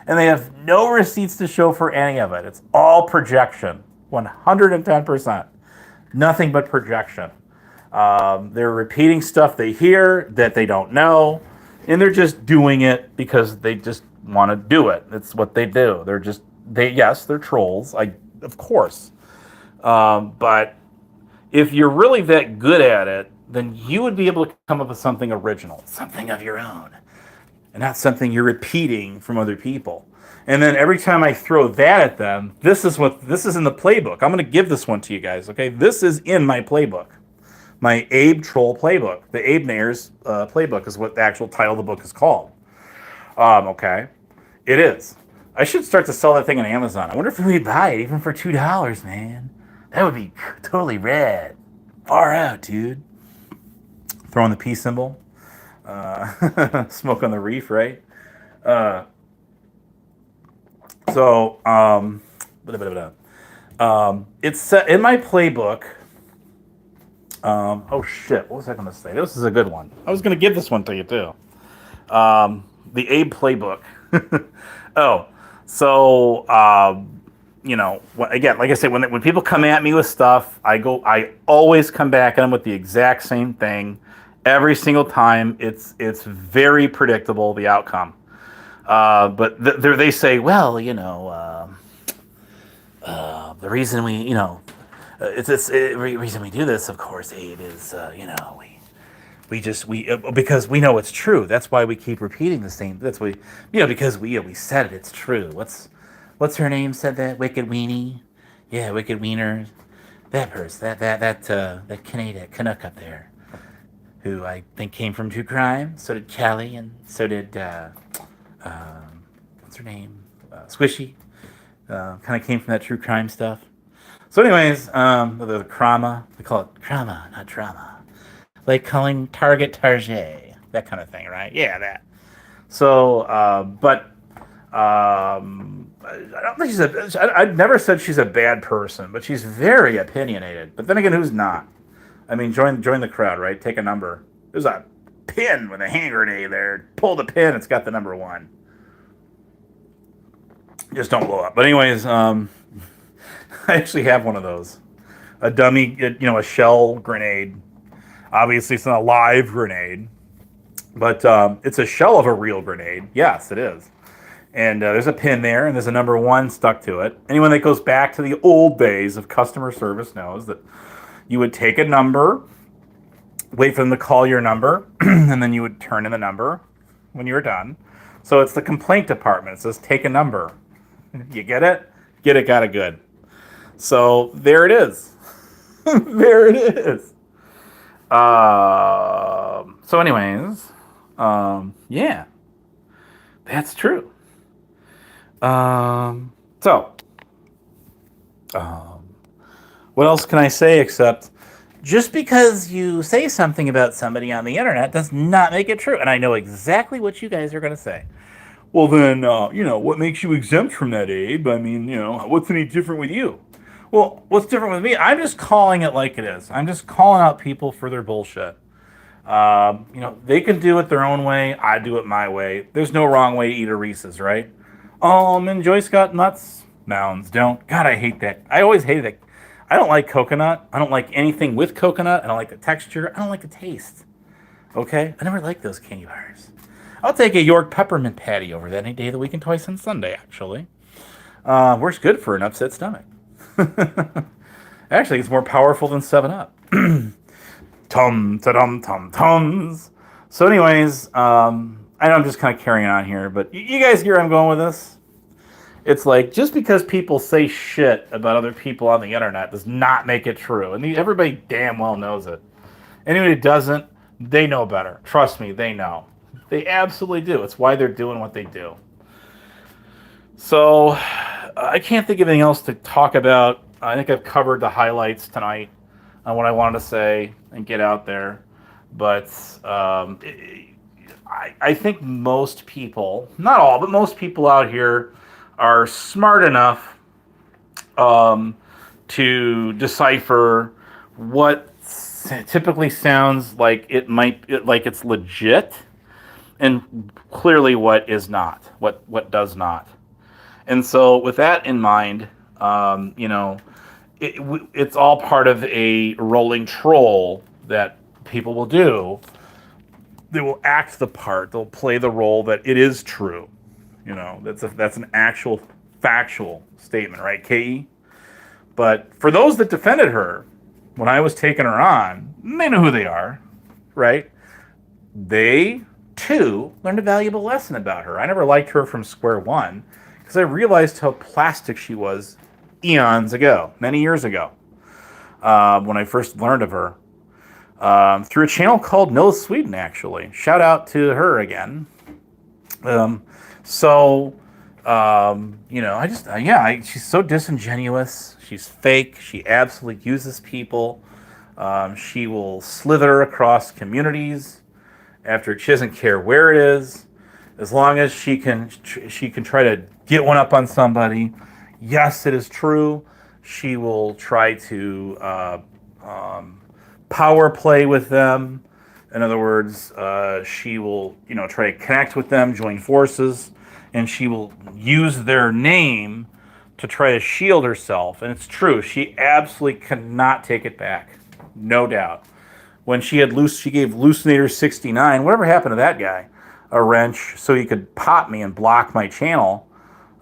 And they have no receipts to show for any of it. It's all projection. 110%. Nothing but projection. They're repeating stuff they hear that they don't know, and they're just doing it because they just want to do it. It's what they do. They're trolls, of course. But if you're really that good at it, then you would be able to come up with something original, something of your own, and not something you're repeating from other people. And then every time I throw that at them, this is in the playbook. I'm going to give this one to you guys, okay? This is in my playbook. My Abe Troll playbook. The Abe Nayers playbook is what the actual title of the book is called. Okay? It is. I should start to sell that thing on Amazon. I wonder if we'd buy it even for $2, man. That would be totally rad. Far out, dude. Throwing the peace symbol. Smoke on the reef, right? It's set in my playbook. What was I going to say? This is a good one. I was going to give this one to you, too. The Abe playbook Oh, so again, like I said, when people come at me with stuff, I always come back at them with the exact same thing every single time. It's very predictable, the outcome. But they say, well, the reason we, reason we do this, of course, Abe, is, because we know it's true. That's why we keep repeating the same. That's why, because we said it. It's true. What's her name said that? Wicked Weenie, yeah, Wicked Wiener. That person, that Canuck up there, who I think came from True Crime. So did Callie, and so did what's her name? Squishy. Kind of came from that True Crime stuff. So, anyways, the Krama, they call it Krama, not drama. Like calling Target Target, that kind of thing, right? Yeah, that. So, I don't think I've never said she's a bad person, but she's very opinionated. But then again, who's not? I mean, join the crowd, right? Take a number. There's a pin with a hand grenade there. Pull the pin, it's got the number 1. Just don't blow up. But anyways, I actually have one of those. A dummy, a shell grenade. Obviously, it's not a live grenade, but it's a shell of a real grenade. Yes, it is. And there's a pin there, and there's a number 1 stuck to it. Anyone that goes back to the old days of customer service knows that you would take a number, wait for them to call your number, and then you would turn in the number when you were done. So it's the complaint department. It says, take a number. You get it? Get it, got it, good. So there it is. There it is. So anyways, yeah, that's true. What else can I say except just because you say something about somebody on the internet does not make it true. And I know exactly what you guys are going to say. Well, then, what makes you exempt from that, Abe? I mean, what's any different with you? Well, what's different with me? I'm just calling it like it is. I'm just calling out people for their bullshit. They can do it their own way. I do it my way. There's no wrong way to eat a Reese's, right? And Joyce got nuts. Mounds don't. God, I hate that. I always hated it. I don't like coconut. I don't like anything with coconut. I don't like the texture. I don't like the taste. Okay? I never liked those candy bars. I'll take a York peppermint patty over that any day of the week and twice on Sunday, actually. Works good for an upset stomach. Actually, it's more powerful than 7-Up. Tums. So anyways, I know I'm just kind of carrying on here, but you guys hear where I'm going with this? It's like, just because people say shit about other people on the internet does not make it true. And everybody damn well knows it. Anyone who doesn't, they know better. Trust me, they know. They absolutely do. It's why they're doing what they do. So, I can't think of anything else to talk about. I think I've covered the highlights tonight on what I wanted to say and get out there. But I think most people, not all, but most people out here are smart enough to decipher what typically sounds like it's legit, and clearly what is not, what does not. And so with that in mind, it's all part of a rolling troll that people will do. They will act the part. They'll play the role that it is true. That's an actual factual statement, right, K.E.? But for those that defended her when I was taking her on, they know who they are, right? They, too, learned a valuable lesson about her. I never liked her from square one because I realized how plastic she was eons ago, many years ago, when I first learned of her. Through a channel called Nilla Sweden, actually. Shout out to her again. She's so disingenuous. She's fake. She absolutely uses people. She will slither across communities after she doesn't care where it is, as long as she can try to get one up on somebody. Yes, it is true. She will try to power play with them. In other words, she will try to connect with them, join forces, and she will use their name to try to shield herself. And it's true. She absolutely cannot take it back. No doubt. When she gave ʰᵒⁿᵉṕᵗᵃᵇᵉ, whatever happened to that guy? A wrench so he could pop me and block my channel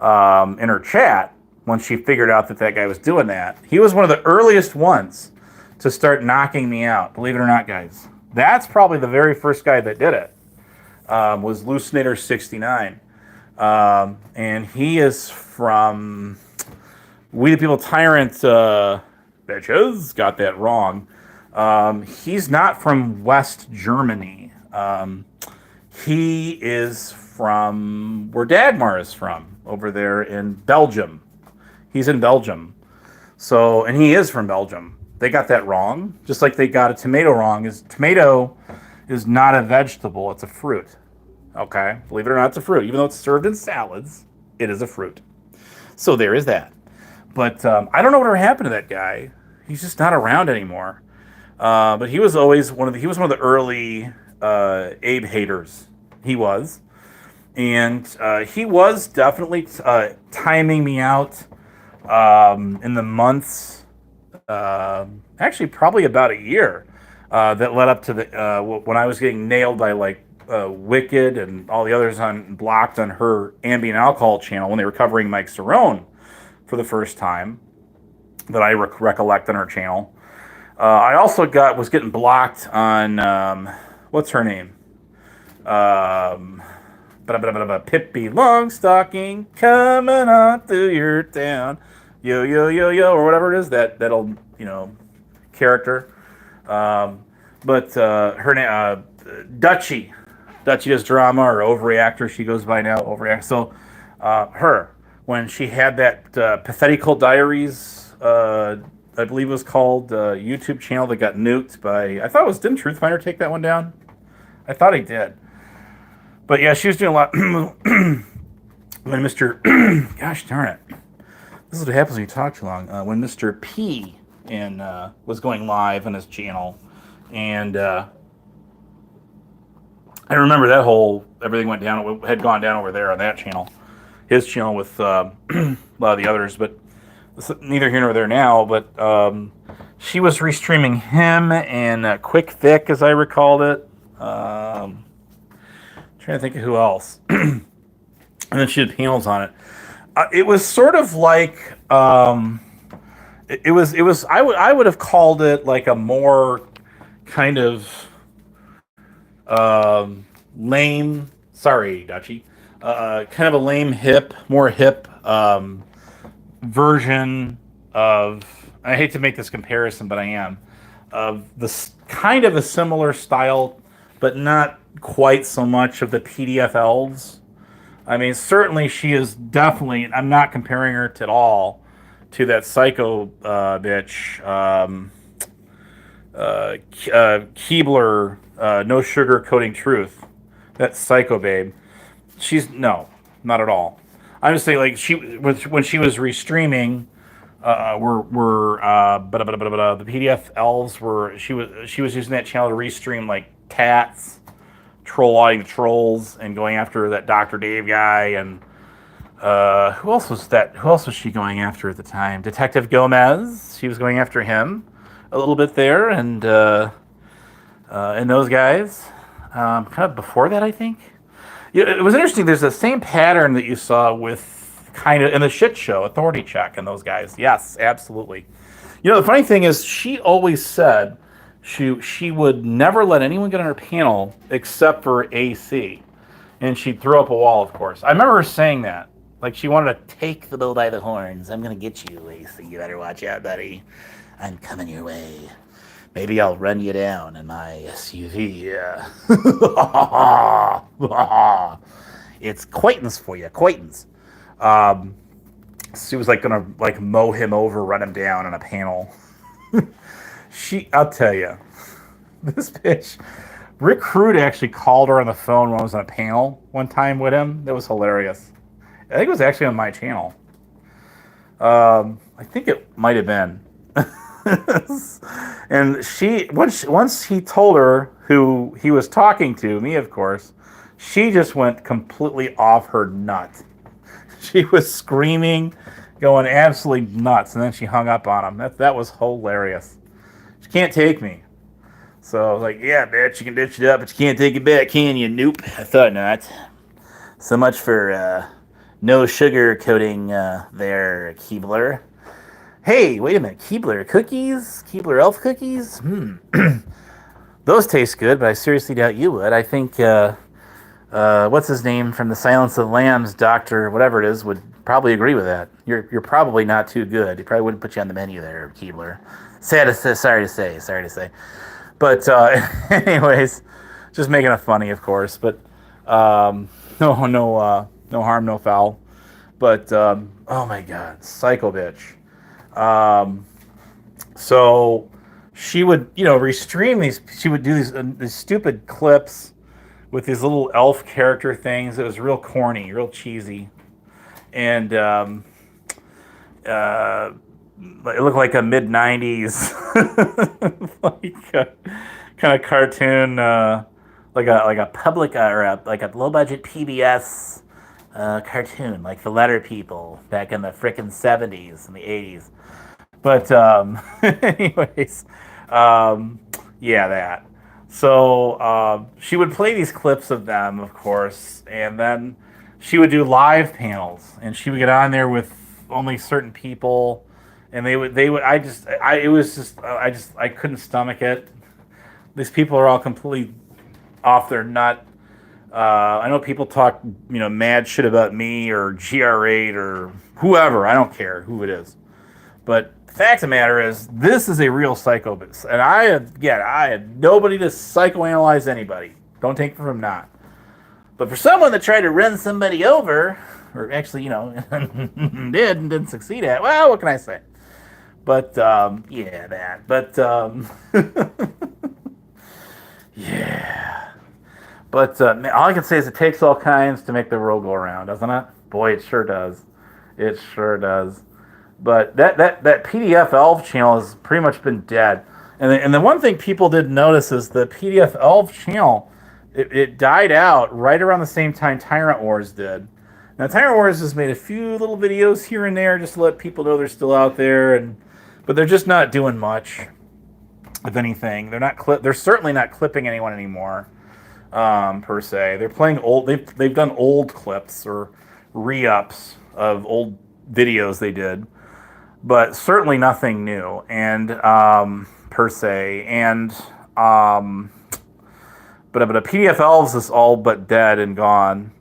in her chat when she figured out that guy was doing that. He was one of the earliest ones to start knocking me out, believe it or not, guys. That's probably the very first guy that did it, was ʰᵒⁿᵉṕᵗᵃᵇᵉ. And he is from We the People Tyrant bitches. Got that wrong. He's not from West Germany. He is from where Dagmar is from, over there in Belgium. He's in Belgium. So, and he is from Belgium. They got that wrong, just like they got a tomato wrong. Tomato is not a vegetable, it's a fruit. Okay? Believe it or not, it's a fruit. Even though it's served in salads, it is a fruit. So there is that. But I don't know whatever happened to that guy. He's just not around anymore. But he was always one of the early Abe haters. He was. And he was definitely timing me out in the months, actually probably about a year, that led up to when I was getting nailed by like Wicked and all the others blocked on her ambient alcohol channel when they were covering Mike Cerrone for the first time that I recollect on her channel. I also was getting blocked on what's her name? Pippi Longstocking coming on through your town, yo yo yo yo, or whatever it is, that old character. But her name Dutchie does drama, or Overreactor. She goes by now, Overreactor. So her, when she had that Pathetical Diaries, I believe it was called, YouTube channel that got nuked by, I thought it was, didn't Truthfinder take that one down? I thought he did. But yeah, she was doing a lot when Mr. Gosh darn it. This is what happens when you talk too long. When Mr. P was going live on his channel, and I remember that everything had gone down over there on that channel, his channel with a lot of the others, but neither here nor there now. But she was restreaming him and Quick Vic, as I recalled it. Trying to think of who else. And then she did panels on it. It was sort of like it was I would have called it like a more kind of lame, sorry Dutchie, kind of a lame more hip version of, I hate to make this comparison, but I am, of this kind of a similar style, but not quite so much, of the PDF elves. I mean, certainly she is definitely, I'm not comparing her at all to that psycho bitch, Keebler, No Sugar Coating Truth, that psycho babe. No, not at all. I'm just saying, like, when she was restreaming, the PDF elves she was using that channel to restream like cats, trolling trolls, and going after that Dr. Dave guy, and who else was she going after at the time? Detective Gomez. She was going after him a little bit there, and those guys. Kind of before that, I think. Yeah, it was interesting. There's the same pattern that you saw with kind of in the shit show, Authority Check, and those guys. Yes, absolutely. The funny thing is, she always said she would never let anyone get on her panel except for AC. And she'd throw up a wall, of course. I remember her saying that. Like, she wanted to take the bull by the horns. I'm going to get you, AC. You better watch out, buddy. I'm coming your way. Maybe I'll run you down in my SUV. Yeah. It's acquaintance for you, acquaintance. She was like going to like mow him over, run him down on a panel. I'll tell you, this bitch, Rick Rude actually called her on the phone when I was on a panel one time with him. That was hilarious. I think it was actually on my channel. I think it might have been. And once he told her who he was talking to, me of course, She just went completely off her nut. She was screaming, going absolutely nuts, and then she hung up on him. That was hilarious. She can't take me. So I was like, yeah, bitch, you can ditch it up, but you can't take it back, can you? Nope. I thought not. So much for no sugar coating there, Keebler. Hey, wait a minute. Keebler cookies? Keebler elf cookies? Those taste good, but I seriously doubt you would. I think, what's his name from the Silence of the Lambs, Doctor, whatever it is, would probably agree with that. You're probably not too good. He probably wouldn't put you on the menu there, Keebler. Sorry to say. But anyways, just making it funny, of course. But no harm, no foul. But oh my God, psycho bitch. So she would, restream these. She would do these stupid clips with these little elf character things. It was real corny, real cheesy, and it looked like a mid '90s like kind of cartoon, like a public or like a low budget PBS cartoon, like the Letter People back in the frickin' '70s and the '80s. But anyways, yeah, that. So she would play these clips of them, of course, and then she would do live panels, and she would get on there with only certain people, and they would. I couldn't stomach it. These people are all completely off their nut. I know people talk, mad shit about me or GR8 or whoever. I don't care who it is, but the fact of the matter is, this is a real psychopath, and I had nobody to psychoanalyze anybody. Don't take it from not. But for someone that tried to run somebody over, or actually, didn't succeed at, well, what can I say? But yeah, that. But yeah. But all I can say is it takes all kinds to make the world go around, doesn't it? Boy, it sure does. It sure does. But that PDF Elf channel has pretty much been dead. And the one thing people didn't notice is the PDF Elf channel, it died out right around the same time Tyrant Wars did. Now, Tyrant Wars has made a few little videos here and there just to let people know they're still out there, but they're just not doing much, if anything. They're certainly not clipping anyone anymore, per se. They're playing old. They've done old clips or re-ups of old videos they did, but certainly nothing new, and per se. And but a PDF Elves is all but dead and gone.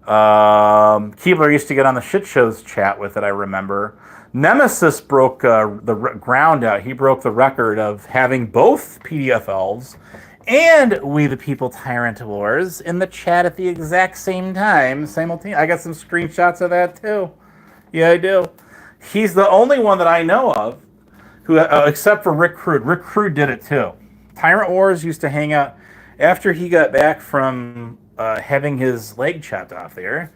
Keebler used to get on the shit shows chat with it, I remember. Nemesis broke the ground out. He broke the record of having both PDF Elves and We the People Tyrant Wars in the chat at the exact same time, simultaneously. I got some screenshots of that too. Yeah, I do. He's the only one that I know of who, except for Rick Crude. Rick Crude did it too. Tyrant Wars used to hang out after he got back from having his leg chopped off there,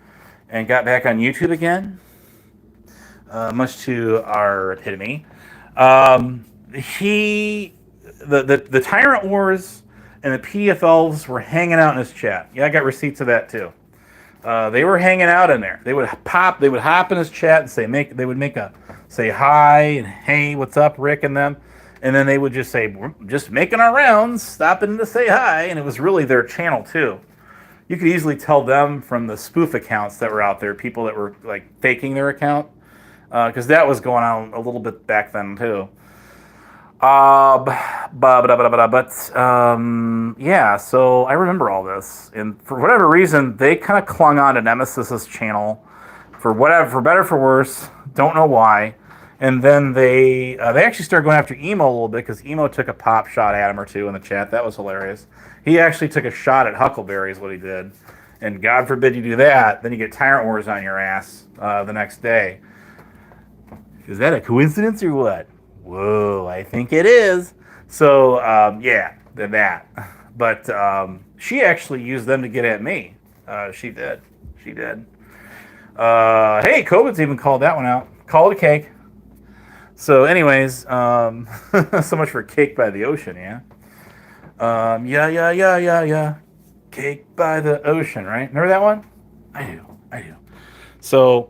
and got back on YouTube again, much to our epitome. The Tyrant Wars and the PDF Elves were hanging out in his chat. Yeah, I got receipts of that too. They were hanging out in there. They would hop in his chat and say hi and hey, what's up, Rick and them. And then they would just say, we're just making our rounds, stopping to say hi. And it was really their channel too. You could easily tell them from the spoof accounts that were out there, people that were like faking their account, because that was going on a little bit back then too. Yeah, so I remember all this, and for whatever reason, they kind of clung on to Nemesis's channel for better for worse. Don't know why. And then they actually started going after Emo a little bit, because Emo took a pop shot at him or two in the chat. That was hilarious. He actually took a shot at Huckleberry is what he did. And God forbid you do that, then you get Tyrant Wars on your ass the next day. Is that a coincidence or what? Whoa, I think it is. So, yeah, that. But she actually used them to get at me. She did. Hey, COVID's even called that one out. Call it a cake. So, anyways, so much for Cake by the Ocean, yeah? Yeah. Cake by the Ocean, right? Remember that one? I do. So,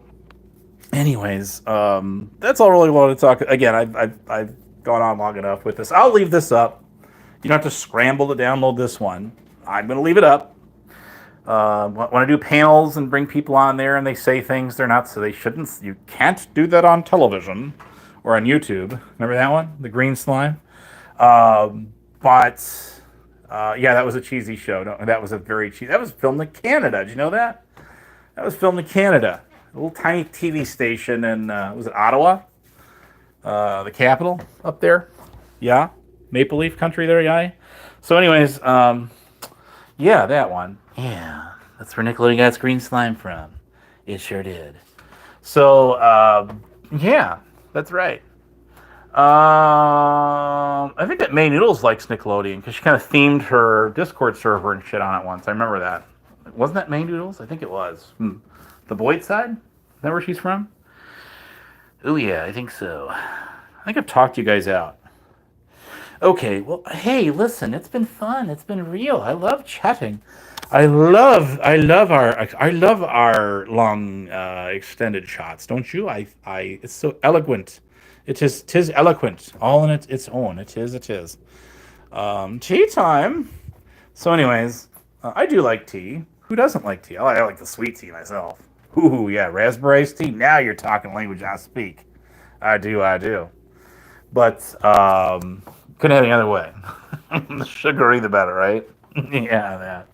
anyways, that's all I really wanted to talk. Again, I've gone on long enough with this. I'll leave this up. You don't have to scramble to download this one. I'm going to leave it up. When I do panels and bring people on there and they say things they're not, so they shouldn't. You can't do that on television or on YouTube. Remember that one? The green slime? Yeah, that was a cheesy show. No, that was a very cheesy. That was filmed in Canada. Did you know that? That was filmed in Canada. A little tiny TV station in, was it Ottawa? The capital up there? Yeah. Maple Leaf country there, yeah. So anyways, yeah, that one. Yeah, that's where Nickelodeon got its green slime from. It sure did. So, yeah, that's right. I think that May Noodles likes Nickelodeon because she kind of themed her Discord server and shit on it once. I remember that. Wasn't that May Noodles? I think it was. The Boyd side? Is that where she's from? Oh, yeah, I think so. I think I've talked you guys out. Okay, well, hey, listen, it's been fun. It's been real. I love chatting. I love our long extended shots, don't you? It's so eloquent. Tis eloquent, all in its own. It is. Tea time. So, anyways, I do like tea. Who doesn't like tea? I like the sweet tea myself. Ooh, yeah, raspberry iced tea. Now you're talking language I speak. I do. But couldn't have any other way. The sugary, the better, right? Yeah, that.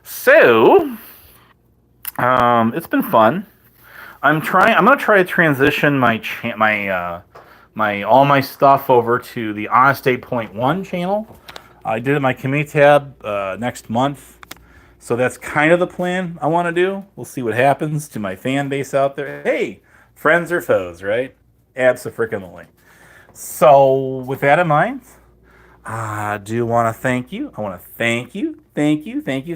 So, it's been fun. I'm gonna try to transition my all my stuff over to the Honest 8.1 channel. I did it in my community tab next month. So that's kind of the plan I want to do. We'll see what happens to my fan base out there. Hey, friends or foes, right? Abso-freaking-lutely. So with that in mind, I do want to thank you. I want to thank you. Thank you. And thank you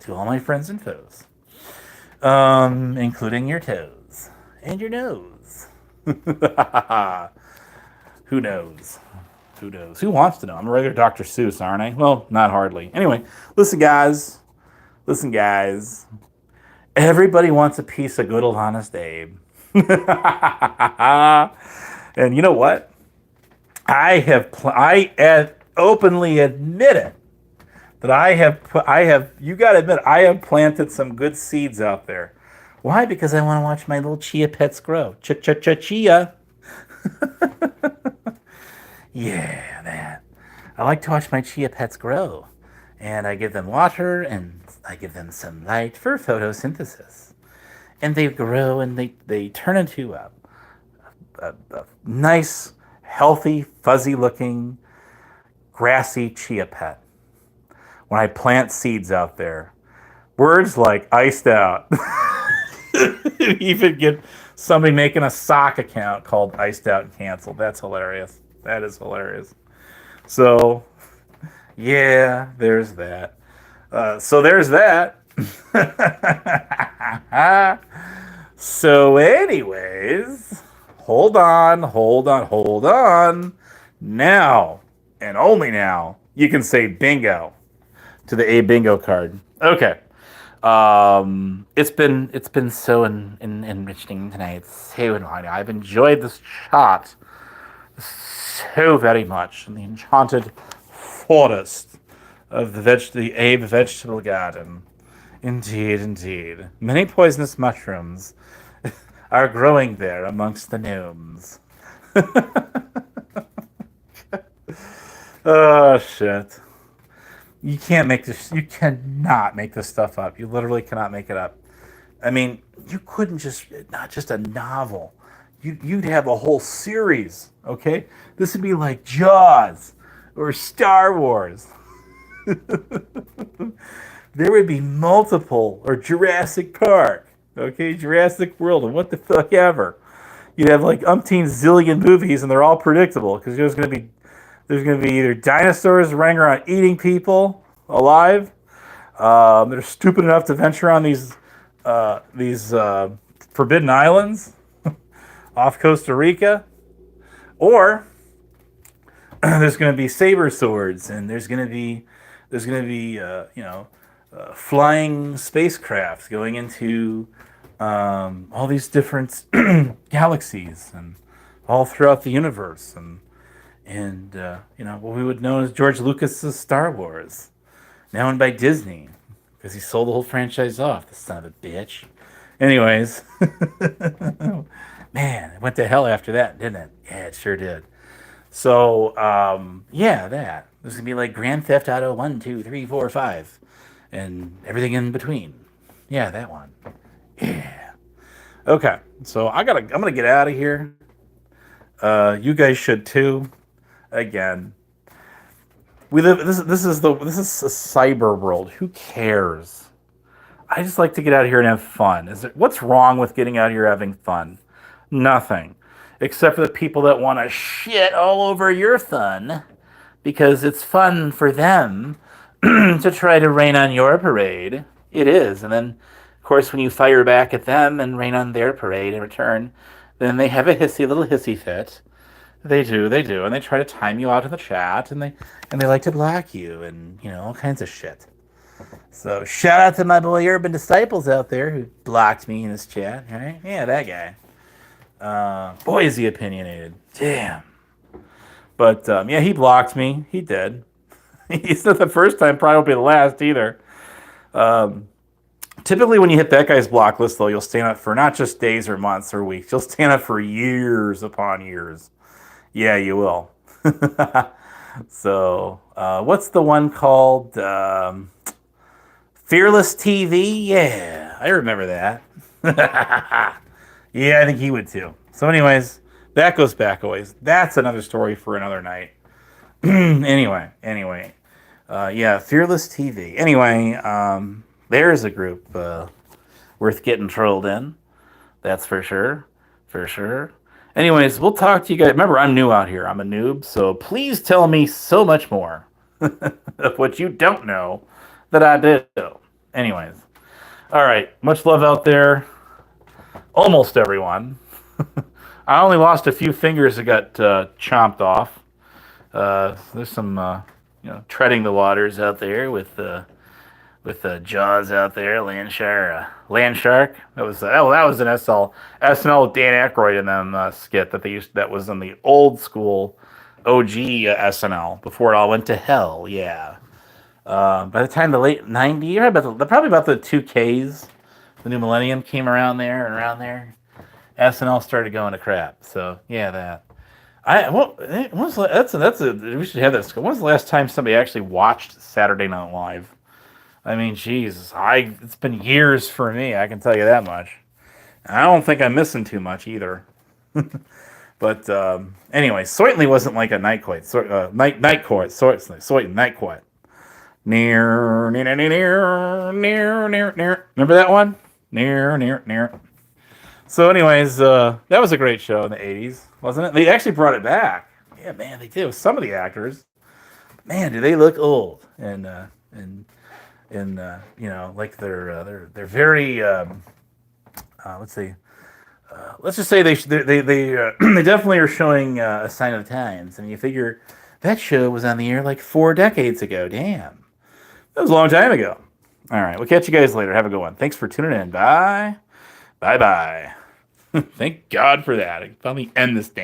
to all my friends and foes, including your toes and your nose. Who knows? Who wants to know? I'm a regular Dr. Seuss, aren't I? Well, not hardly. Anyway, listen, guys. Everybody wants a piece of good old Honest Abe. And you know what? I openly admit it. You got to admit, I have planted some good seeds out there. Why? Because I want to watch my little chia pets grow. Chia. Yeah, that. I like to watch my chia pets grow. And I give them water and I give them some light for photosynthesis. And they grow and they turn into a nice, healthy, fuzzy-looking, grassy chia pet. When I plant seeds out there, words like iced out. Even get somebody making a sock account called Iced Out and Canceled. That's hilarious. That is hilarious. So, yeah, there's that. So there's that. So anyways, hold on. Now, and only now, you can say bingo to the A bingo card. Okay. It's been so enriching tonight. So enlightening. I've enjoyed this chat so very much in the enchanted forest of the Abe vegetable garden. Indeed. Many poisonous mushrooms are growing there amongst the gnomes. Oh shit. You cannot make this stuff up. You literally cannot make it up. I mean, you couldn't not just a novel. You'd have a whole series, okay? This would be like Jaws or Star Wars. There would be multiple, or Jurassic Park, okay? Jurassic World, and what the fuck ever. You'd have like umpteen zillion movies, and they're all predictable, because there's going to be either dinosaurs running around eating people alive. They're stupid enough to venture on these forbidden islands. off Costa Rica, or there's going to be saber swords, and there's going to be flying spacecrafts going into all these different galaxies and all throughout the universe, and what we would know as George Lucas's Star Wars, now owned by Disney because he sold the whole franchise off. The son of a bitch. Anyways, man, it went to hell after that, didn't it? Yeah, it sure did. So, that. This is going to be like Grand Theft Auto 1, 2, 3, 4, 5, and everything in between. Yeah, that one. Yeah. Okay, so I'm going to get out of here. You guys should too. Again, we live. This is a cyber world. Who cares? I just like to get out of here and have fun. What's wrong with getting out of here having fun? Nothing. Except for the people that want to shit all over your fun because it's fun for them to try to rain on your parade. It is. And then, of course, when you fire back at them and rain on their parade in return, then they have a little hissy fit. They do. And they try to time you out in the chat, and they like to block you and, all kinds of shit. So shout out to my boy Urban Disciples out there who blocked me in his chat, right? Yeah, that guy. Boy, is he opinionated. Damn. But, he blocked me. He did. It's not the first time, probably won't be the last either. Typically, when you hit that guy's block list, though, you'll stand up for not just days or months or weeks. You'll stand up for years upon years. Yeah, you will. So, what's the one called? Fearless TV? Yeah, I remember that. Yeah, I think he would too. So anyways, that goes back a ways. That's another story for another night. Anyway. Fearless TV. Anyway, there's a group worth getting trolled in. That's for sure. For sure. Anyways, we'll talk to you guys. Remember, I'm new out here. I'm a noob, so please tell me so much more of what you don't know that I do. Anyways. All right. Much love out there. Almost everyone. I only lost a few fingers that got chomped off. There's some, treading the waters out there with Jaws out there, Land Shark. That was an SNL with Dan Aykroyd in them skit that they used. That was in the old school OG SNL before it all went to hell. Yeah. By the time the late '90s, probably about the 2Ks, the new millennium came around there, SNL started going to crap. So yeah, that. We should have this. When was the last time somebody actually watched Saturday Night Live? I mean, geez, it's been years for me. I can tell you that much. I don't think I'm missing too much either. But anyway, certainly wasn't like a night court. Night court. Night court. Near. Remember that one? Near. So anyways, that was a great show in the 80s, wasn't it? They actually brought it back. Yeah, man, they did. Some of the actors, man, do they look old? And like they're very let's just say they definitely are showing a sign of the times. I mean, you figure that show was on the air like 4 decades ago. Damn. That was a long time ago. All right. We'll catch you guys later. Have a good one. Thanks for tuning in. Bye. Bye-bye. Thank God for that. I can finally end this damn